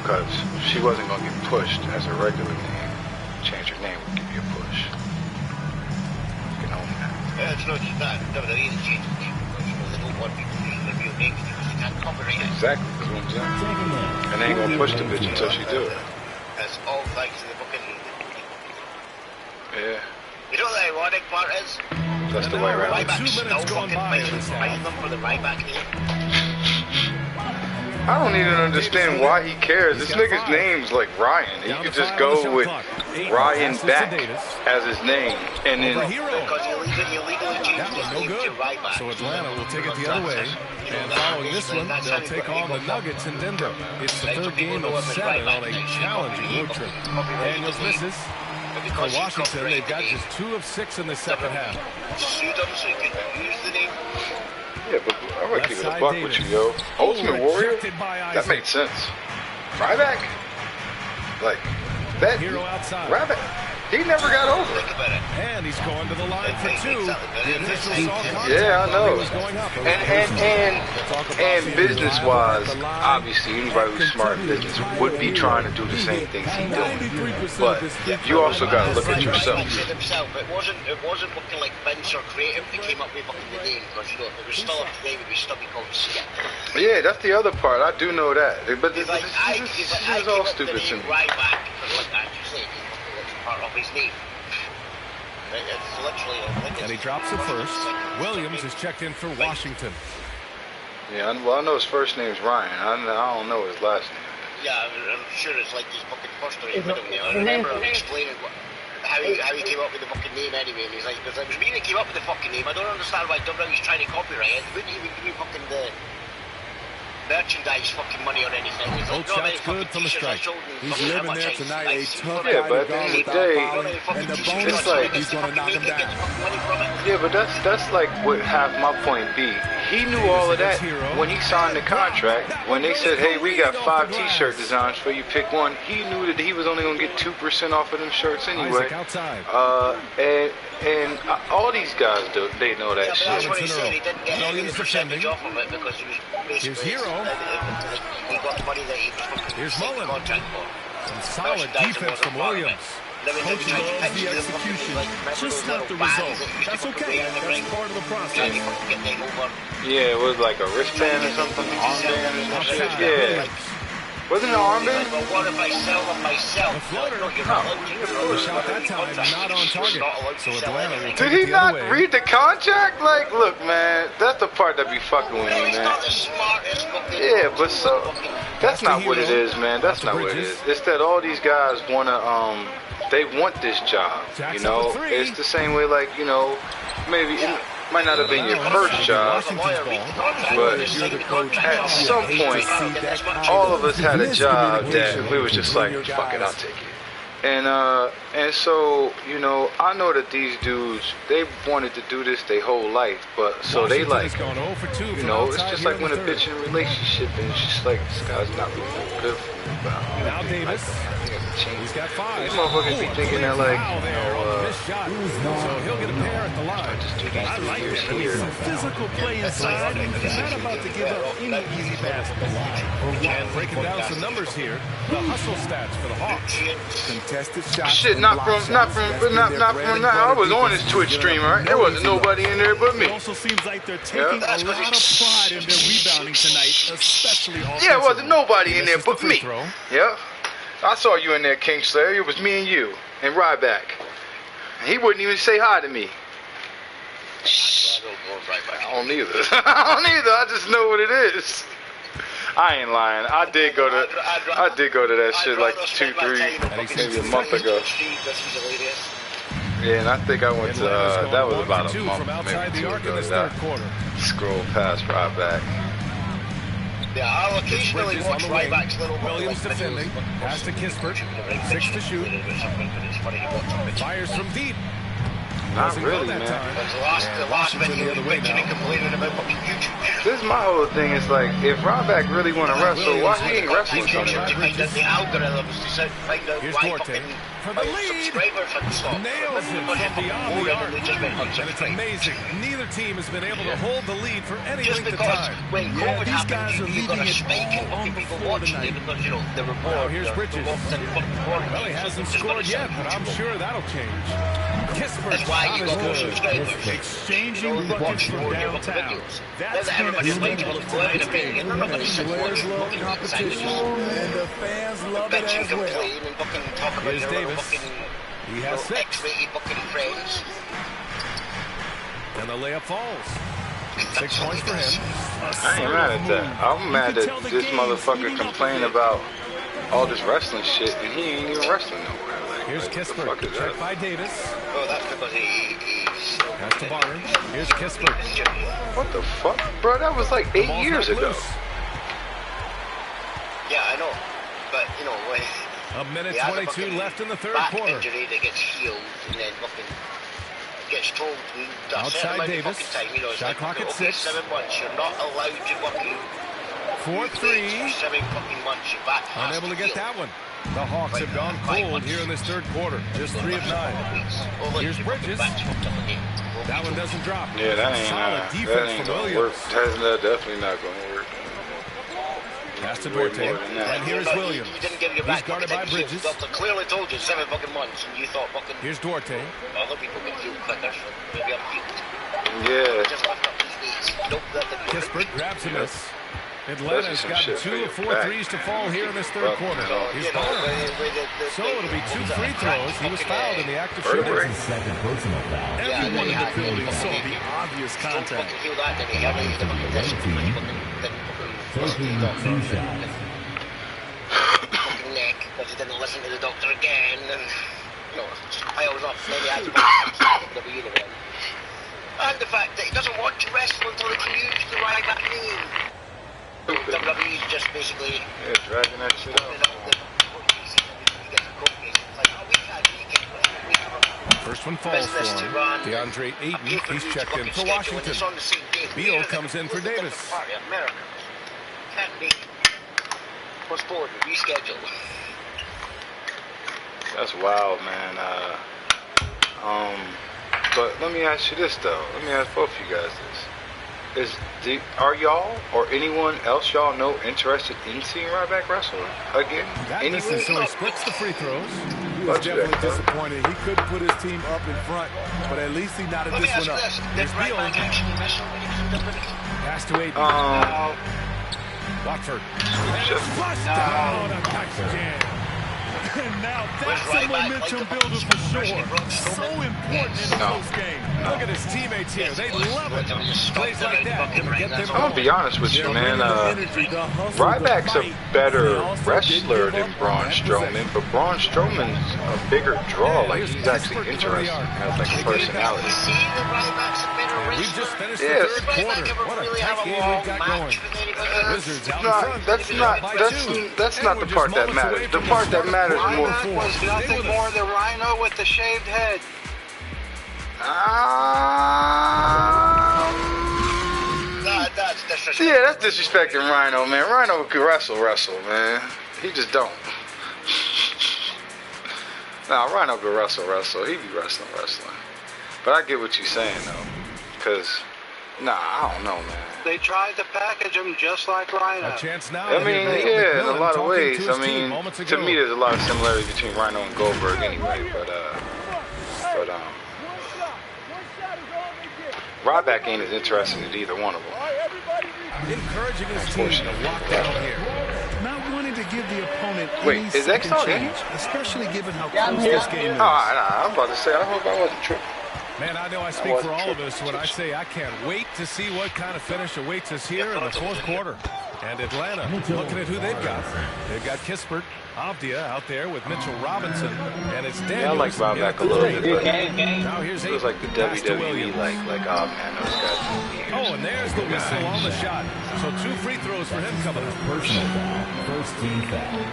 Because she wasn't going to get pushed as a regular name. Change her name would give you a push. You can own that. Yeah, it's not just that. WWE has changed the name because, you know, they don't want people to use their real name because they can't copyright it. Exactly, that's what I'm saying. And they ain't going to push the bitch until she do it. That's all thanks to the fucking... Yeah. You know what the ironic part is? That's the way around. Ryback's still fucking fighting them for the Ryback name. I don't even understand why he cares. This nigga's name's like Ryan. He could just go with Ryan back as his name, and then. Because he illegally changed his name to Ryback. So Atlanta will take it the other way. And following this one, they'll take on the Nuggets in Denver. It's the third game of 7 on a challenging road trip. Daniels misses. For Washington, they've got just 2 of 6 in the second half. Sued him so he could use the name. Yeah, but I'm gonna keep it a buck with you, yo. Ultimate Warrior? That made sense. Ryback? Like, that. Ryback, he never got over it. And he's going to the line for 2. The initial saw Yeah, I know. was going up. And business-wise, obviously, anybody who's smart in business would be trying to do the same things he's doing. But you also got to look at yourself. It wasn't fucking like Vince or Creative that came up with fucking the name, because, you know, if it was still up today, it would be still be called Skip. Yeah, that's the other part. I do know that. But this He's is all stupid to me. Ryback, because like I just say, it's part of his name. It's literally And he drops it first. Williams is checked in for Washington. Yeah, well, I know his first name's Ryan. I don't know his last name. Yeah, I'm sure it's like his fucking first or his middle name. I remember him explaining how he came up with the fucking name anyway, and he's like, because it was me that came up with the fucking name. I don't understand why WWE's trying to copyright it. They wouldn't even give me fucking the merchandise fucking money or anything. He's like, shot's good from the strike. He's living there tonight, a tough Yeah, guy but to at the guard end of the without day, fouling, and the bonus it's like he's going to knock him down. Yeah, but that's like what half my point be. He knew all of that when he signed the contract. When they said, "Hey, we got 5 T-shirt designs for you, pick one," he knew that he was only going to get 2% off of them shirts anyway. And all these guys do. They know that shit. That's what he said. He didn't get any percentage off of it because he was basically. Here's Hero. He got the money that he was fucking. Here's Mullen. Contract for. Some solid defense from Williams. Coach loves the execution, just not the result. That's okay. That's part of the process. Yeah, it was like a wristband or something, armband or some shit. Yeah. Wasn't it an armband? But what if I sell them myself? No, you're not allowed to. You're Shot that time, not on target. So Atlanta will Did take he it the other not way. read the contract? Like, look, man, that's the part that be fucking with me, He's man. not the smartest fucking. Yeah, but so that's not what it is, man. That's not what it is. It's that all these guys wanna they want this job. You know, it's the same way, like, you know, maybe it might not have been your first job, but at some point, all of us had a job that we was just like, fuck it, I'll take it. And so, you know, I know that these dudes, they wanted to do this their whole life, but so they like, you know, it's just like when a bitch in a relationship and it's just like, this guy's not really good for me, but Now Davis. He's got 5. these motherfuckers be thinking that like, you know, So he'll get a pair at the line. I like that. I mean, some physical play inside. He's not about to give up any easy basket. And breaking down some numbers here, the hustle stats for the Hawks. Contested shots. shit, not from, I was on this Twitch stream, right? There wasn't nobody in there but me. It also seems like they're taking a lot of pride in their rebounding tonight, especially offensively. Yeah, it wasn't nobody in there but me. Throw. Yeah. I saw you in there, Kingslayer. It was me and you and Ryback. And he wouldn't even say hi to me. I don't either. I don't either. I just know what it is. I ain't lying. I did go to that shit like 2, 3, maybe a month ago. Yeah, and I think I went to that was about a month, maybe 2 ago. That scroll past Ryback. Yeah, I'll occasionally watch Ryback's little Williams defending. Pass to Kispert. 6 to shoot. Fires from deep. Not really, man. The last video he bitching and complaining about fucking YouTube. This is my whole thing. Is like, if Ryback really want to wrestle, why he ain't wrestling so much? To find out the algorithms to find out why fucking subscribers had stopped. Nails it from beyond the arc. And it's amazing. Neither team has been able to hold the lead for any length of time. When COVID happened, you got a spike in fucking people watching it because, you know, they were bored. Here's Bridges. Well, he hasn't scored yet, but I'm sure that'll change. Kispert. That's why you got more subscribers. Exchanging buckets from downtown. That's everybody's like, well, if we're in a big, they're not going to sit Players love competition, and the fans love it as well. Here's Davis. He has 6. X-rated fucking friends. And the layup falls. 6 points for him. I ain't mad at that. I'm mad that this motherfucker complained about all this wrestling shit, and he ain't even wrestling nowhere. Like, here's Kispert. Checked by Davis. Oh, that's because he's... Pass to Barnes. Here's Kispert. What the fuck? Bro, that was like 8 years ago. Yeah, I know. But, you know, when... A minute 22 left in the third quarter. Injury that gets healed and then fucking gets told to outside Davis. Time, you know, shot like, clock at okay, 6. 7 months. You're not allowed to fucking 4-3. 7 fucking months. Your back has Unable to get heal. that one. The Hawks have gone cold here in this third quarter. Just 3 of 9. Here's Bridges. That one doesn't drop. Yeah, that Solid ain't defense from gonna work. Williams. That's definitely not gonna work. Pass to Duarte. And here's Williams. You didn't give your He's back guarded by Bridges. Doctor clearly told you 7 fucking months, and you thought fucking. Here's Duarte. Other people can heal quicker, so maybe I'm healed. Yeah. Just lift up these knees. Nope, that's the Kispert grabs a miss. Atlanta's got 2 of 4 threes to fall here in this third quarter. Here's Barnes. So it'll be 2 free throws. He was fouled in the act of shooting. Second personal foul. Everyone in the building saw the obvious contact. Taking 2 shots. Fucking neck, because he didn't listen to the doctor again, and you know, I was off. Maybe I had to be again. And the fact that he doesn't want to wrestle until he can use the right back name. WWE's just basically dragging that shit out. First one falls for him. DeAndre Ayton, he's checked in for Washington. Beal comes in for Davis. Can't be postponed, rescheduled. That's wild, man. But let me ask you this though. Let me ask both of you guys this. Are y'all or anyone else y'all know interested in seeing Ryback wrestle again? That misses, so he splits the free throws. He was definitely disappointed. He couldn't put his team up in front, but at least he knotted this one up. Here's Beal. Pass to Ayton. Watford. And it's flushed down. A nice jam. And now that's a momentum builder for sure. So important in a close game. Look at his teammates here. They love it. Plays like that. Get them I'm going to be honest with you, man. Ryback's a better wrestler than Braun Strowman, but Braun Strowman's a bigger draw. Like, he's actually interesting. Has like a personality. We just finished the third quarter. What a tight game we've got going. Wizards out in front. That's not the part that matters. The part that matters more. Was nothing more than Rhino with the shaved head. Yeah, that's disrespecting Rhino, man. Rhino could wrestle, man. He just don't. Nah, Rhino could wrestle. He be wrestling. But I get what you're saying, though. Because, I don't know, man. They tried to package him just like Rhino. A chance now. I mean, yeah, in a lot of ways. I mean, to me, there's a lot of similarities between Rhino and Goldberg anyway. But Ryback ain't as interesting as either one of them. Encouraging his team to lock down here. Not wanting to give the opponent Wait, is X on in? especially given how close this game is. I'm about to say, I hope I wasn't tripping. Man, I know I speak for all of us when I say I can't wait to see what kind of finish awaits us here in the fourth quarter. And Atlanta, looking at who they've got. They've got Kispert, Avdia out there with Mitchell Robinson, and it's Daniels. Yeah, I like Ryback a little bit, but now here's it was like the WWE, oh man, those guys. Oh, and there's the whistle on the shot. So 2 free throws for him coming up. Personal foul. First team foul.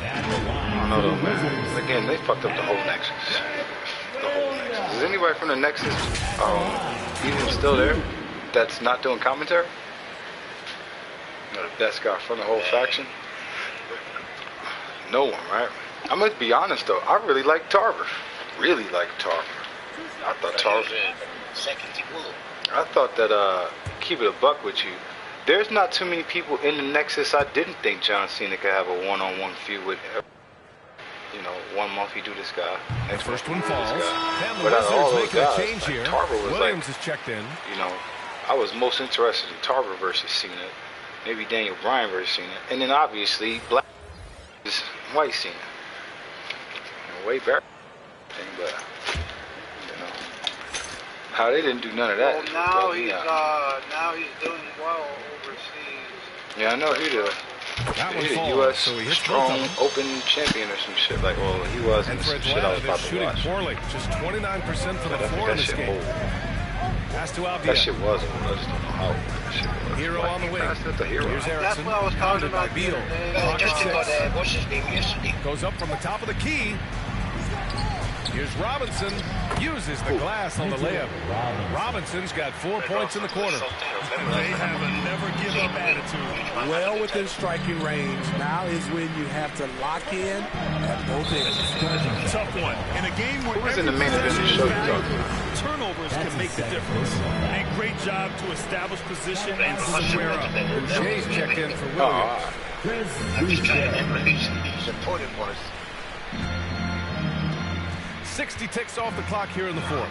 I don't know though, man. Again, they fucked up the whole Nexus. Is anybody from the Nexus even still there that's not doing commentary? You know, the best guy from the whole faction? No one, right? I'm going to be honest, though. I really like Tarver. I thought Tarver... I thought that, keep it a buck with you, there's not too many people in the Nexus I didn't think John Cena could have a one-on-one feud with. You know, 1 month you do this guy, next first one falls. But out of all those guys, like, Tarver was Williams is checked in. You know, I was most interested in Tarver versus Cena, maybe Daniel Bryan versus Cena, and then obviously Black is White Cena. Way better thing, but you know, how they didn't do none of that. Well, now he's doing well overseas. Yeah, I know he did. He's a U.S. strong open champion or some shit. Like, well, he was in some shit I was about to watch. Poorly. Just 29% for the floor in this game. Pass to Avdia. That shit was old. I just don't know how old that shit was. Hero on the wing. That's the hero. Here's That's Erickson. what I was talking about. Beal. What's his name yesterday? Goes up from the top of the key. Here's Robinson. Uses the glass on the layup. Robinson's got 4 points in the quarter. They have a never-give-up attitude. Well within striking range. Now is when you have to lock in at both ends. Tough one. In a game where who was in the main event of the show you talking about? Turnovers can make the difference. And great job to establish position and square up. Jay's checked in for Williams. I'm just trying to remember whose opponent was. 60 ticks off the clock here in the fourth.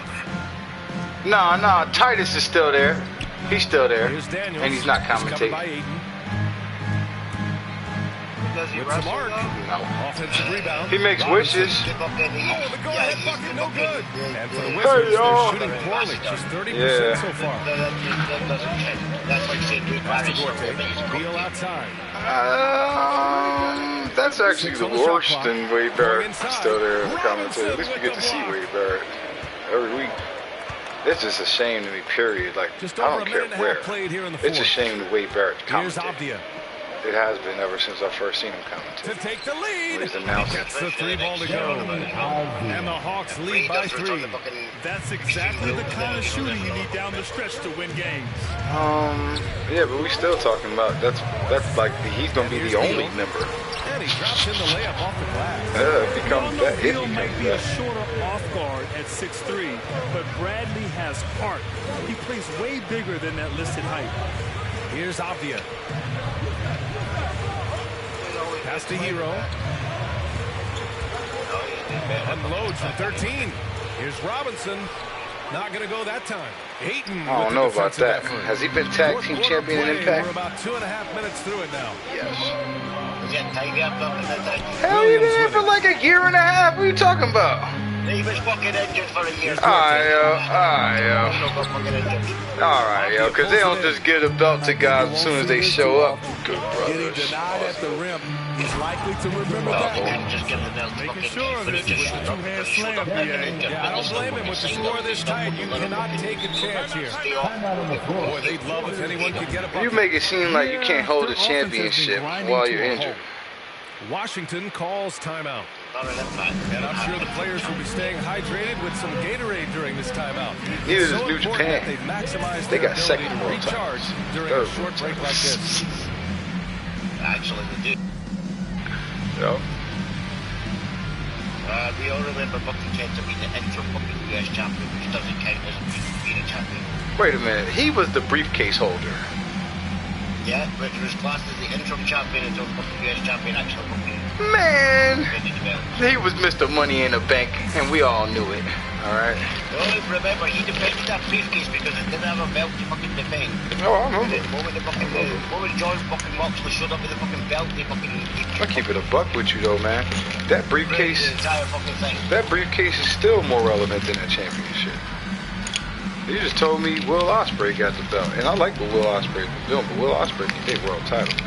Nah, Titus is still there. He's still there. Here's Daniels. And he's not commentating. Does he wrestle though? No. Offensive rebound. He makes wishes. Oh, the go-ahead bucket, no good. And for the Wizards, they're shooting poorly. Just 30% so far. That's like saying Beal outside. That's actually the worst than Wade Barrett still there in the commentary. At least we get to see Wade Barrett every week. It's just a shame to me, period. Like, I don't care where. It's a shame to Wade Barrett commentate. It has been ever since I first seen him commentate. To take the lead. He's announced Gets the 3-ball to go. And the Hawks lead by 3. That's exactly the kind of shooting you need down the stretch to win games. Yeah, but we still talking about that's like he's gonna be the only member. And he drops in the layup off the glass. Yeah, it becomes that. Beal might be a shorter off guard at 6'3", but Bradley has heart. He plays way bigger than that listed height. Here's Avdia. Pass to Hero. Unloads from 13. Here's Robinson. Not going to go that time. Ayton. I don't know about that. Has he been tag team champion in Impact? We're about 2.5 minutes through it now. Yes. Hell, Hell, he been in for like a year and a half. What are you talking about? He was fucking injured for a year. Alright, yo, because they don't just give a belt to guys as soon as they show up. Good Getting brothers. denied at the rim, he's likely to remember that. Just give the belt. Making sure that with the two-hand slam, BA. Yeah, I don't blame him. With the score this tight, you cannot take a chance here. Boy, they'd love if anyone could get a bucket. You make it seem like you can't hold a championship while you're injured. Washington calls timeout. And I'm sure the players will be staying hydrated with some Gatorade during this timeout. Neither does New Japan. They got second world recharge during a short break like this. Actually, they do. Yo. We all remember Bucky Kenta being the interim fucking US champion, which doesn't count as being a champion. Wait a minute. He was the briefcase holder. Yeah, which was classed as the interim champion until the fucking US champion actually fucking. Man, he was Mr. Money in the Bank, and we all knew it. All right. Oh, remember, he defended that briefcase because it didn't have a belt to fucking defend. Oh, I remember. The moment John fucking Moxley showed up with the fucking belt, they fucking. I'll keep it a buck with you though, man. That briefcase. The entire fucking thing. That briefcase is still more relevant than a championship. You just told me Will Ospreay got the belt, and I like what Will Ospreay was doing, but Will Ospreay can get world title.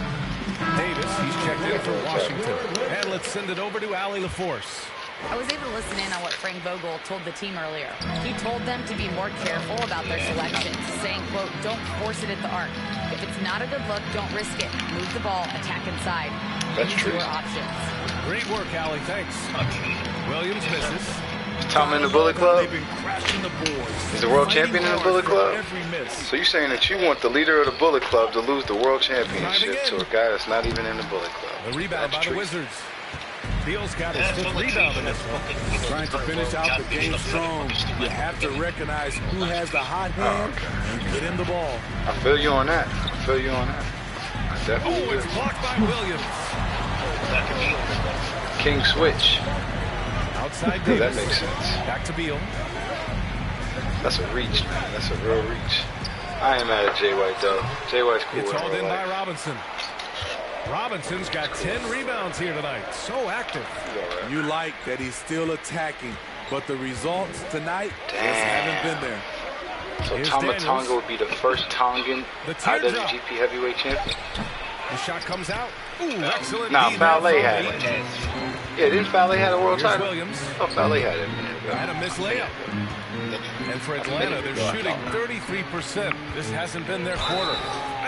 Davis, he's checked in for Washington. And let's send it over to Allie LaForce. I was able to listen in on what Frank Vogel told the team earlier. He told them to be more careful about their selections, saying, quote, don't force it at the arc. If it's not a good look, don't risk it. Move the ball, attack inside. That's Use true. your options. Great work, Allie. Thanks. Williams misses. Is Tom in the Bullet Club? He's the world champion in the Bullet Club? So you're saying that you want the leader of the Bullet Club to lose the world championship to a guy that's not even in the Bullet Club? The rebound by the Wizards. Beal's got his fifth rebound in this one. Trying to finish out the game strong, you have to recognize who has the hot hand and get him the ball. I feel you on that. I feel you on that. I definitely do. It's blocked by Williams. King switch. Outside Yeah, Davis. that makes sense. Back to Beal. That's a reach, man. That's a real reach. I ain't mad at Jay White, though. Jay White's cool. It's in hauled real in by life. Robinson. Robinson's got 10 rebounds here tonight. So active. You like that he's still attacking, but the results tonight just haven't been there. So Here's Tama Daniels. Tonga would be the first Tongan teardrop. IWGP Heavyweight Champion. The shot comes out. Ooh, excellent. Nah, D Fale there had from it. Williams. Yeah, didn't Fale have a world Here's title? Williams. Oh, Fale had it. And a missed layup. And for Atlanta, they're shooting 33%. This hasn't been their quarter.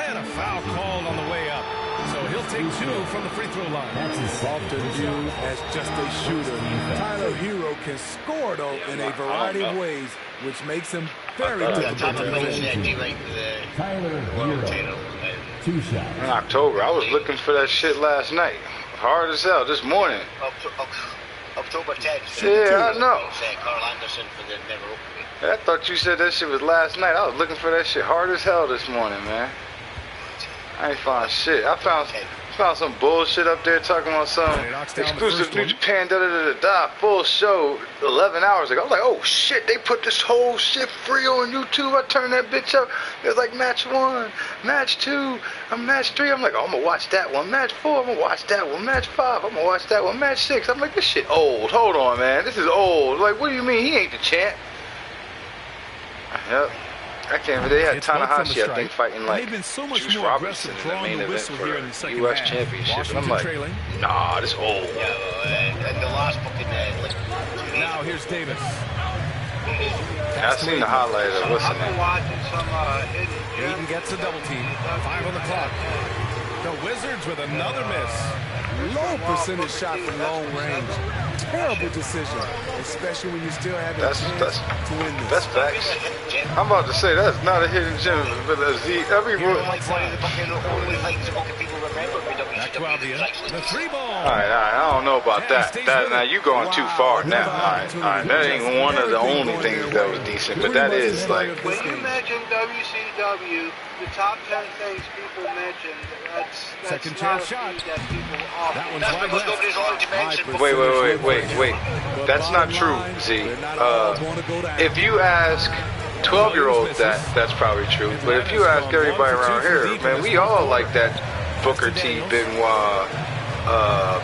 And a foul called on the way up. So he'll take 2 from the free throw line. Often viewed as just a shooter, Tyler Hero can score, though, in a variety of ways, which makes him very difficult to defend. Tyler Hero. 2 shots. In October, I was looking for that shit last night. Hard as hell this morning. October 10th. Yeah, I know. Carl Anderson for the never opening. I thought you said that shit was last night. I was looking for that shit hard as hell this morning, man. I ain't find shit. I found some bullshit up there talking about some exclusive New Japan da-da-da-da-da full show 11 hours ago. I was like, oh shit, they put this whole shit free on YouTube. I turned that bitch up. It was like match 1, match 2, match 3. I'm like, oh, I'm gonna watch that one. Match 4, I'm gonna watch that one. Match 5, I'm gonna watch that one. Match 6. I'm like, this shit old. Hold on, man. This is old. Like, what do you mean? He ain't the champ. Yep. I can't remember. They had Tanahashi, I think, fighting like Juice Robinson in the main event for U.S. Championship. And I'm like, nah, this old. And the last fucking Now here's Davis. I seen the highlight of what's the name. Eden gets a double team. 5 on the clock. The Wizards with another miss. Low percentage shot from long range. Terrible decision, especially when you still have a chance to win this. That's facts. I'm about to say that's not a hidden gem, but a Z. Every Back to Albion. The 3 ball. All right. I don't know about that. Now you going too far now. All right. That ain't one of the only things that was decent, but that is like. When you mention WCW, the top 10 things people mention, that's Second not chance a shot. feed that people often. That one's That's wide because left. nobody's allowed to mention. Wait. That's not true, Z. If you ask 12-year-olds that's probably true. But if you ask everybody around here, man, we all like that Booker T, Benoit,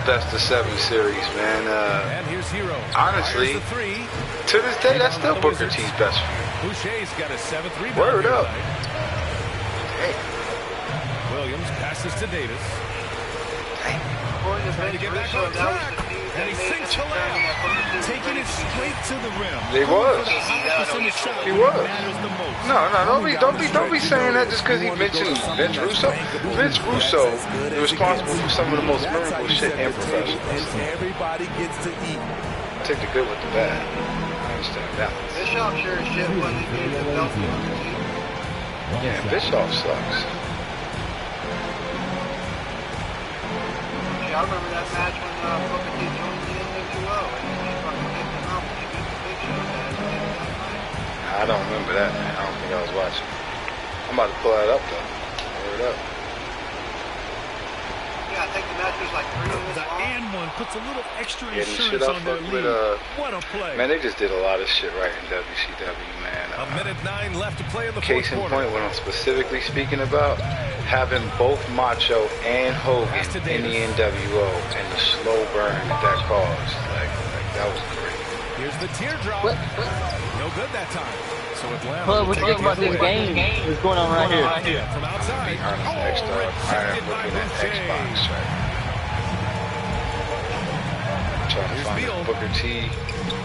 best of 7 series, man. And here's Hero. Honestly, to this day, that's still Booker T's best feud. Boucher's got a 7th rebound. Word up. Williams passes to Davis. Trying to get back on track. And he sinks the layup. Taking it straight to the rim. He was. He was. No, don't be saying that just because he mentioned Vince Russo. Vince Russo is responsible for some of the most memorable shit in professional wrestling. Everybody gets to eat. Take the good with the bad. I understand that. Bischoff sure as shit when he gave the belt to Booker T. Yeah, Bischoff sucks. I remember that match when Booker T joined the NWO and he fucking kicked him out when he beat the Big Show. I don't remember that, man. I don't think I was watching. I'm about to pull that up, though. Word up. Yeah, I think the match was like 3 minutes long. And one puts a little extra Getting shit insurance up on their with, lead. What a play. Man, they just did a lot of shit right in WCW, man. A minute 9 left to play in the Case fourth in quarter. point, what I'm specifically speaking about, having both Macho and Hogan in the NWO and the slow burn that caused. Like that was great. Here's the teardrop. No good that time. So Atlanta. Well, what do you think about this game? What's going on right here? From outside. Honest, I'm looking at Xbox, right? Trying to find Booker T.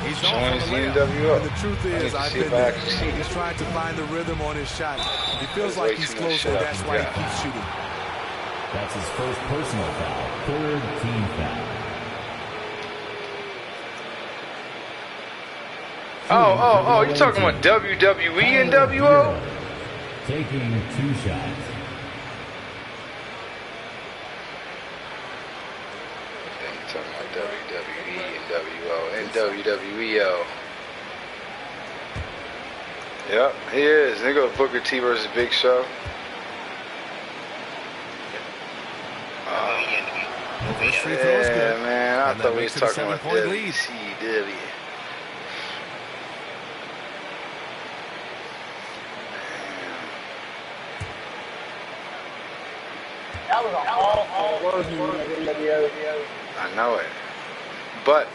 Joins the NWO. And the truth is, I've been there. He's trying to find the rhythm on his shot. He feels like he's closer. That's why he keeps shooting. That's his first personal foul. 3rd team foul. Oh, you talking about WWE NWO? Taking 2 shots. Talking about WWE, NWO, and WWEO. Yep, he is. They go Booker T versus Big Show. Yeah, man, I thought we was talking about WCW. That was all working. I know it. But,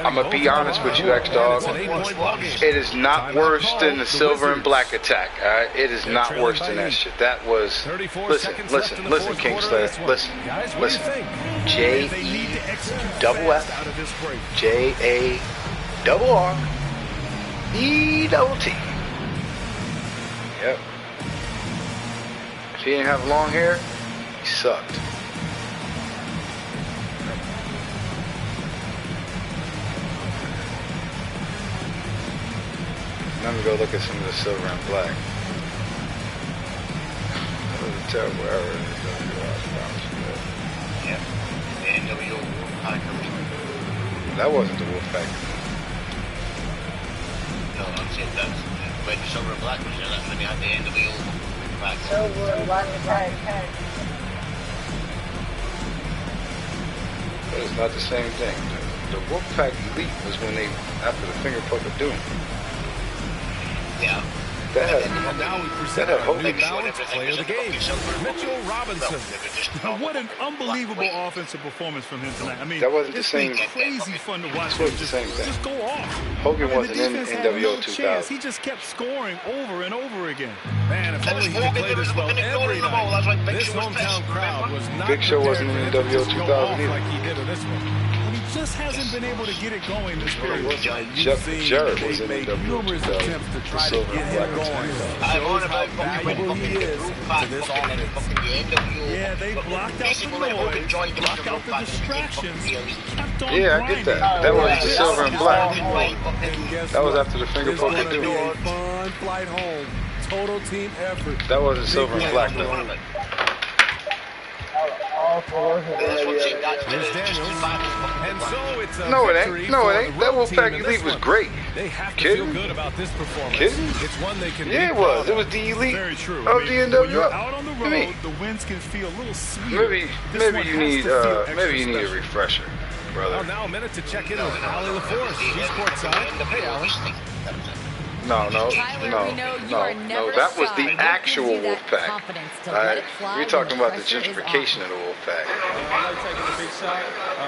I'm going to be honest with you, X-Dog. It is not worse than the Silver and Black attack, all right? It is not worse than that shit. That was, listen, Kingslayer, listen. J-A-R-R-E-T. Yep. If he didn't have long hair, he sucked. Let me go look at some of the Silver and Black. That was a terrible error in the Yeah. The NWO Wolfpack. That wasn't the Wolfpack. No, I'm saying that's when Silver and Black was there. That's when they had the NWO Wolfpack. Silver and Black attack. But it's not the same thing. The Wolfpack Elite was when they, after the Finger Poke of Doom. Yeah. And now we present our new balanced player of the game, Mitchell Robinson. What an unbelievable offensive performance from him tonight. I mean, that wasn't the it's same. been crazy fun to watch This him wasn't the same thing. just go off. Hogan wasn't the in defense had NWO no 2000. chance. He just kept scoring over and over again. Man, if only he could play this well every night. This hometown crowd was not Big Show wasn't in NWO 2000 either. like he did in this one. Just hasn't been able to get it going this period. Jared was in NWO numerous attempts to try to get him going. Shows how valuable he is to this offense. Yeah, they blocked out the noise, blocked out the distractions, kept on Yeah, I get that. That was the Silver and Black. That was after the Finger Poke of Doom. A fun flight home. Total team effort. That wasn't Silver and Black though. Here's Daniels. And so it's a No, it victory ain't. No, for it the ain't. That road team Wolfpack in Elite this was one. great. They have to Kidding feel me? good about this performance. Kidding me? It's one they can Yeah, be it proud was. It of. was the Elite Very true. of the When NWO. you're out on the What do you mean? road, the wins can feel a little sweeter. Maybe This one you has need to feel extra maybe you need a special. refresher, brother. Well, now a minute to check in with Allie LaForce. She's courtside. Hey, Allie. No. That was the actual Wolfpack. All right, we're talking about the gentrification of the Wolfpack. I like taking a big shot.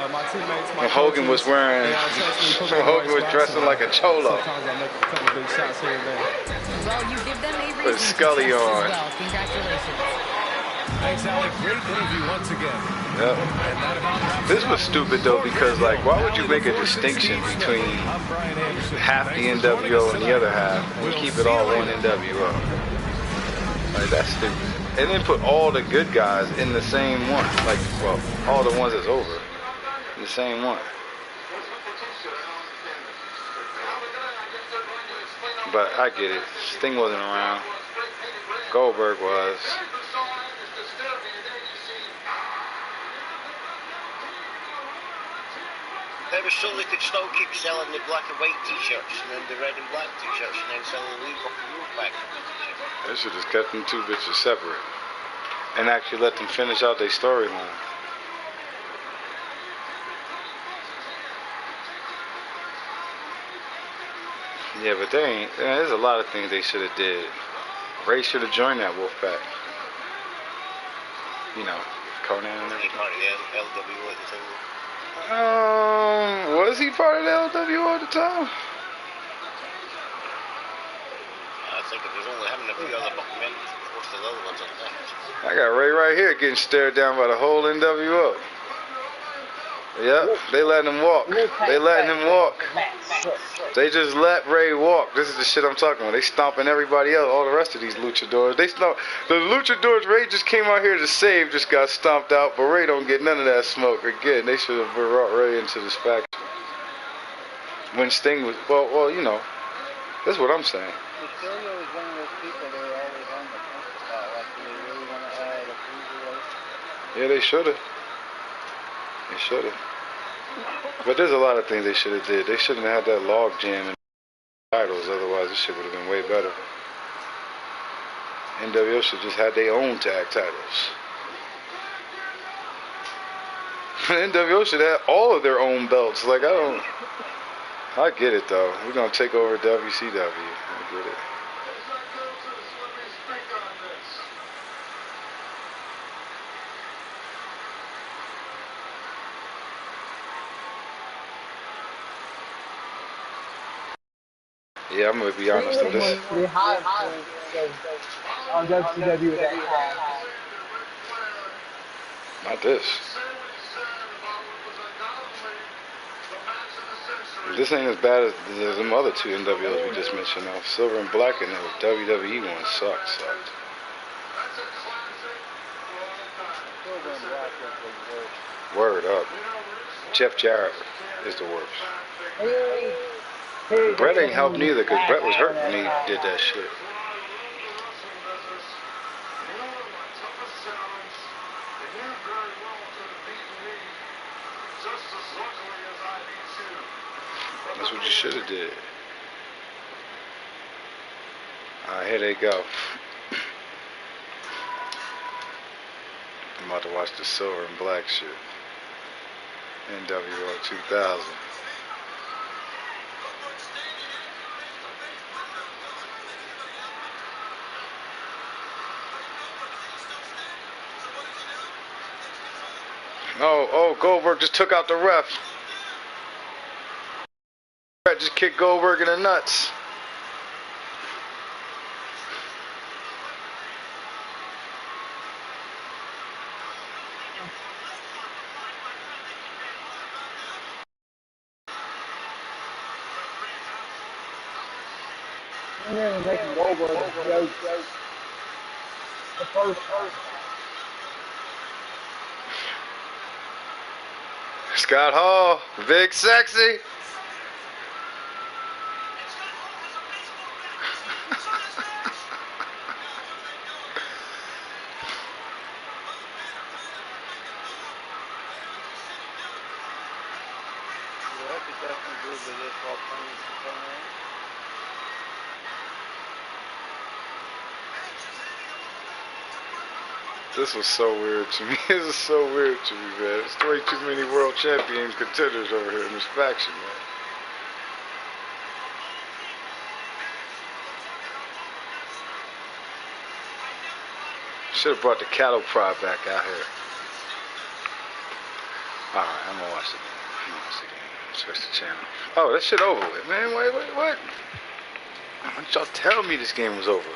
My teammates, my When Hogan was coaches, wearing, they all trust me, put me when in the Hogan right was spots, dressing and, like a cholo. Sometimes I make a couple big shots here and there. Well, you give them a With reason to Scully trust on. as well. Congratulations. Thanks, Allie. Great interview once again. Yep. This was stupid though, because like, why would you make a distinction between half the NWO and the other half and keep it all one NWO? Like, that's stupid. And then put all the good guys in the same one. Like, well, all the ones that's over in the same one. But I get it. Sting wasn't around. Goldberg was. It was so they could still keep selling the black and white t-shirts and then the red and black t-shirts and then selling the Wolfpack t-shirts. They should just kept them two bitches separate and actually let them finish out their storyline. Yeah, but they ain't. There's a lot of things they should have did. Ray should have joined that Wolfpack. You know, Conan and everything. Part of the LWO at the time. Was he part of the LWO at the time? I think it was only him and a few other men. Most of the other ones on that. I got Ray right here getting stared down by the whole NWO. Yep, they letting him walk. They letting him walk. They just let Ray walk. This is the shit I'm talking about. They stomping everybody else, all the rest of these luchadors. They stomp. The luchadors Ray just came out here to save just got stomped out, but Ray don't get none of that smoke again. They should have brought Ray into this faction. When Sting was, well, you know, that's what I'm saying. Mysterio was one of those people that were always on the fence about, like, do they really want to add a cruiserweight? Yeah, they should have. They should have. But there's a lot of things they should have did. They shouldn't have had that log jam in titles. Otherwise, this shit would have been way better. NWO should just had their own tag titles. NWO should have all of their own belts. Like, I get it though. We're gonna take over WCW. I get it. Yeah, I'm gonna be honest though. This on WCW at that time. not this. This ain't as bad as them other two NWOs we just mentioned. Silver and Black and the WWE one sucked. Word up. Jeff Jarrett is the worst. Brett ain't helped neither because Brett was hurt when he did that shit. That's what you should have did. Alright, here they go. I'm about to watch the Silver and Black shit. NWO 2000. Oh, Goldberg just took out the ref. Brett just kicked Goldberg in the nuts. And then making Goldberg a joke. The first time. Scott Hall, Big Sexy. This was so weird to me. This is so weird to me, man. There's way too many world champion contenders over here in this faction, man. Should have brought the cattle prod back out here. Alright, I'm gonna watch the game. I'm gonna watch the game. Switch the channel. Oh, that shit over with, man. Wait, what? Why don't y'all tell me this game was over?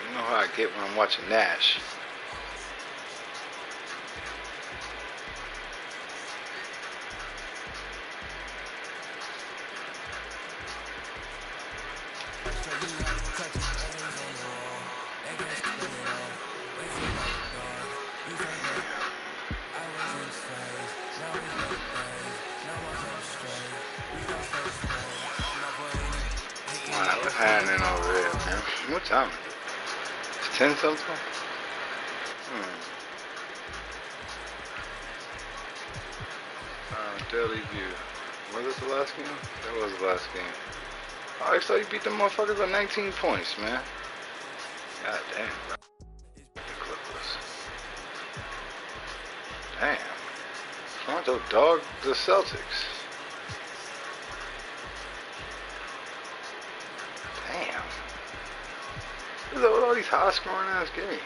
You know how I get when I'm watching Nash. Alright, what's happening over here, man? What time is it? It's 10 something? Daily View. Was this the last game? That was the last game. Oh, I saw you beat them motherfuckers by 19 points, man. God damn, bro. The Clippers. Damn. Toronto dogged the Celtics. Damn. What's up with all these high-scoring ass games?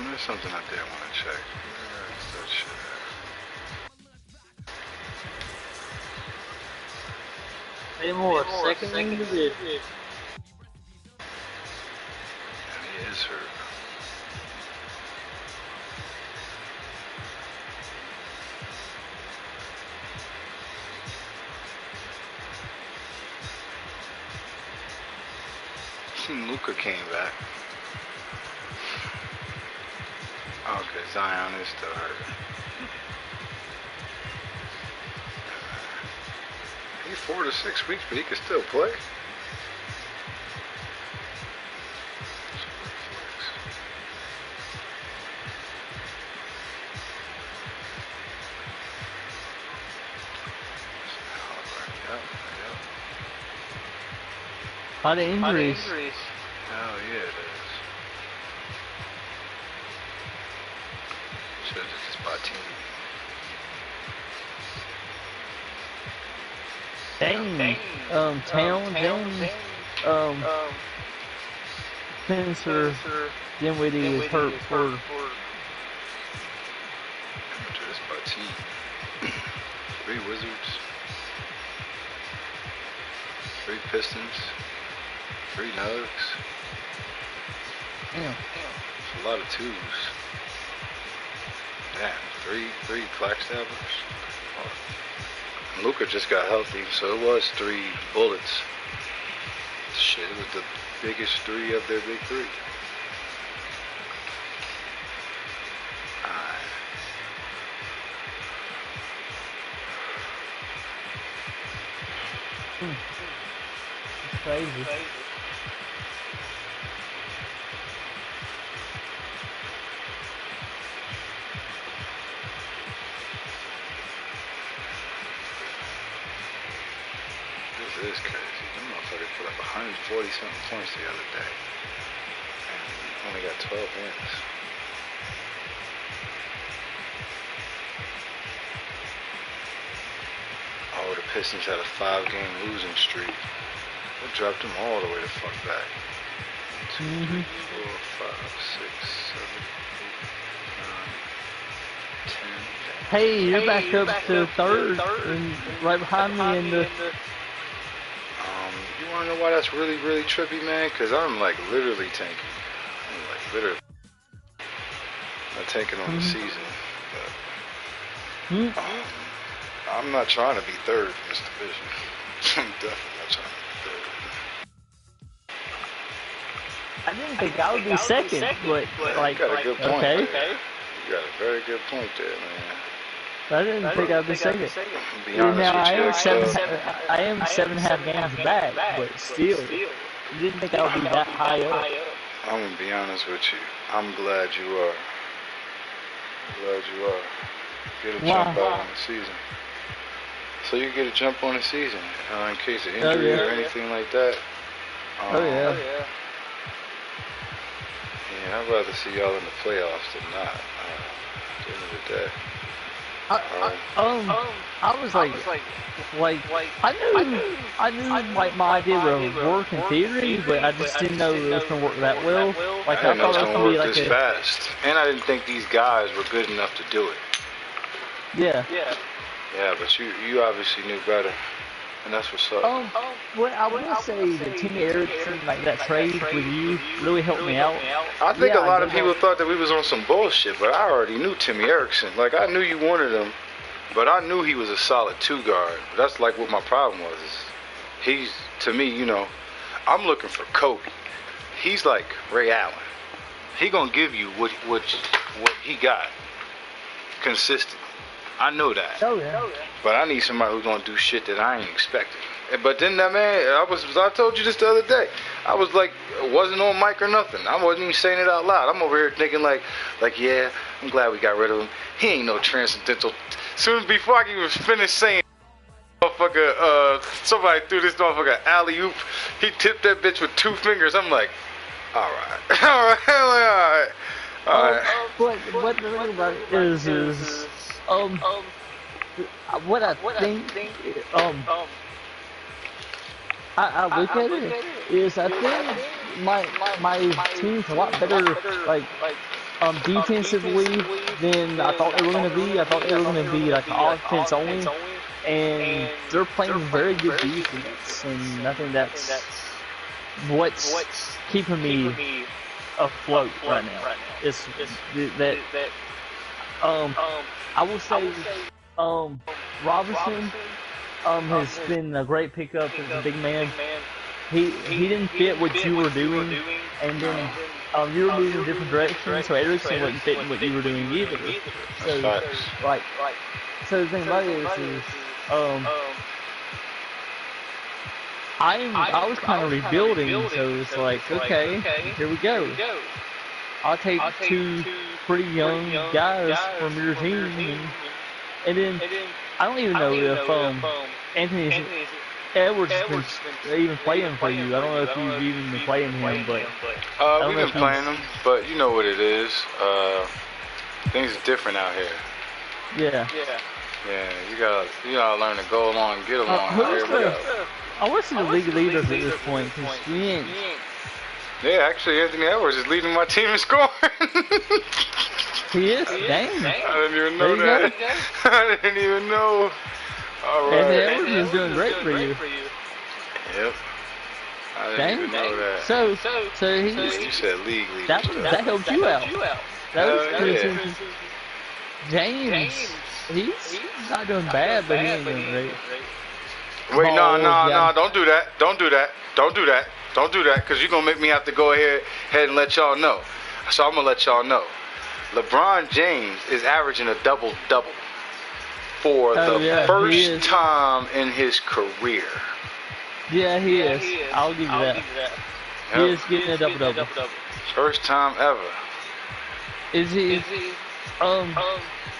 There's something out there I want to check. Where's that shit at? Any more second division. And he is hurt. Luka came back. Okay, Zion is still hurt. He's 4 to 6 weeks, but he can still play. A lot of injuries. Hell yeah, it is. Should have just bought team. Town, Spencer Dinwiddie is hurt for. Just bought team. 3 Wizards. 3 Pistons. 3 Nugs. Damn. It's a lot of 2s. Damn, 3 Flagstaffers. Oh. Luka just got healthy, so it was 3 bullets. Shit, it was the biggest 3 of their big 3. Alright. It's crazy. This is crazy. Them motherfuckers put up 140 something points the other day. And only got 12 wins. Oh, the Pistons had a 5-game losing streak. They dropped them all the way the fuck back. 1, 2, 3, 4, 5, 6, 7, 8, 9, 10. Hey, you're back up to third, and right behind me in the. You wanna know why that's really, really trippy, man? Cause I'm like literally tanking. I'm like literally not tanking on the season, but I'm not trying to be third in this division. I'm definitely not trying to be third. I didn't think I would be second, but like, You got a good point okay. there. You got a very good point there, man. I didn't think I'd be second. To be honest Now with I you, am 7.5 games back, but still, didn't think I would be that high up. I'm gonna be honest with you. I'm glad you are. Glad you are. Get a jump out on the season. So you get a jump on the season in case of injury or anything like that. Yeah, I'd rather see y'all in the playoffs than not. At the end of the day. I was like, I knew like my idea would work in theory, but I just didn't know it was gonna work that well. Like I thought it was gonna be like this fast, and I didn't think these guys were good enough to do it. Yeah, but you obviously knew better, and that's what's up. Well, I will say that Timmy Erickson, like that trade with you, really helped me out. I think a lot of people thought that we was on some bullshit, but I already knew Timmy Erickson. Like, I knew you wanted him, but I knew he was a solid 2-guard. That's like what my problem was. He's, to me, you know, I'm looking for Kobe. He's like Ray Allen. He gonna give you what he got. Consistent. I know that. But I need somebody who's gonna do shit that I ain't expecting. But then that man, I told you this the other day. I was like, wasn't on mic or nothing. I wasn't even saying it out loud. I'm over here thinking like, yeah, I'm glad we got rid of him. He ain't no transcendental. Soon before I can even finish saying, motherfucker, somebody threw this motherfucker alley oop. He tipped that bitch with 2 fingers. I'm like, all right. But the thing about it is what I think, I look at it is I think my team's a lot better, like, defensively than I thought they were going to be. I thought they were going to be like offense only, and they're playing very good defense, and I think that's what's keeping me afloat right now. It's that I will say Robinson has been a great pickup as a big man. He didn't fit what you were doing, and then you were moving in different directions, so Erickson wasn't fitting what you were doing either. So so the thing about it is I was kind of rebuilding, so it's like, okay, here we go. I'll take 2 pretty young guys from your team, and then I don't even know if Anthony Edwards has been even playing for you. I don't know if you've even been playing him, but we've been playing him. But you know what it is. Things are different out here. Yeah, you gotta learn to go along and get along. I want to see the league leaders at this point, because we ain't. Yeah, actually, Anthony Edwards is leading my team in scoring. He is? Dang. I didn't even know that. I didn't even know. All right. Anthony Edwards is doing great for you. Yep. I didn't even know that. So he's. You said league leaders. That helped you out. That was good. James, he's not doing bad, but he ain't doing great. Wait, no, don't do that. Don't do that, because you're going to make me have to go ahead and let y'all know. So I'm going to let y'all know. LeBron James is averaging a double-double for the first time in his career. Yeah, he is. I'll give you that. He is getting a double-double. First time ever. Is he?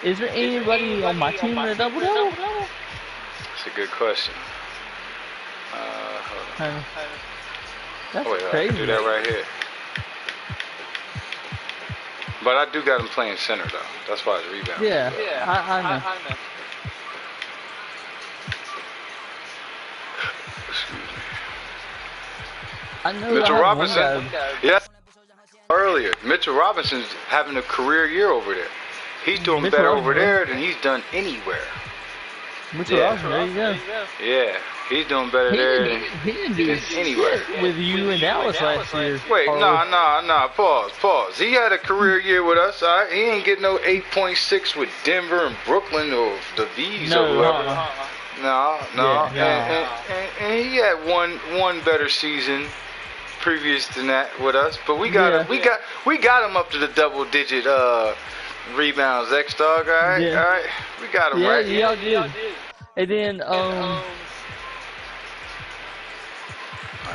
Is there anybody on my team in a double-double? That's a good question. Hold on. That's wait, crazy. I can do that right here. But I do got him playing center, though. That's why it's rebound. Yeah, I know. Excuse me. I know. Mitchell Robinson. Yes. Earlier, Mitchell Robinson's having a career year over there. He's doing better over there than he's done anywhere. Mitchell Robinson, there you go. Yeah. He's doing better there than anywhere. With you in Dallas last year. Wait, nah. Pause. He had a career year with us. All right? He ain't getting no 8.6 with Denver and Brooklyn or the V's or whoever. No. And he had one better season previous to that with us. But we got him up to the double-digit rebounds. X-Dog. All right. We got him right. Yeah, y'all did. And then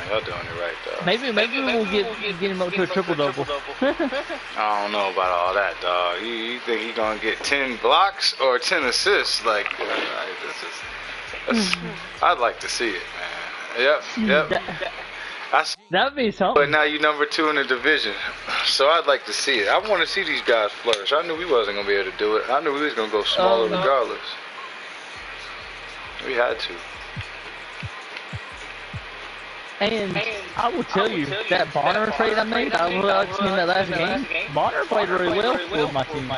y'all doing it right though. Maybe we'll get him up to a triple-double. I don't know about all that, dog. You think he gonna get 10 blocks or 10 assists? Like, I'd like to see it, man. Yep. That'd be something. But now you number 2 in the division, so I'd like to see it. I want to see these guys flourish. I knew we wasn't gonna be able to do it. I knew we was gonna go smaller regardless. We had to. And I will tell you, that Bonner trade I made, I was in that last game. Bonner played really well for my team.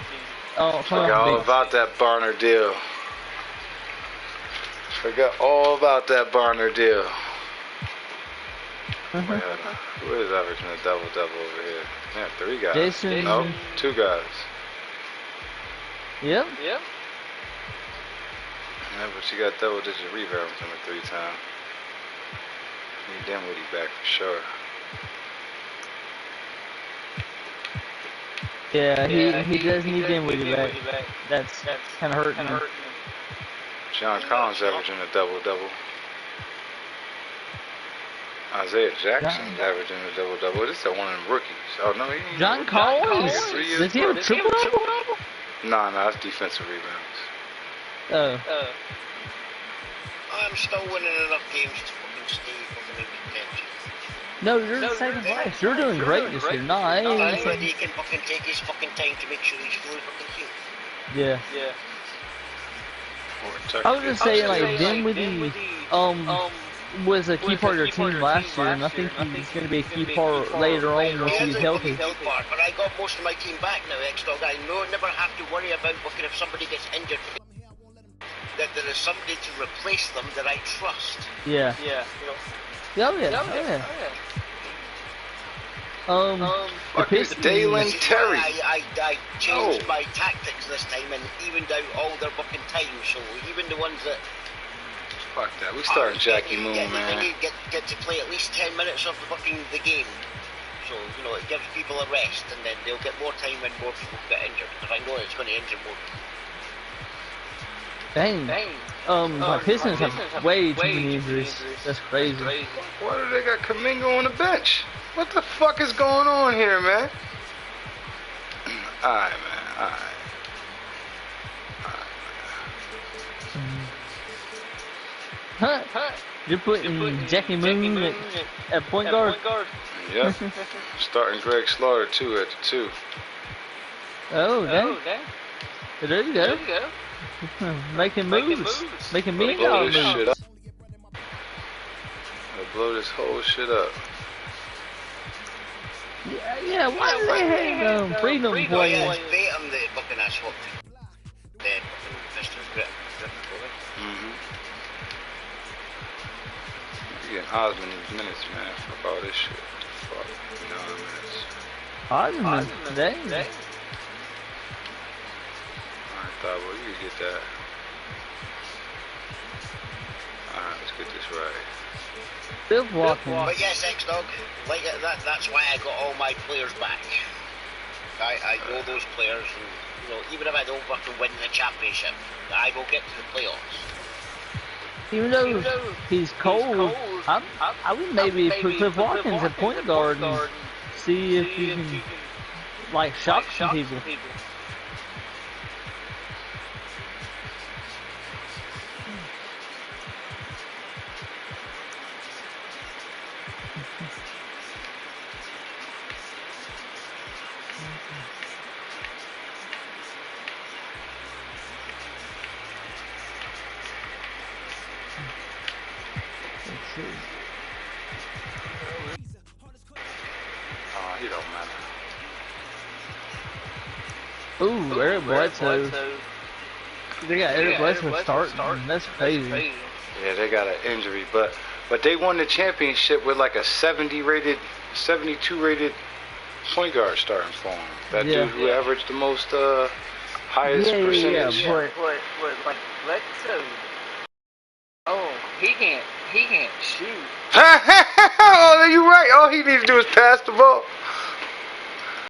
Forgot all about that Bonner deal. Who is averaging a double-double over here? Yeah, 3 guys. Jason. No, 2 guys. Yep. Yeah, but she got double-digit rebounds on the 3 times. Need Dinwiddie back for sure. Yeah, he does need Dinwiddie back. That's kind of hurting him. John Collins averaging a double-double. Isaiah Jackson's averaging a double-double. This is one of them rookies. Oh, no, he ain't. John Collins? Does he have a triple-double? Nah, that's defensive rebounds. I'm still winning enough games to fucking stay fucking in contention. No, you're the same as last. You're doing great this year. No, I ain't. Anybody can fucking take his fucking time to make sure he's fully fucking healed. Yeah. I was just saying, like, Dinwiddie was a key part of your team last year, and I think he's going to be a key part later on once he's healthy. But I got most of my team back now, X-Dog. I never have to worry about fucking if somebody gets injured. That there is somebody to replace them that I trust. Yeah. You Oh, know? yeah. The Pistons. Dalen Terry. I changed my tactics this time and evened out all their fucking time. So even the ones that. Fuck that. We starting Jackie Moon, man. They get to play at least 10 minutes of the game. So it gives people a rest, and then they'll get more time when more people get injured. Because I know it's going to injure more people. Dang. My Pistons have way too many injuries. That's crazy. Why do they got Kuminga on the bench? What the fuck is going on here, man? Alright, man. Alright. Huh? You're putting Jackie Moon at point guard? Yep. Starting Greg Slaughter, too, at the 2. Oh, dang. There you go. Making moves. Making million-dollar moves. I'll blow this whole shit up. Yeah, why do they have freedom playing? Verbatim, the fucking asshole. Then Pistons grip. You're getting Osmond these minutes, man. Fuck all this shit. Fuck, 9 minutes. Osmond, dang. Alright, Thabo, you can get that. Alright, let's get this right. Still walking. But yes, X-Dog, like that's why I got all my players back. I know those players, and even if I don't fucking win the championship, I will get to the playoffs. Even though he's cold, I would maybe put Cliff Watkins at point guard and see if you can, like, shock some people. He don't matter. Ooh, Eric Bledsoe. They got Eric Bledsoe starting. That's crazy. Yeah, they got an injury, but they won the championship with like a 72 rated point guard starting for him. That dude who averaged the most highest percentage. But like, let's tell you. Oh, he can't shoot. Oh, you're right. All he needs to do is pass the ball.